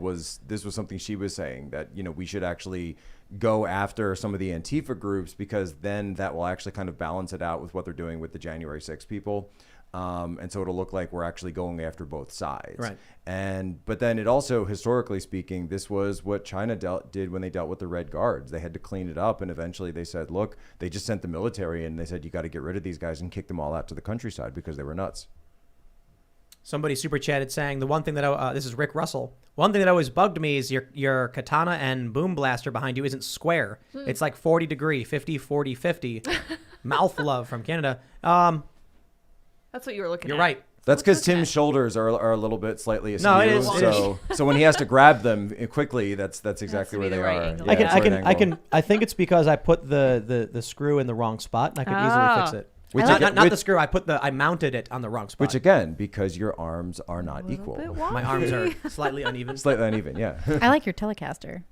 this was something she was saying, that, we should actually go after some of the Antifa groups, because then that will actually kind of balance it out with what they're doing with the January 6th people. And so it'll look like we're actually going after both sides. Right. But then it also, historically speaking, this was what China did when they dealt with the Red Guards. They had to clean it up, and eventually they said, look, they just sent the military and they said, you got to get rid of these guys and kick them all out to the countryside because they were nuts. Somebody super chatted saying the one thing that this is Rick Russell. One thing that always bugged me is your katana and boom blaster behind you isn't square. It's like 40 degree, 50, 40, 50. Mouth love from Canada. That's what you were looking You're at. right. That's because Tim's shoulders are a little bit slightly askew. No, it is. So when he has to grab them quickly, that's exactly to where be they the right are. angle. Yeah, it's the right angle. I think it's because I put the screw in the wrong spot and I could easily fix it. Which I like- again- Not which- the screw. I mounted it on the wrong spot. Which again, because your arms are not equal. My arms are slightly uneven. Slightly uneven, yeah. I like your Telecaster.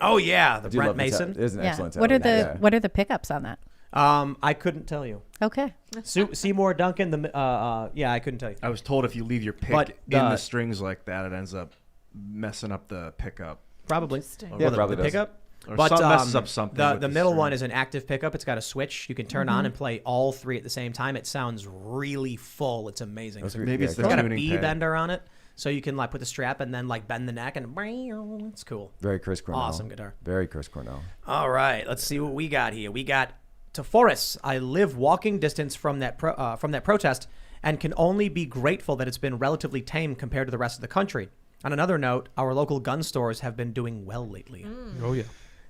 Oh yeah, the I do Brent love the Mason. It is an Yeah. excellent What are the telecaster. What are the pickups on that? I couldn't tell you. Okay. Seymour Duncan. I couldn't tell you. I was told if you leave your pick But in the- the strings like that, it ends up messing up the pickup. Probably. Interesting. Yeah, the, probably the does. pickup. Or But messes up something. the with the middle string. one is an active pickup. It's got a switch you can turn on and play all three at the same time. It sounds really full. It's amazing. That's It's really- Maybe it's yeah, the got a tuning B peg. bender on it, so you can like put the strap and then like bend the neck and it's cool. Very Chris Cornell. Awesome guitar. Very Chris Cornell. All right, let's see what we got here. We got to Forrest. I live walking distance from that protest and can only be grateful that it's been relatively tame compared to the rest of the country. On another note, our local gun stores have been doing well lately. Oh yeah.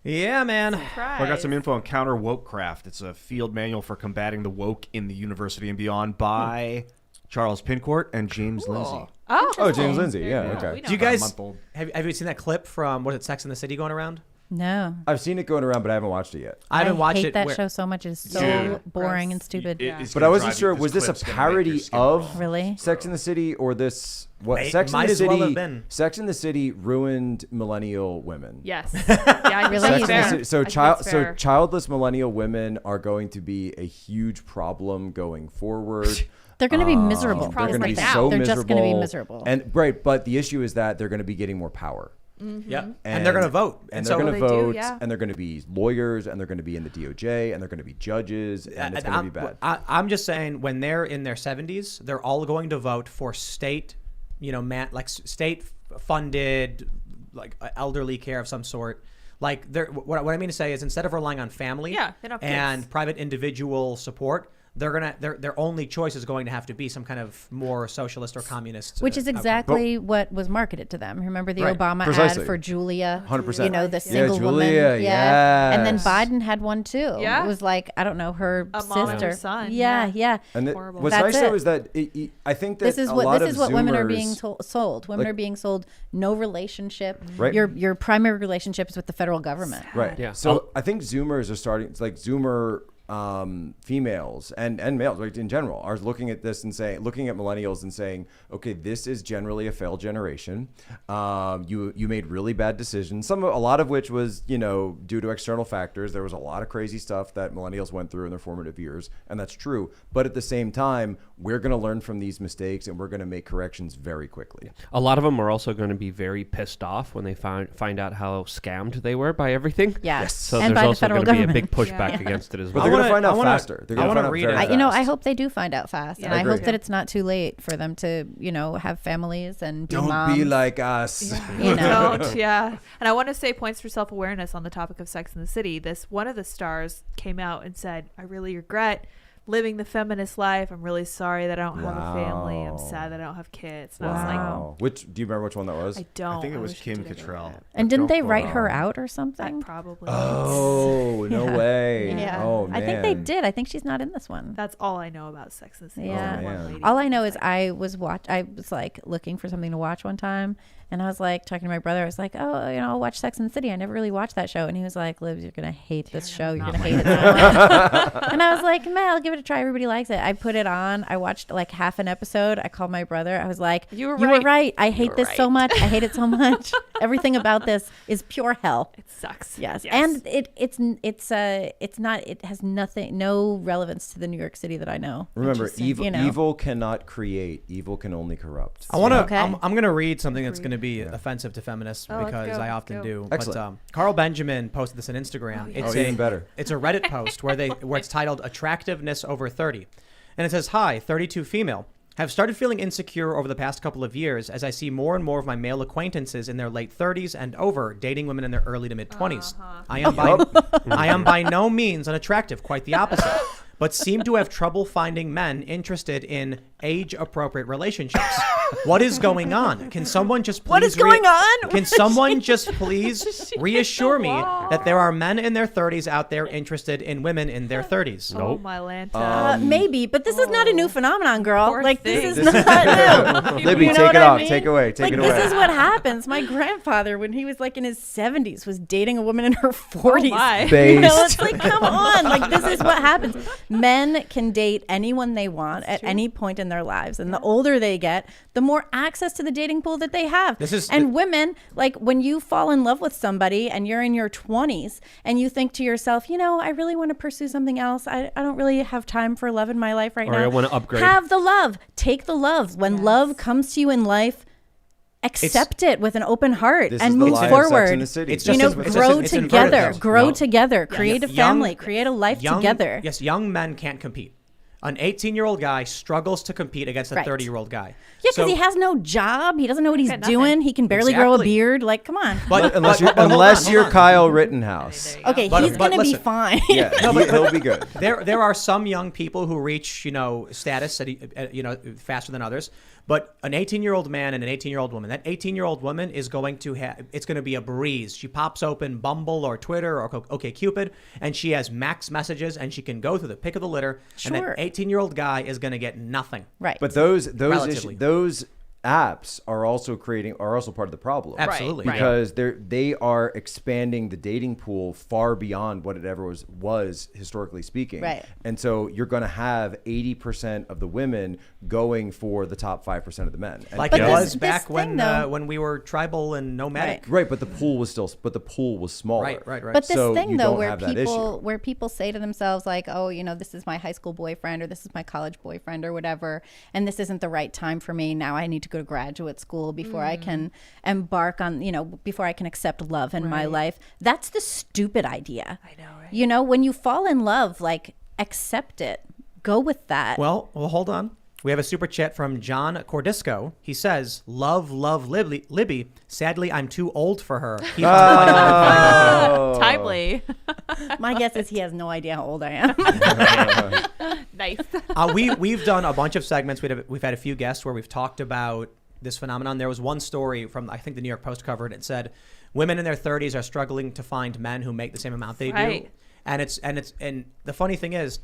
Yeah, man. Well, I got some info on Counter Wokecraft. It's a field manual for combating the woke in the university and beyond by Charles Pincourt and James Lindsay. Oh, James Lindsay. Yeah, we okay. know Do you About a guys month old. have you seen that clip from what is it, Sex in the City going around? No. I've seen it going around, but I haven't watched it yet. I haven't watched hate it. that where- show so much. It's so Dude. boring Gross. and stupid. It's But gonna I wasn't drive sure, you- was this a clip's gonna make your parody skin of crawl. Really? Sex in the City or this? What? It Sex in might the as well City. have been. Sex in the City ruined millennial women. Yes. Yeah, I Really? think Sex that's in fair. the City. So I think that's so fair. childless millennial women are going to be a huge problem going forward. They're going to be miserable. They're going to be right now. so They're miserable. just going to be miserable. And right, but the issue is that they're going to be getting more power. Yep. And they're going to vote. And so they're going to They do, vote, yeah. and they're going to be lawyers, and they're going to be in the DOJ, and they're going to be judges, and it's going to be bad. I'm just saying, when they're in their 70s, they're all going to vote for state, state-funded, like elderly care of some sort. Like, what I mean to say is, instead of relying on family Yeah, they don't have and kids. private individual support, their only choice is going to have to be some kind of more socialist or communist. Which is outcome. exactly what was marketed to them. Remember the Right. Obama Precisely. ad for Julia? 100%. You know, the Yeah, single Julia, woman. Yeah. And then yes. Biden had one too. Yeah. It was like, I don't know, her A sister. mom and her son, Yeah, yeah. yeah. And Horrible. what's That's nice though it. is that I think that This is a lot this is of what women are Zoomers- being sold. Women like- are being sold no relationship. Right. Your primary relationship is with the federal government. Right. Yeah. So I think Zoomers are starting. It's like Zoomer females and males, like in general, are looking at this and looking at millennials and saying, okay, this is generally a failed generation. You made really bad decisions. A lot of which was due to external factors. There was a lot of crazy stuff that millennials went through in their formative years, and that's true. But at the same time, we're going to learn from these mistakes and we're going to make corrections very quickly. A lot of them are also going to be very pissed off when they find out how scammed they were by everything. Yes. So And by there's the also federal going to be a big government. pushback Yeah. against it as But well. they're going to find I out wanna- faster. They're I going to wanna find out read very it. fast. I hope they do find out fast. Yeah. And I I agree. hope that it's not too late for them to, have families and be Don't moms. be like us. You know. Don't, yeah. And I want to say points for self-awareness on the topic of Sex in the City. One of the stars came out and said, I really regret living the feminist life. I'm really sorry that I don't have a family. I'm Wow. sad that I don't have kids. And I was Wow. Do you remember which one that was? like, I don't. I think it was wish I Kim did it Cattrall. right. And didn't they Don't write go her on. out or I something? probably. Oh, no Yeah. way. Yeah. Oh, man. I think they did. I think she's not in this one. That's all I know about Sex in the City. Yeah. That one man. lady. All I know is I was like looking for something to watch one time, and I was like talking to my brother. I was like, "Oh, I'll watch Sex and the City. I never really watched that show." And he was like, "Liv, you're gonna hate this show. You're not gonna hate it so much." And I was like, "Man, I'll give it a try. Everybody likes it." I put it on. I watched like half an episode. I called my brother. I was like, You were were right. right. I hate were this so right." much. I hate it so much. Everything about this is pure hell." It sucks. Yes. And it has no relevance to the New York City that I know. Remember, Interesting. evil cannot create. Evil can only corrupt. I want to. Okay. I'm going to read something that's Agreed. going to be offensive to feminists Oh, let's because go, I let's often go. do. Excellent. But Carl Benjamin posted this on Instagram. yeah. It's Even better. It's a Reddit post where it's titled "Attractiveness Over 30," and it says, "Hi, 32 female. Have started feeling insecure over the past couple of years as I see more and more of my male acquaintances in their late 30s and over dating women in their early to mid 20s. I am by no means unattractive, quite the opposite. but seem to have trouble finding men interested in age-appropriate relationships. What is going on? Can someone just please What is going on? Can someone just please reassure me that there are men in their 30s out there interested in women in their 30s? Oh my Lanta. Maybe, but this is not a new phenomenon, girl. Poor like thing. this is not new. Libby, You know take what it I off. mean? Take it away. Take Like it away. this is what happens. My grandfather, when he was like in his 70s, was dating a woman in her 40s. my. You know, Based. it's like, come on. Like this is what happens. Men can date anyone they want at any point in their lives, and the older they get, the more access to the dating pool that they have. And women, like when you fall in love with somebody and you're in your 20s and you think to yourself, you know, I really want to pursue something else. I don't really have time for love in my life right Or now. I wanna upgrade. Have the love. Take the love. When love comes to you in life, accept it with an open heart This and is the move lie of Sex forward. and the City. It's You just know, as- grow it's together. inverted. Grow No. together. Create a family. Create a life together. Yes, young men can't compete. An 18-year-old guy struggles to compete against a Right. 30-year-old guy. Yeah, because So- he has no job. He doesn't know what he's got nothing. doing. He can barely grow a Exactly. beard. Like, come on. Unless but hold unless on, you're hold on. Kyle Rittenhouse. Okay, But- he's but gonna be listen. fine. Yeah, he'll be good. There are some young people who reach, status faster than others. But an 18-year-old man and an 18-year-old woman, that 18-year-old woman is going to it's going to be a breeze. She pops open Bumble or Twitter or OkCupid, and she has max messages, and she can go through the pick of the litter. And Sure. that 18-year-old guy is going to get nothing. Right. But those Relatively. those apps are also part of the problem. Absolutely. Right. Because they are expanding the dating pool far beyond what it ever was historically speaking. Right. And so you're going to have 80% of the women going for the top 5% of the men. And Like But it this- was this back thing, though- when we were tribal and nomadic. right, but the pool was smaller. Right. But this So thing you though, don't where have that people issue. where people say to themselves like, oh, this is my high school boyfriend or this is my college boyfriend or whatever, and this isn't the right time for me. Now I need to go to graduate school before I can embark on, before I can accept love in my life. That's the stupid idea. I know, right? When you fall in love, like accept it. Go with that. Well, hold on. We have a super chat from John Cordisco. He says, love Libby. Sadly, I'm too old for her. Keep on fighting and fighting. Timely. My guess is he has no idea how old I am. Nice. We've done a bunch of segments. We've had a few guests where we've talked about this phenomenon. There was one story from, I think, the New York Post covered. It said women in their 30s are struggling to find men who make the same amount they do. Right. And the funny thing is,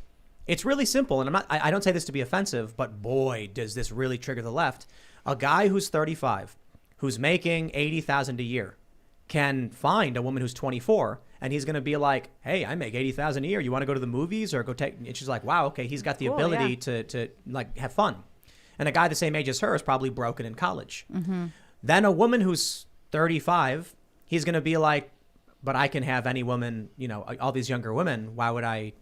it's really simple. And I don't say this to be offensive, but boy, does this really trigger the left. A guy who's 35, who's making $80,000 a year, can find a woman who's 24, and he's going to be like, hey, I make $80,000 a year. You want to go to the movies or go take? And she's like, wow, okay, he's got the Cool, ability to like have fun. And a guy the same age as her is probably broken in college. Mm-hmm. Then a woman who's 35, he's going to be like, but I can have any woman, all these younger women. Why would I,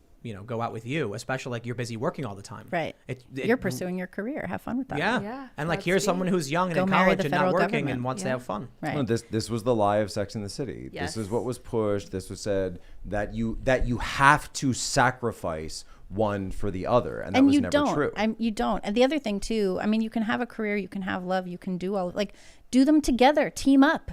go out with you? Especially like you're busy working all the time. Right. You're pursuing your career. Have fun with that. Yeah. Yeah, And like that's here's deep. someone who's young and Go in marry college the and not federal working government. and wants to Yeah. have fun. Right. No, this was the lie of Sex and the City. Yes. This is what was pushed. This was said that you have to sacrifice one for the other, and that was you never don't. true. You don't. And the other thing too, you can have a career, you can have love, you can do do them together, team up,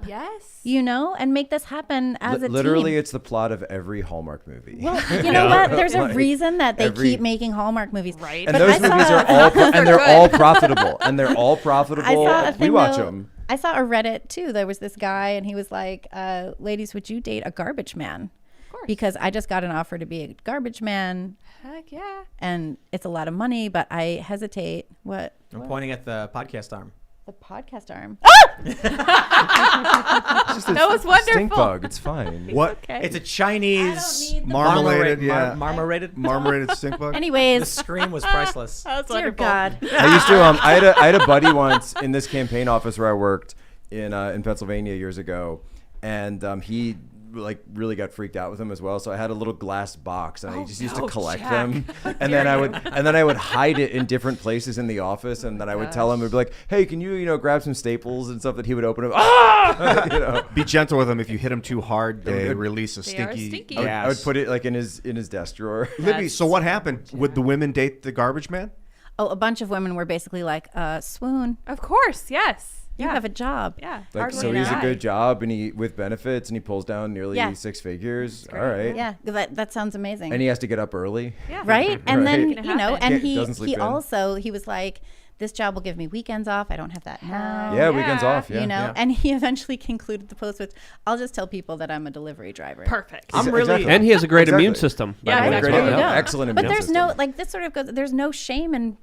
Yes. and make this happen as a Literally, team. it's the plot of every Hallmark movie. Well, you know what? There's a Like, reason that they every- keep making Hallmark movies. Right. and But those I movies saw- are all profitable, and they're all profitable. I saw a We thing, watch though, them. I saw a Reddit too. There was this guy, and he was like, "Ladies, would you date a garbage man? Because I just got an offer to be a garbage man, Heck yeah. and it's a lot of money, but I hesitate." What? I'm pointing at the podcast arm. The podcast arm. That was wonderful. Stink bug. It's fine. What? Okay. It's a Chinese Marmorated, yeah. marmorated. Marmorated stink bug? The Anyways, scream was priceless. That's dear wonderful. God. I used to. I had a buddy once in this campaign office where I worked in Pennsylvania years ago, and he really got freaked out with them as well. So I had a little glass box, and I just used to collect Jack. them, and then I would hide it in different places in the office, and then I would tell him, I'd be like, "Hey, can you grab some staples and stuff?" That he would open up. Ah! Be gentle with them. If you hit them too hard, they release a They are stinky stinky. gas. I would put it in his desk drawer. Libby, so what happened? Would the women date the garbage man? Oh, a bunch of women were basically like, swoon. Of course. Yes. You have a job. Yeah. Like, so hardworking he's a guy. good job and he with benefits and he pulls down nearly Yeah. 6 figures. great, All right. Yeah, that sounds amazing. And he has to get up early. Yeah. Right? And Right. then, Making it you know, happen. and Doesn't sleep he in. also, he was like, this job will give me weekends off. I don't have that now. Yeah, weekends yeah. off. Yeah. You know, yeah. and he eventually concluded the post with, I'll just tell people that I'm a delivery driver. Perfect. I'm really Exactly. And he has a great Exactly. immune system. by Yeah, the way, exactly. as well. There you Yeah. go. Excellent But immune there's system. no, like, this sort of goes, there's no shame in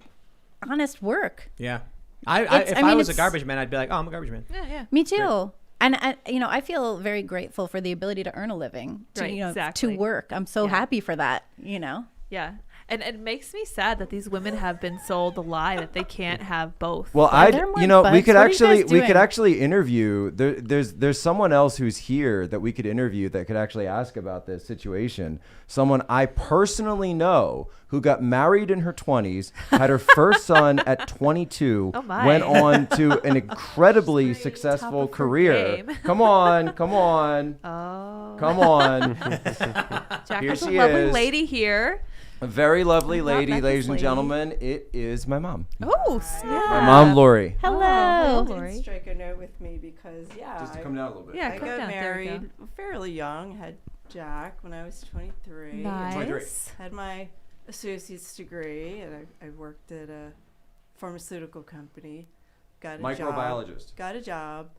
honest work. Yeah. If I I mean, was a it's- garbage man, I'd be like, oh, I'm a garbage man. Yeah, yeah. Me too. And you know, I feel very grateful for the ability to earn a living, to, Right, you know, exactly. to work. I'm so happy for that, you know. Yeah. And it makes me sad that these women have been sold the lie that they can't have both. Well, there more you know, we butts? could What are you actually guys we could doing? actually interview. There's someone else who's here that we could interview that could actually ask about this situation. Someone I personally know who got married in her 20s, had her first son at 22, Oh my. went on to an incredibly successful of her career. game. Come on, come on, Oh. come on. Jack Here is a she lovely is. lady here. A very lovely I thought lady, that ladies was and lady. gentlemen. It is my mom. Oh, snap. My mom, Lori. Hello. hello. Didn't Lori. strike a note with me because Just to I, come down a little bit. Yeah, I come got down. There we go. married fairly young. Had Jack when I was 23. Nice. Had my associate's degree, and I worked at a pharmaceutical company. Got a Microbiologist. job. Got a job,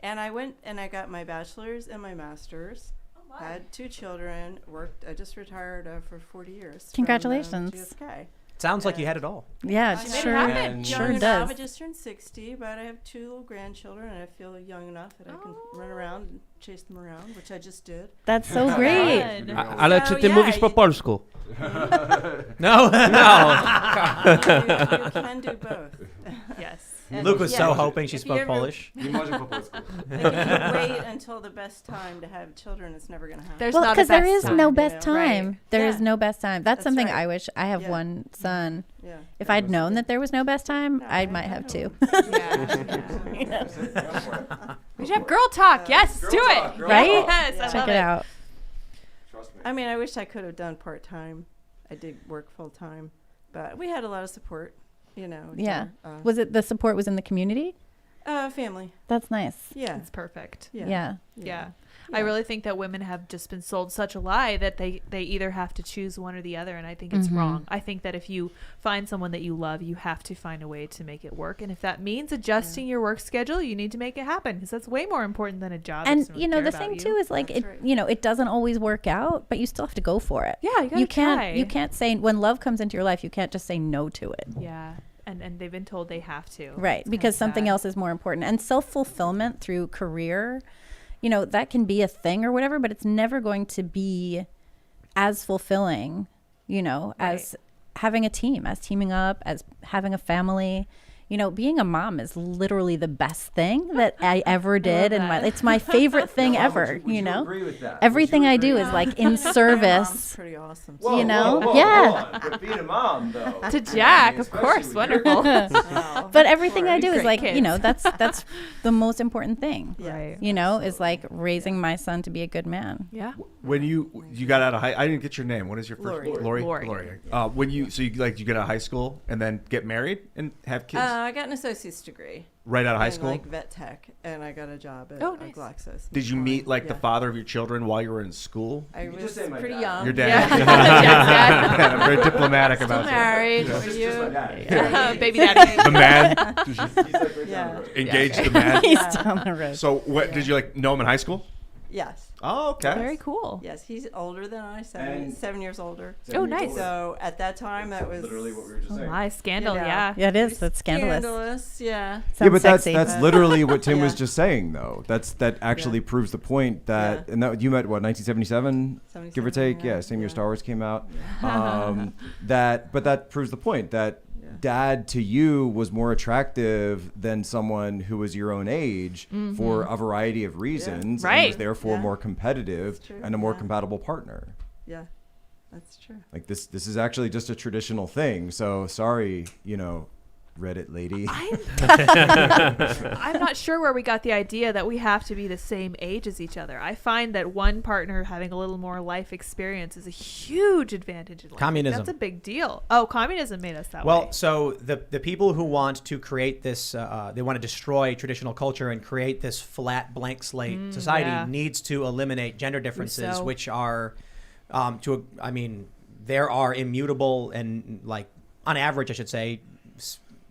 and I went and I got my bachelor's and my master's. Had 2 children. Worked. I just retired for 40 years. Congratulations. From, GSK. Sounds like you had it all. Yeah, I it made it sure, happen. And- sure Young does. enough. I just turned 60, but I have 2 little grandchildren, and I feel young enough that I can run around and chase them around, which I just did. That's so great. Good. Ale czy ty yeah, mówisz po you- polsku? No. You can do both. Yes. And Luke was so yeah, hoping she if spoke you ever- Polish. Nie może po polsku. Like, if you wait until the best time to have children, it's never going to happen. There's Well, not a because there best is time. no you best know, time. right. There is Yeah. no best time. That's That's something right. I wish. I have Yeah. one son. Yeah. If I'd known that there was no best time, No, I I might have know. 2. We should have girl talk. Yes, do it. Right? Yes, I Check love it out. Trust me. I mean, I wish I could have done part-time. I did work full-time, but we had a lot of support, you know. Yeah. so, Was it the support was in the community? family. That's nice. Yeah. It's perfect. Yeah. Yeah. I really think that women have just been sold such a lie that they either have to choose one or the other, and I think it's wrong. I think that if you find someone that you love, you have to find a way to make it work, and if that means adjusting your work schedule, you need to make it happen, because that's way more important than a job. that And doesn't really you know, care the about thing you. too is like That's it, right. you know, it doesn't always work out, but you still have to go for it. Yeah, you gotta You can't try. you can't say when love comes into your life, you can't just say no to it. Yeah, and they've been told they have to. Right, It's because kinda something sad. else is more important. And self-fulfillment through career, you know, that can be a thing or whatever, but it's never going to be as fulfilling, you know, as having a team, as teaming up, as having a family. You know, being a mom is literally the best thing that I ever did, and that. it's my favorite thing ever. You know, everything I do is like in Mom's service. pretty awesome. You know? Yeah. Hold on. But being a mom, though. To Jack, of especially course, with wonderful. Wow. But everything I do is Great like, kids. you know, that's the most important thing. Yeah. Right. You know, is like raising my son to be a good man. Yeah. When you got out of high, I didn't get your name. What is your first Lori. Lori. Lori. When you you get out of high school and then get married and have kids I got an associate's degree. right out of high in, school. like vet tech, and I got a job at Oh, nice. Glaxo's. Did you meet like the Yeah. father of your children while you were in school? I You could was just say my pretty dad. young. Your Yeah. dad. Jack's dad. I'm very diplomatic Still about that. married. Were Just you? my dad. Baby daddy. The man He's like right down Yeah. the road. engaged the man. He's down the road. So what did you like know him in high school? Yes. Oh, okay. Very cool. Yes, he's older than I. And- 7 years older. Oh, nice. So at that time, that was Literally what we were just Oh saying. my scandal, You know. yeah. Yeah, it is. That's scandalous. scandalous. Yeah. Yeah, Sounds but sexy. that's but- literally what Tim was Yeah. just saying, though. That actually proves the point that, Yeah. and that you met what 1977, give or 77, take, yeah, same year Star Wars came out. But that proves the point that Yeah. dad to you was more attractive than someone who was your own age for a variety of reasons, and was Right. therefore Yeah. more competitive That's true, and a more yeah. compatible partner. Yeah. That's true. Like this is actually just a traditional thing. So sorry, Reddit lady. I'm not sure where we got the idea that we have to be the same age as each other. I find that one partner having a little more life experience is a huge advantage in life. Communism. That's a big deal. Oh, communism made us that way. Well, so the people who want to create this, they want to destroy traditional culture and create this flat blank slate society needs to eliminate gender differences, which are, there are immutable and on average, I should say,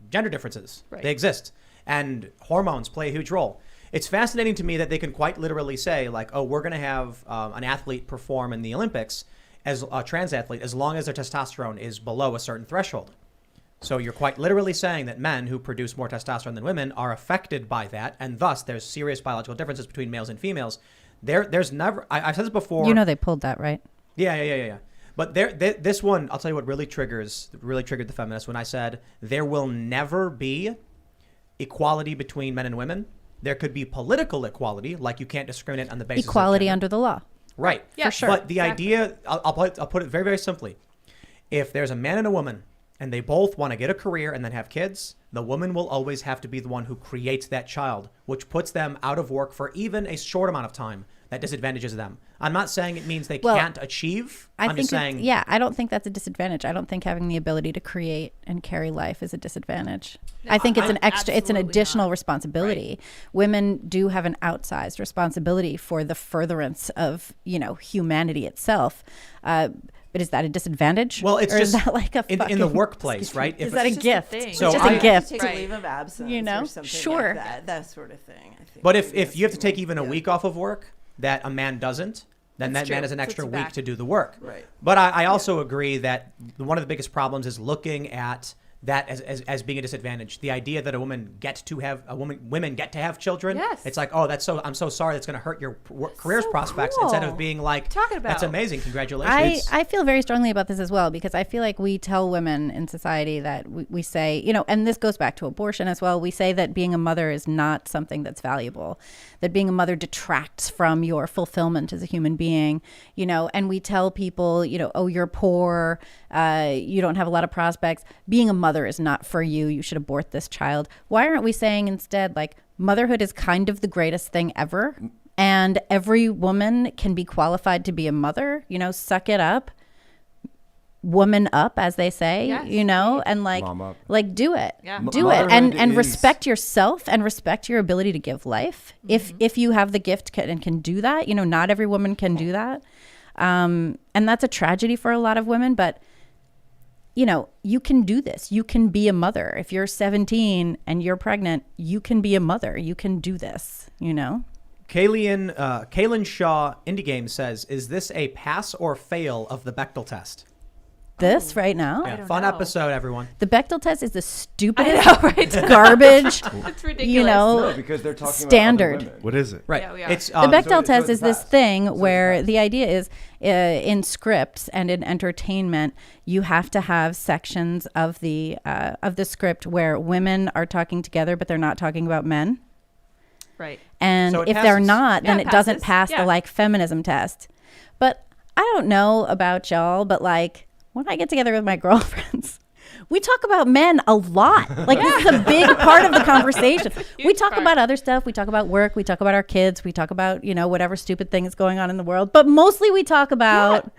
gender differences. Right. They exist. And hormones play a huge role. It's fascinating to me that they can quite literally say we're going to have an athlete perform in the Olympics as a trans athlete as long as their testosterone is below a certain threshold. So you're quite literally saying that men who produce more testosterone than women are affected by that, and thus there's serious biological differences between males and females. There's never, I've said this before. They pulled that, right? Yeah. But this one, I'll tell you what really triggered the feminists when I said there will never be equality between men and women. There could be political equality, like you can't discriminate on the basis equality of under the law. Right. Yeah, for sure. But the idea, I'll put it very, very simply. If there's a man and a woman and they both want to get a career and then have kids, the woman will always have to be the one who creates that child, which puts them out of work for even a short amount of time. That disadvantages them. I'm not saying it means they can't achieve. I'm just saying. I don't think that's a disadvantage. I don't think having the ability to create and carry life is a disadvantage. No, I think it's an extra, it's an additional responsibility. Right. Women do have an outsized responsibility for the furtherance of, humanity itself. But is that a disadvantage? Well, it's just is that like a in the workplace, right? Is that a gift? So it's just a gift. Take a leave of absence, or something sure, like that sort of thing. I think. But if you have to take even a week off of work that a man doesn't, then that man has an extra week to do the work. Right. But I also agree that one of the biggest problems is looking at that as being a disadvantage. The idea that women get to have children. Yes. It's like, I'm so sorry that's going to hurt your career's prospects, cool. instead of being like, talking about, that's amazing, congratulations. I feel very strongly about this as well, because I feel like we tell women in society that we say, and this goes back to abortion as well. We say that being a mother is not something that's valuable, that being a mother detracts from your fulfillment as a human being, and we tell people, oh, you're poor, you don't have a lot of prospects. Being a mother is not for you. You should abort this child. Why aren't we saying instead, motherhood is kind of the greatest thing ever, and every woman can be qualified to be a mother? Suck it up, woman up, as they say. Yes. And Mom up. do it. Yeah. Do it, and respect yourself and respect your ability to give life. If you have the gift and can do that, not every woman can do that, and that's a tragedy for a lot of women, but you can do this. You can be a mother. If you're 17 and you're pregnant, you can be a mother. You can do this, Kaylin Shaw, Indie Game, says, is this a pass or fail of the Bechdel test? This right now? Yeah, fun episode, everyone. The Bechdel test is the stupidest garbage, It's ridiculous. No, because they're talking standard. about other women. What is it? Right. Yeah, we are. It's The Bechdel test it's is this fast. thing where the idea is in scripts and in entertainment, you have to have sections of the script where women are talking together, but they're not talking about men. Right. And So it if they're passes. not, then Yeah, it doesn't passes. pass the feminism test. But I don't know about y'all, but when I get together with my girlfriends, we talk about men a lot. This is a big part of the conversation. We Huge talk part. about other stuff. We talk about work. We talk about our kids. We talk about, whatever stupid thing is going on in the world. But mostly we talk about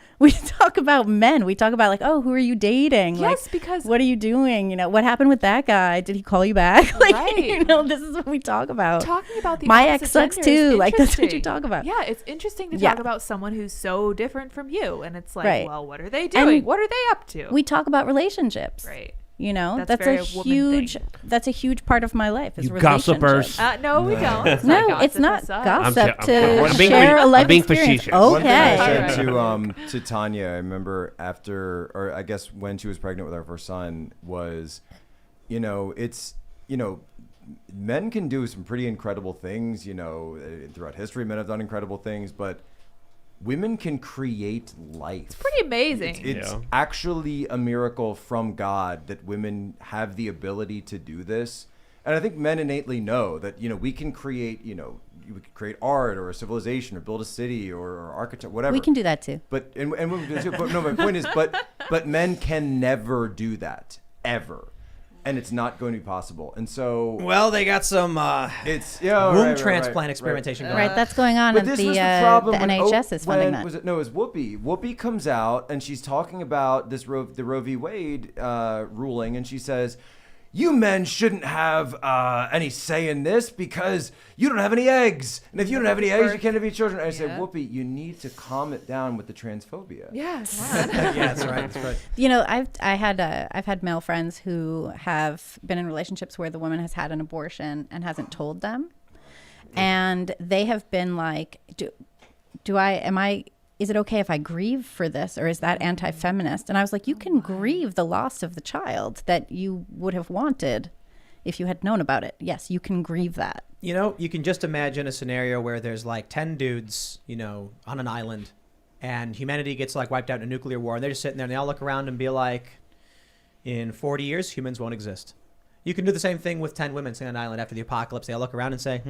men. We talk about who are you dating? Yes, because what are you doing? What happened with that guy? Did he call you back? Right. This is what we talk about. talking about the My opposite ex sucks gender is too. That's what you interesting. talk about. Yeah, it's interesting to Yeah. talk about someone who's so different from you, and it's like, Right. well, what are they doing? And what are they up to? We talk about relationships. Right. That's very a a woman huge thing. that's a huge part of my life is You relationships. gossipers. No, we don't. It's No, not it's not gossip. gossip I'm to being share a life being experience. facetious. One thing I Okay. said to Tanya, I remember after, or I guess when she was pregnant with our first son, was, it's, men can do some pretty incredible things, throughout history, men have done incredible things, but women can create life. It's Pretty amazing. It's actually a miracle from God that women have the ability to do this. And I think men innately know that, we can create, we can create art or a civilization or build a city or architecture, whatever. We can do that too. But and women do too. But no, my point is, but men can never do that ever. and it's not going to be possible. And so, Well, they got some it's womb transplant experimentation going Right, on. that's going on, But and this the was the problem when NHS is funding when, that. it was Whoopi. Whoopi comes out and she's talking about the Roe v. Wade ruling, and she says, "You men shouldn't have any say in this because you don't have any eggs, and if you don't have any eggs, you can't have any children." And I said, "Whoopi, you need to calm it down with the transphobia." Yeah, Yeah, that's right. That's right. You know, I've had male friends who have been in relationships where the woman has had an abortion and hasn't told them, and they have been like, is it okay if I grieve for this, or is that anti-feminist? And I was like, you can grieve the loss of the child that you would have wanted if you had known about it. Yes, you can grieve that. You know, you can just imagine a scenario where there's like 10 dudes, you know, on an island, and humanity gets like wiped out in a nuclear war, and they're just sitting there and they all look around and be like, in 40 years, humans won't exist. You can do the same thing with 10 women sitting on an island after the apocalypse. They all look around and say,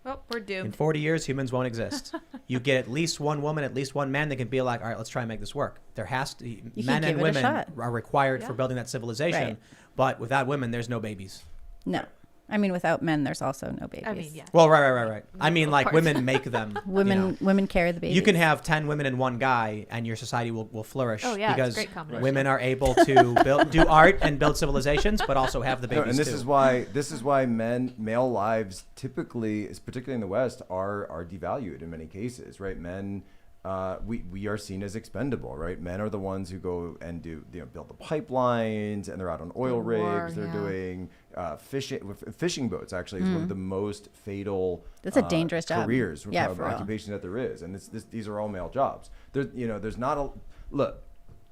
well, we're in doomed. 40 years, humans won't exist. You get at least one woman, at least one man that can be like, all right, let's try and make this work. There has to be, men and give it a women shot. are required for building that civilization. Right. But without women, there's no babies. No. I mean, without men, there's also no babies. I mean, yeah. Well, right. I mean, like, course. women make them. Women you know. carry the babies. You can have 10 women and one guy, and your society will flourish. Oh, yeah, it's a because great combination. women are able to do art and build civilizations, but also have the No, babies and this too. is why male lives typically, particularly in the West, are devalued in many cases, right? Men, we are seen as expendable, right? Men are the ones who go and build the pipelines, and they're out on oil rigs. They're doing fishing boats. Actually, is one of the most fatal. That's a dangerous job. Careers, Yeah, for real. occupations that there is, and these are all male jobs. There's not a look.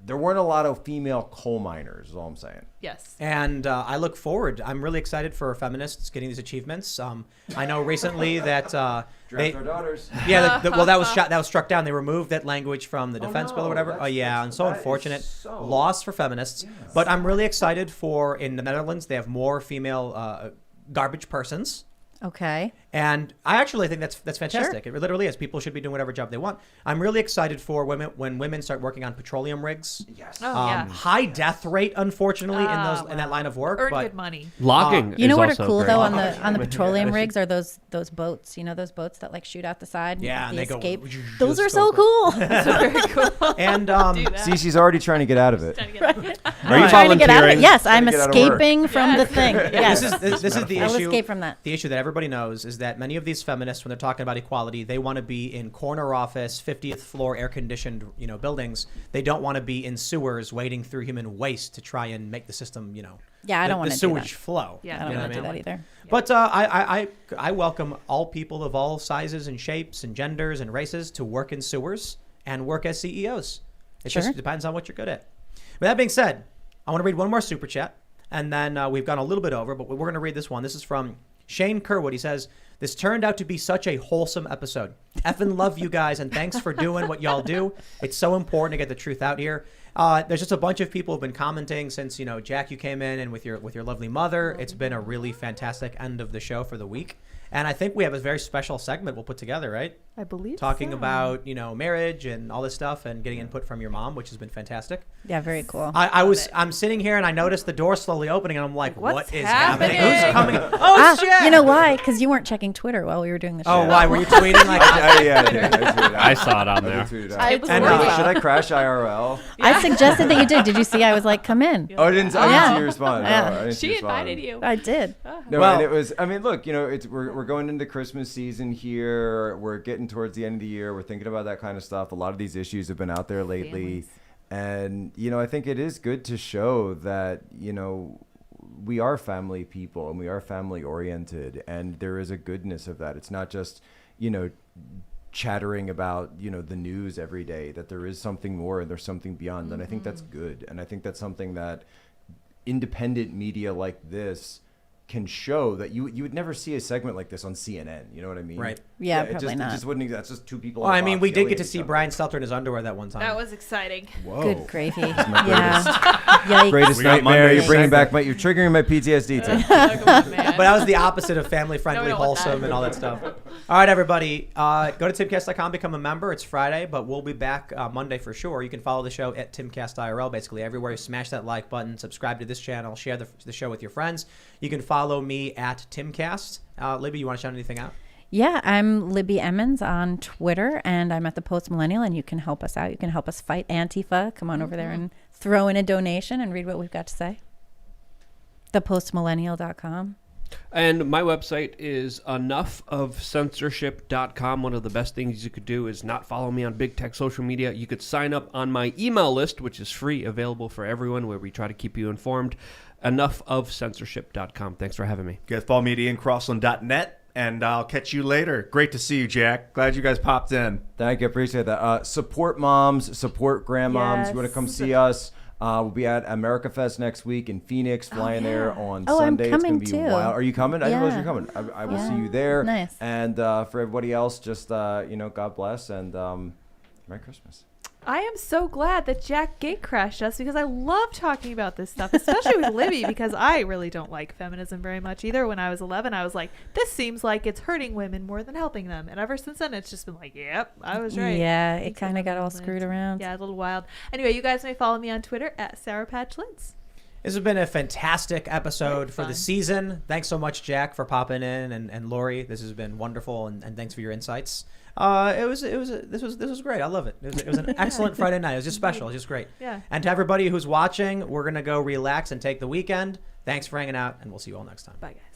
There weren't a lot of female coal miners, is all I'm saying. Yes. And I look forward. I'm really excited for feminists getting these achievements. I know recently that Draft our daughters. yeah, well, that was struck down. They removed that language from the defense bill or whatever. That's- Yeah, and so that is unfortunate. so- Loss for feminists. Yes. But I'm really excited for, in the Netherlands, they have more female garbage persons. Okay. And I actually think that's fantastic. It literally is. People should be doing whatever job they want. I'm really excited for when women start working on petroleum rigs. Yes. Oh, yeah. High death rate, unfortunately, in that line of work. Earn but good money. Logging. You know is what are also cool great. though on the petroleum rigs are those boats. You know those boats that like shoot out the side. Yeah, and the they go- escape. just Those are go so for- cool. Very cool. And Do that. See, she's already trying to get out of it. Are you Trying to get out of it. volunteering? Yes, I'm to get out of work. escaping from the thing. Yes. This is the I'll issue. escape from that. The issue that everybody knows is that many of these feminists, when they're talking about equality, they want to be in corner office, 50th floor air conditioned, buildings. They don't want to be in sewers wading through human waste to try and make the system, Yeah, I don't want the to do sewage that. flow. Yeah, I don't You know want to do what I mean? that either. But I welcome all people of all sizes and shapes and genders and races to work in sewers and work as CEOs. It Sure. just depends on what you're good at. With that being said, I want to read one more super chat, and then we've gone a little bit over, but we're going to read this one. This is from Shane Kerwood. He says, "This turned out to be such a wholesome episode. Effing love you guys, and thanks for doing what y'all do. It's so important to get the truth out here." There's just a bunch of people who've been commenting since, Jack, you came in, and with your lovely mother. It's been a really fantastic end of the show for the week. And I think we have a very special segment we'll put together, right? I believe Talking so. about, marriage and all this stuff and getting input from your mom, which has been fantastic. Yeah, very cool. I'm sitting here and I noticed the door slowly opening and I'm like, What's what is happening? happening? Who's coming? Oh, shit! You know why? Because you weren't checking Twitter while we were doing the show. Oh, why? Were you tweeting like Yeah, I did. I saw it on I there. did tweet it I out. And, totally Should saw. I crash IRL? I suggested that you did. Did you see? I was like, come in. Oh, I didn't Yeah. see you respond. Yeah. No, I didn't see She you respond. invited you. I did. No, Well- and it was. I mean, look, we're going into Christmas season here. We're getting towards the end of the year. We're thinking about that kind of stuff. A lot of these issues have been out there lately, and I think it is good to show that we are family people and we are family oriented, and there is a goodness of that. It's not just chattering about the news every day. That there is something more and there's something beyond, and I think that's good. And I think that's something that independent media like this can show, that you would never see a segment like this on CNN. You know what I mean? Right. Yeah, it probably just, not. It just wouldn't. That's just two people. Well, on a I mean, box we did yelling get to at see each other. Brian Stelter in his underwear that one time. That was exciting. Whoa. Good gravy. my Yeah. Yikes. Greatest We got nightmare. Monday You're bringing segment. back you're triggering my PTSD. Tim. Oh, man. But that was the opposite of family friendly, No, we don't want wholesome, that. and all that stuff. All right, everybody. Go to timcast.com, become a member. It's Friday, but we'll be back Monday for sure. You can follow the show at Timcast IRL, basically everywhere. Smash that like button, subscribe to this channel, share the show with your friends. You can follow me at Timcast. Libby, you want to shout anything out? Yeah, I'm Libby Emmons on Twitter, and I'm at the Post Millennial, and you can help us out. You can help us fight Antifa. Come on over there and throw in a donation and read what we've got to say. thepostmillennial.com. And my website is enoughnofcensorship.com. One of the best things you could do is not follow me on big tech social media. You could sign up on my email list, which is free, available for everyone, where we try to keep you informed. Enoughnofcensorship.com. Thanks for having me. You guys follow me at IanCrossland.net, and I'll catch you later. Great to see you, Jack. Glad you guys popped in. Thank you. Appreciate that. Support moms, support grandmoms. You want to come see us? We'll be at America Fest next week in Phoenix, flying there on Oh, I'm Sunday. coming it's gonna be too. wild. Are you coming? I didn't realize Yeah. you're coming. I will Yeah. see you there. Nice. And for everybody else, just God bless and Merry Christmas. I am so glad that Jack gate crashed us because I love talking about this stuff, especially with Libby, because I really don't like feminism very much either. When I was 11, I was like, this seems like it's hurting women more than helping them. And ever since then, it's just been like, yep, I was right. Yeah, it It's kind a of got all movement. screwed around. Yeah, a little wild. Anyway, you guys may follow me on Twitter at Sour Patch Lids. This has been a fantastic episode Very for the fun. season. Thanks so much, Jack, for popping in, and Lori. This has been wonderful, and thanks for your insights. This was great. I love it. It was an excellent Friday night. It was just special. It was just great. Yeah. And to everybody who's watching, we're gonna go relax and take the weekend. Thanks for hanging out, and we'll see you all next time. Bye, guys.